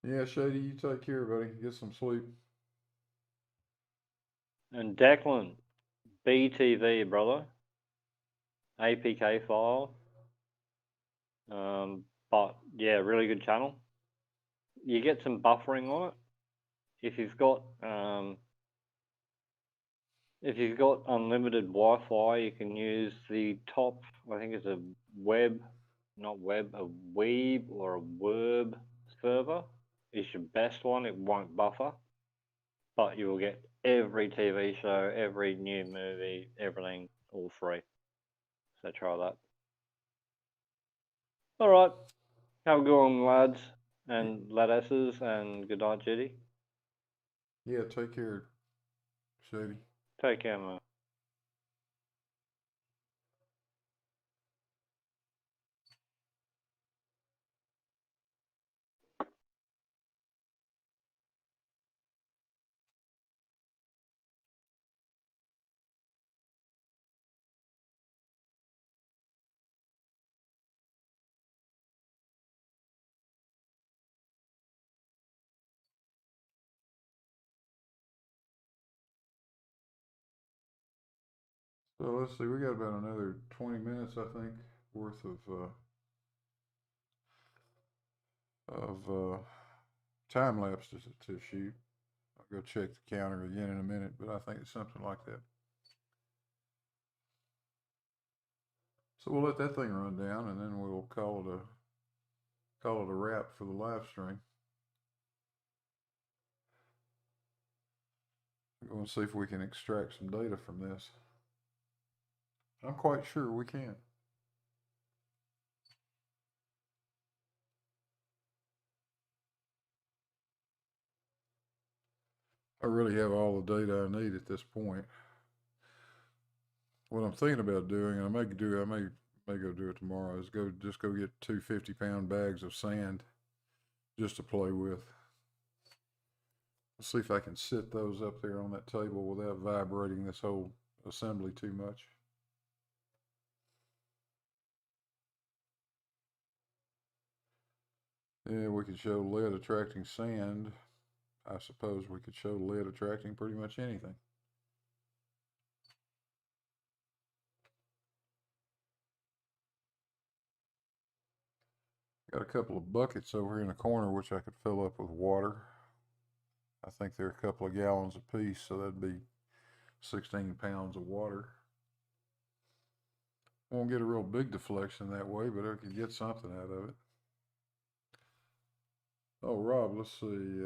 Yeah, Shady, you take care, buddy. Get some sleep. And Declan, BTV, brother. APK file. But yeah, really good channel. You get some buffering on it. If you've got unlimited Wi-Fi, you can use the top. I think it's a Weeb or a Werb server. Is your best one. It won't buffer, but you will get every TV show, every new movie, everything, all free. So try that. All right. Have a good one, lads and ladesses, and good night, Judy. Yeah, take care, Shady. Take care, man. So let's see, we got about another 20 minutes, I think, worth of time lapse to shoot. I'll go check the counter again in a minute, but I think it's something like that. So we'll let that thing run down, and then we'll call it a wrap for the live stream. We're going to see if we can extract some data from this. I'm quite sure we can. I really have all the data I need at this point. What I'm thinking about doing, and I may go do it tomorrow, is go get 2 50-pound bags of sand just to play with. Let's see if I can sit those up there on that table without vibrating this whole assembly too much. Yeah, we could show lead attracting sand. I suppose we could show lead attracting pretty much anything. Got a couple of buckets over here in the corner which I could fill up with water. I think they're a couple of gallons apiece, so that'd be 16 pounds of water. Won't get a real big deflection that way, but I could get something out of it. Oh, Rob, let's see.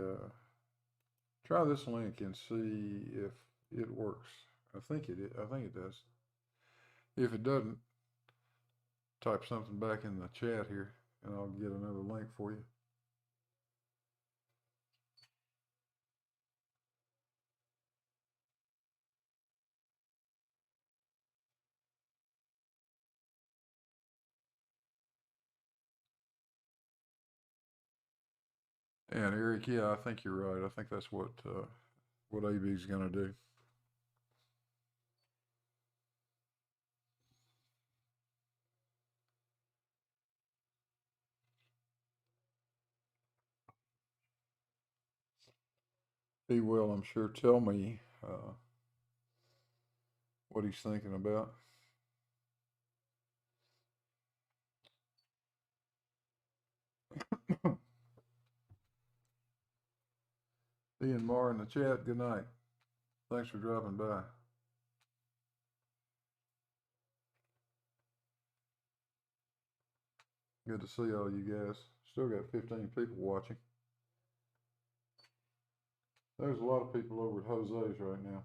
Try this link and see if it works. I think it does. If it doesn't, type something back in the chat here, and I'll get another link for you. And Eric, yeah, I think you're right. I think that's what AB is going to do. He will, I'm sure, tell me what he's thinking about. Ian Marr in the chat, good night. Thanks for dropping by. Good to see all you guys. Still got 15 people watching. There's a lot of people over at Jose's right now.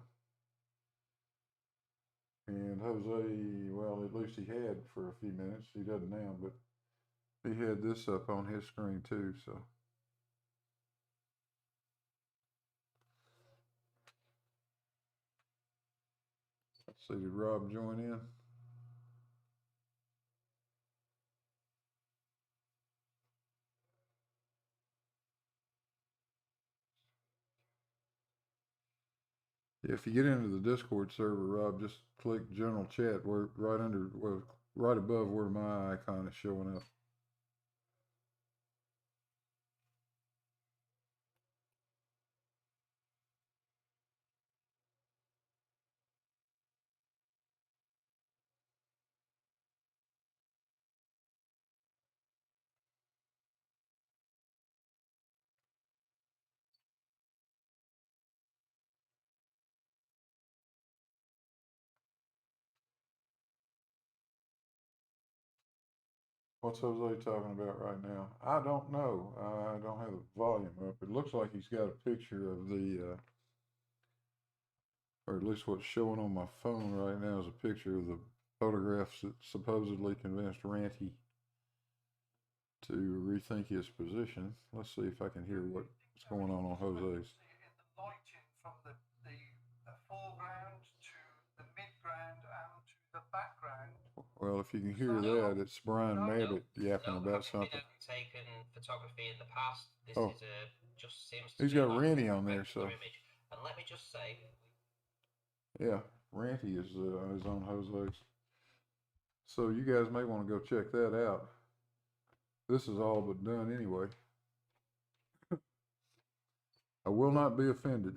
And Jose, well, at least he had for a few minutes. He doesn't now, but he had this up on his screen too, so. Let's see, did Rob join in? If you get into the Discord server, Rob, just click general chat where right above where my icon is showing up. What's Jose talking about right now? I don't know. I don't have the volume up. It looks like he's got a picture of the, or at least what's showing on my phone right now is a picture of the photographs that supposedly convinced Ranty to rethink his position. Let's see if I can hear what's going on Jose's. The lighting from the foreground to the midground and to the background. Well, if you can hear that, it's Brian Mabbitt yapping about something. Taken photography in the past. This Oh, is just seems to he's be got like Ranty a on there, so. image. And let me just say, Yeah, Ranty is on Jose's. So you guys may want to go check that out. This is all but done anyway. I will not be offended.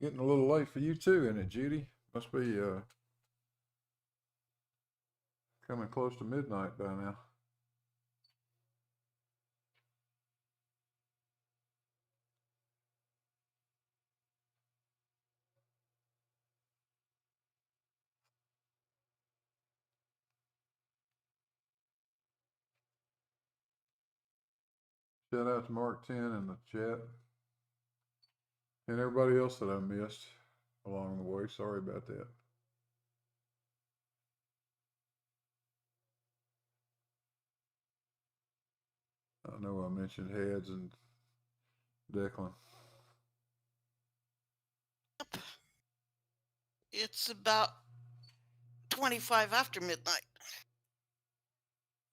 Getting a little late for you too, isn't it, Judy? Must be coming close to midnight by now. Shout out to Mark 10 in the chat. And everybody else that I missed along the way. Sorry about that. I know I mentioned Heads and Declan. It's about 25 after midnight.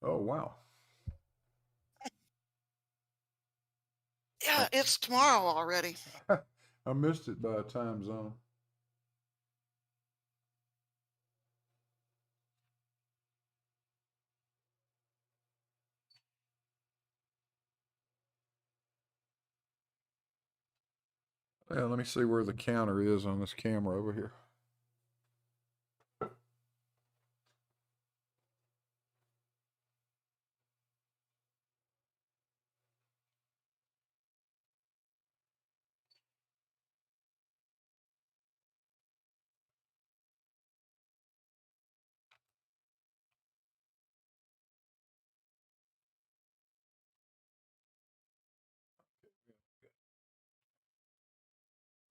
Oh, wow. Yeah, it's tomorrow already. I missed it by a time zone. Yeah, let me see where the counter is on this camera over here.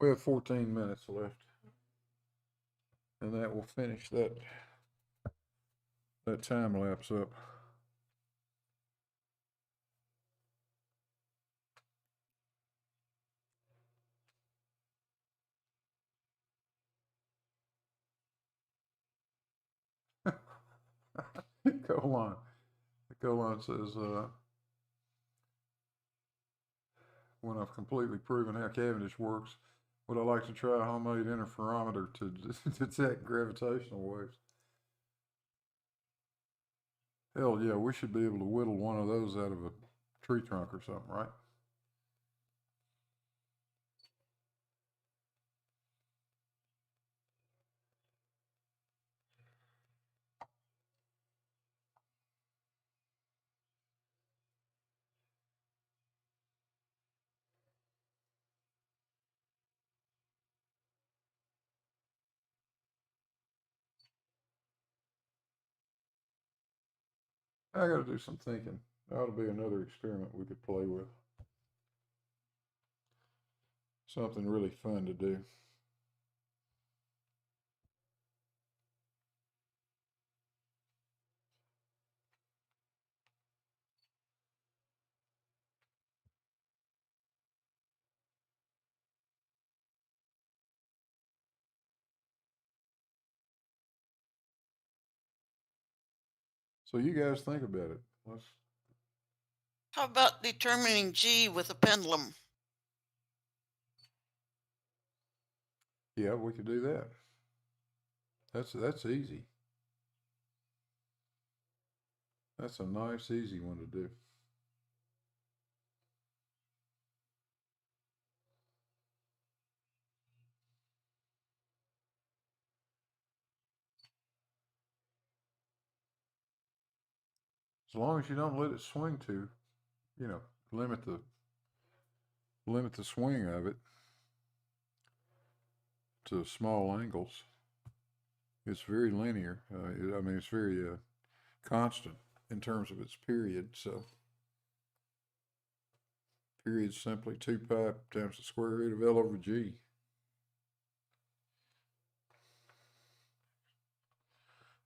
We have 14 minutes left, and that will finish that time lapse up. Colon. The colon says, when I've completely proven how Cavendish works, would I like to try a homemade interferometer to detect gravitational waves? Hell yeah, we should be able to whittle one of those out of a tree trunk or something, right? I got to do some thinking. That ought to be another experiment we could play with. Something really fun to do. So you guys think about it. How about determining G with a pendulum? Yeah, we could do that. That's easy. That's a nice, easy one to do. As long as you don't let it swing too, you know, limit the swing of it to small angles. It's very linear. I mean, it's very constant in terms of its period. So period simply 2 pi times the square root of L over G.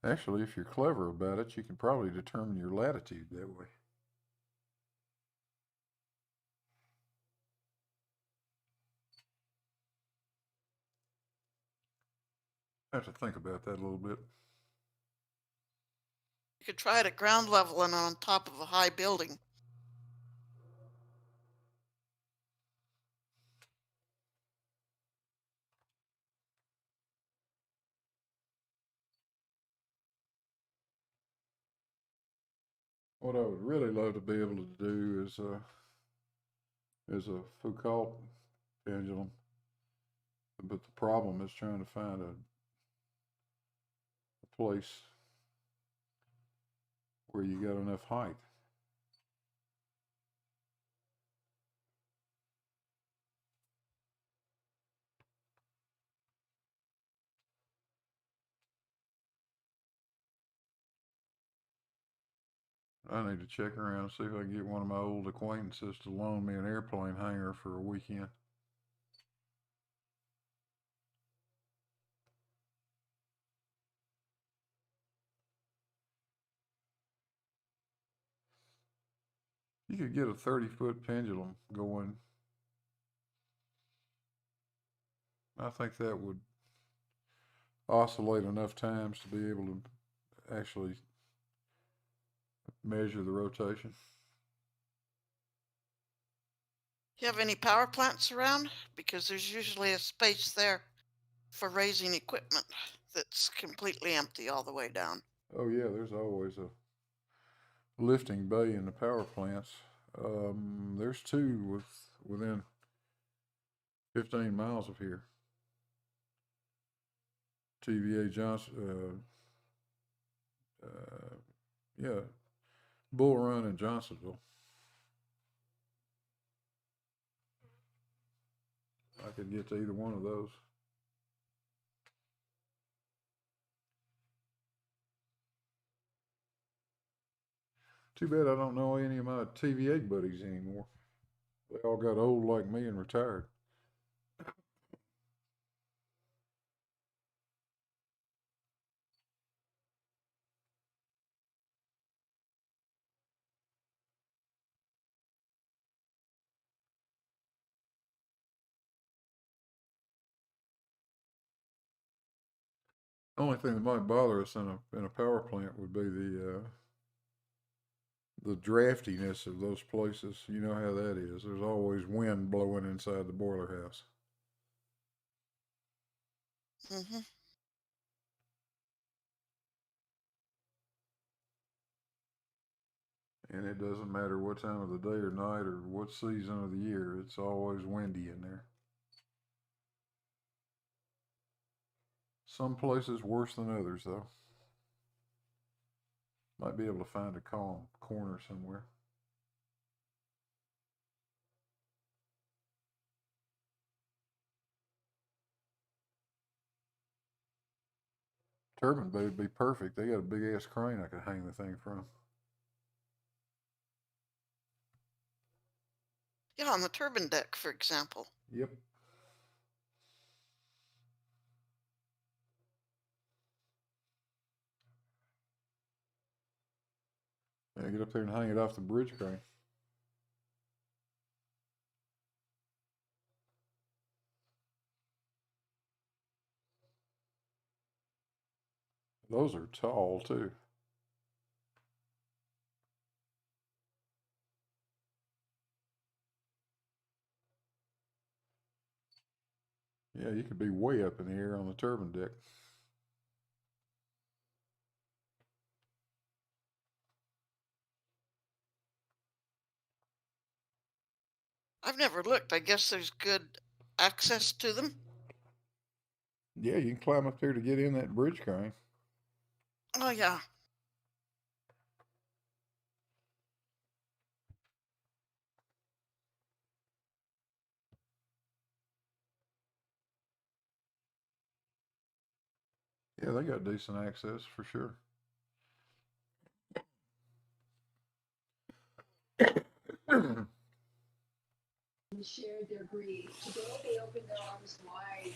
Actually, if you're clever about it, you can probably determine your latitude that way. I have to think about that a little bit. You could try it at ground level and on top of a high building. What I would really love to be able to do is a Foucault pendulum, but the problem is trying to find a place where you got enough height. I need to check around and see if I can get one of my old acquaintances to loan me an airplane hangar for a weekend. You could get a 30-foot pendulum going. I think that would oscillate enough times to be able to actually measure the rotation. You have any power plants around? Because there's usually a space there for raising equipment that's completely empty all the way down. Oh yeah, there's always a lifting bay in the power plants. There's two within 15 miles of here. TVA Johnson, yeah, Bull Run in Johnsonville. I could get to either one of those. Too bad I don't know any of my TVA buddies anymore. They all got old like me and retired. The only thing that might bother us in a power plant would be the draftiness of those places. You know how that is. There's always wind blowing inside the boiler house. Hmm. And it doesn't matter what time of the day or night or what season of the year, it's always windy in there. Some places worse than others, though. Might be able to find a calm corner somewhere. Turbine bay would be perfect. They got a big ass crane I could hang the thing from. Yeah, on the turbine deck, for example. Yep. Yeah, get up there and hang it off the bridge crane. Those are tall too. Yeah, you could be way up in the air on the turbine deck. I've never looked. I guess there's good access to them. Yeah, you can climb up there to get in that bridge crane. Oh, yeah. Yeah, they got decent access for sure. Shared their grief. Today they opened their arms wide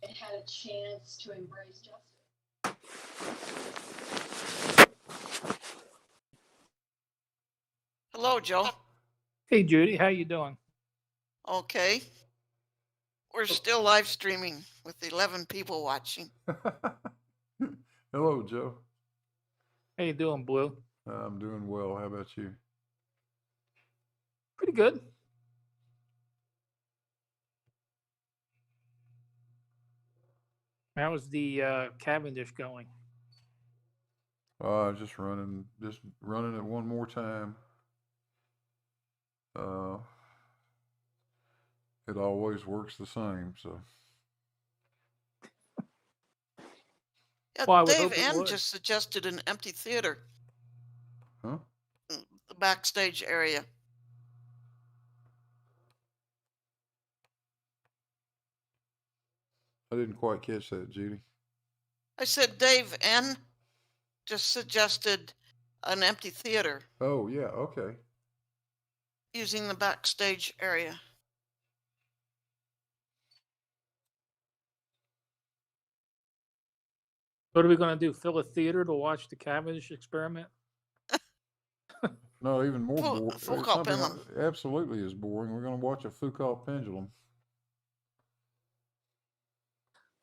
and had a chance to embrace justice. Hello, Joe. Hey, Judy, how you doing? Okay. We're still live streaming with 11 people watching. Hello, Joe. How you doing, Blue? I'm doing well. How about you? Pretty good. How's the Cavendish going? Just running it one more time. It always works the same, so. Yeah, Well, I would Dave hope it N would. just suggested an empty theater, Huh? the backstage area. I didn't quite catch that, Judy. I said Dave N just suggested an empty theater Oh, yeah, okay. using the backstage area. What are we going to do? Fill a theater to watch the Cavendish experiment? No, even more boring. Foucault Something pendulum. absolutely is boring. We're going to watch a Foucault pendulum.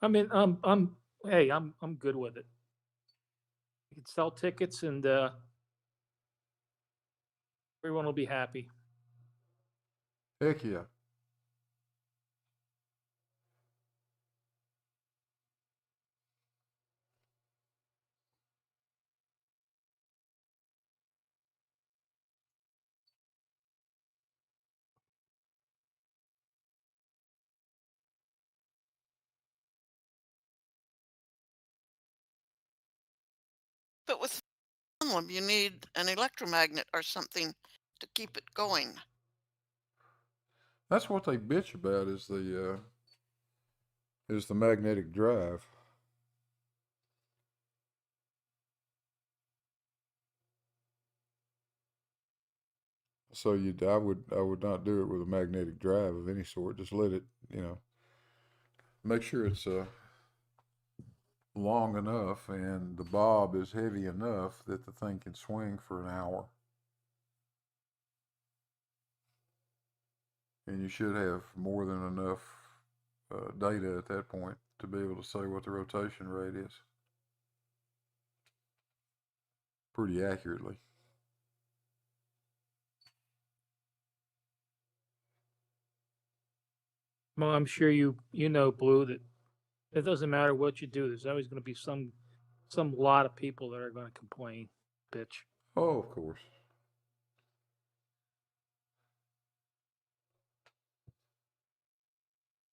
I mean, hey, I'm good with it. You can sell tickets and everyone will be happy. Heck yeah. But with pendulum, you need an electromagnet or something to keep it going. That's what they bitch about is the magnetic drive. So I would not do it with a magnetic drive of any sort. Just let it, make sure it's long enough and the bob is heavy enough that the thing can swing for an hour. And you should have more than enough data at that point to be able to say what the rotation rate is pretty accurately. Well, I'm sure you know, Blue, that it doesn't matter what you do. There's always going to be some lot of people that are going to complain, bitch. Oh, of course.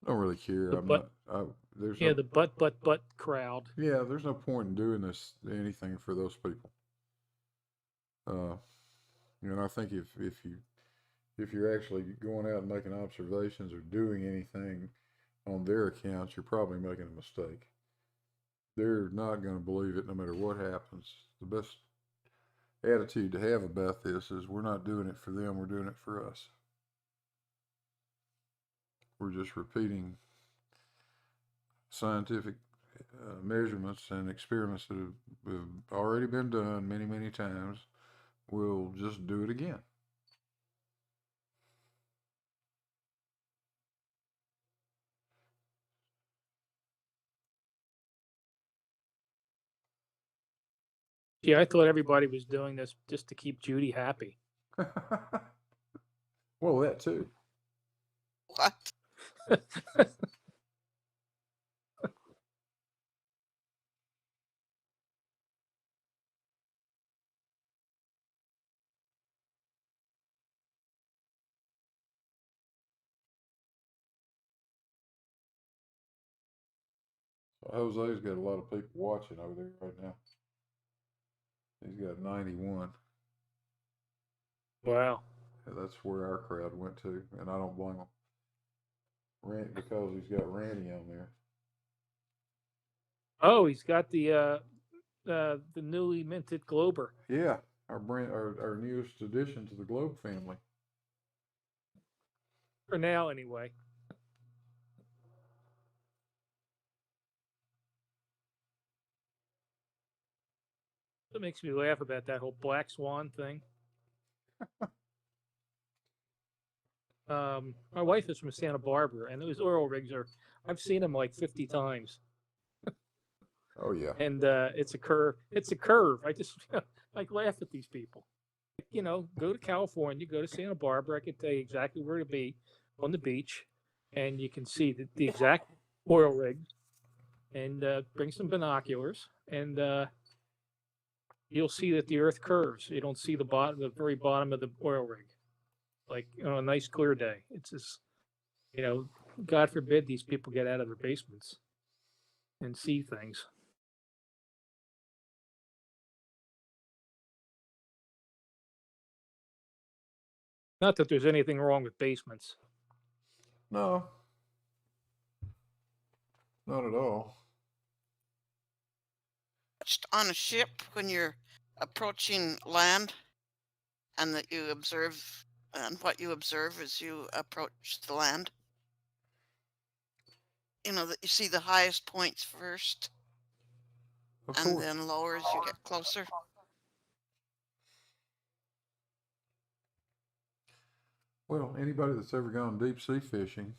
I don't really care. The butt crowd. Yeah, there's no point in doing anything for those people. I think if you're actually going out and making observations or doing anything on their accounts, you're probably making a mistake. They're not going to believe it no matter what happens. The best attitude to have about this is we're not doing it for them, we're doing it for us. We're just repeating scientific measurements and experiments that have already been done many, many times. We'll just do it again. Yeah, I thought everybody was doing this just to keep Judy happy. Well, that too. What? Jose's got a lot of people watching over there right now. He's got 91. Wow. Yeah, that's where our crowd went to, and I don't blame him. Because he's got Randy on there. Oh, he's got the newly minted Glober. Yeah, our newest addition to the Globe family. For now, anyway. That makes me laugh about that whole black swan thing. My wife is from Santa Barbara, and those oil rigs I've seen them like 50 times. Oh yeah. And it's a curve. It's a curve. I just laugh at these people. Go to California, go to Santa Barbara. I can tell you exactly where to be on the beach, and you can see the exact oil rigs. And bring some binoculars, and you'll see that the Earth curves. You don't see the very bottom of the oil rig, like on a nice clear day. It's just, God forbid these people get out of their basements and see things. Not that there's anything wrong with basements. No. Not at all. On a ship when you're approaching land and that you observe and what you observe as you approach the land. That you see the highest points first Of and course. then lower as you get closer. Well, anybody that's ever gone deep sea fishing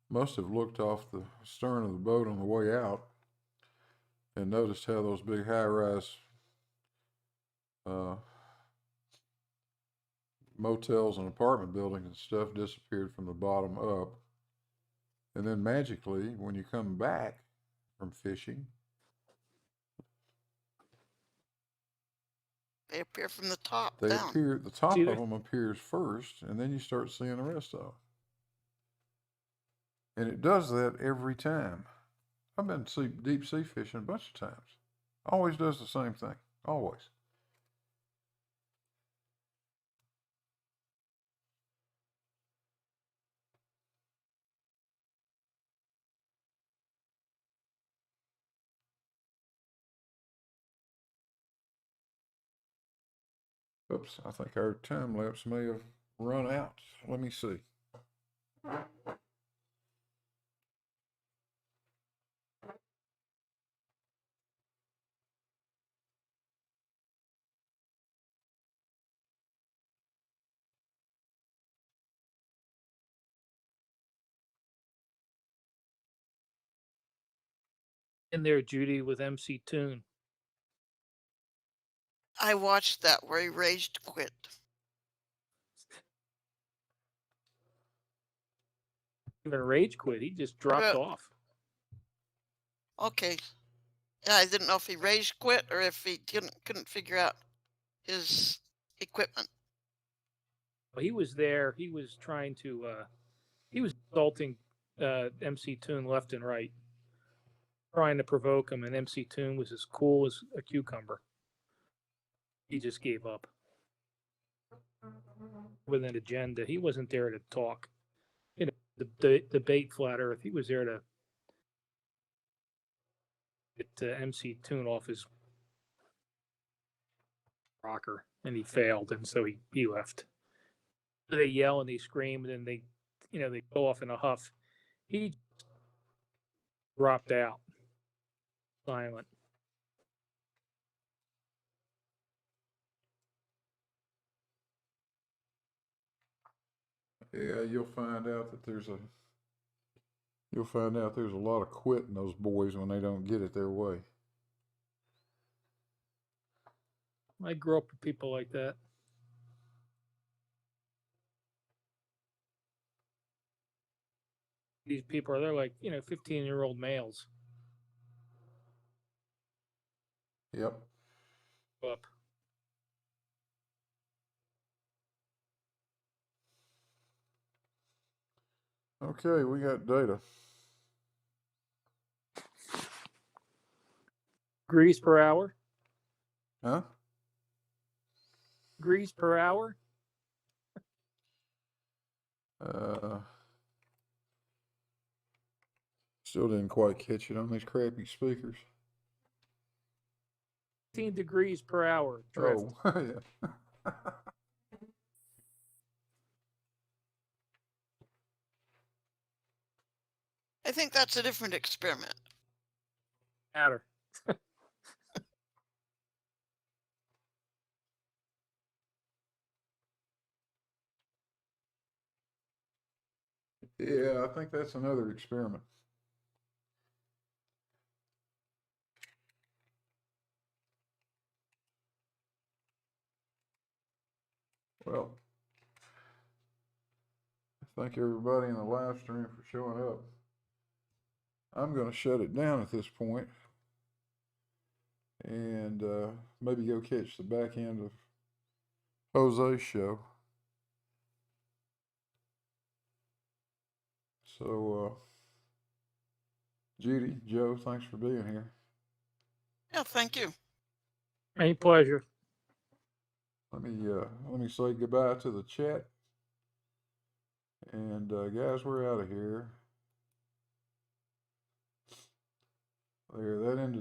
must have looked off the stern of the boat on the way out and noticed how those big high-rise motels and apartment buildings and stuff disappeared from the bottom up. And then magically, when you come back from fishing, They appear from the top they down. appear, the top See, of them appears first, and then you start seeing the rest of them. And it does that every time. I've been deep sea fishing a bunch of times. Always does the same thing. Always. Oops, I think our time lapse may have run out. Let me see. in there, Judy, with MC Toon. I watched that where he raged quit. Even rage quit. He just dropped off. Okay. Yeah, I didn't know if he rage quit or if he couldn't figure out his equipment. Well, he was there. He was trying to. He was assaulting MC Toon left and right, trying to provoke him, and MC Toon was as cool as a cucumber. He just gave up with an agenda. He wasn't there to talk. You know, the debate flat Earth. He was there to get MC Toon off his rocker, and he failed, and so he left. They yell and they scream, and then they go off in a huff. He dropped out, silent. Yeah, you'll find out there's a lot of quit in those boys when they don't get it their way. I grew up with people like that. These people they're like 15-year-old males. Yep. Up. Okay, we got data. Degrees per hour. Huh? Degrees per hour. Still didn't quite catch it on these crappy speakers. 15 degrees per hour drift. Oh, yeah. I think that's a different experiment. Matter. Yeah, I think that's another experiment. Well, thank everybody in the live stream for showing up. I'm going to shut it down at this point and maybe go catch the back end of Jose's show. So, Judy, Joe, thanks for being here. Yeah, thank you. Any pleasure. Let me say goodbye to the chat. And guys, we're out of here. There, that ended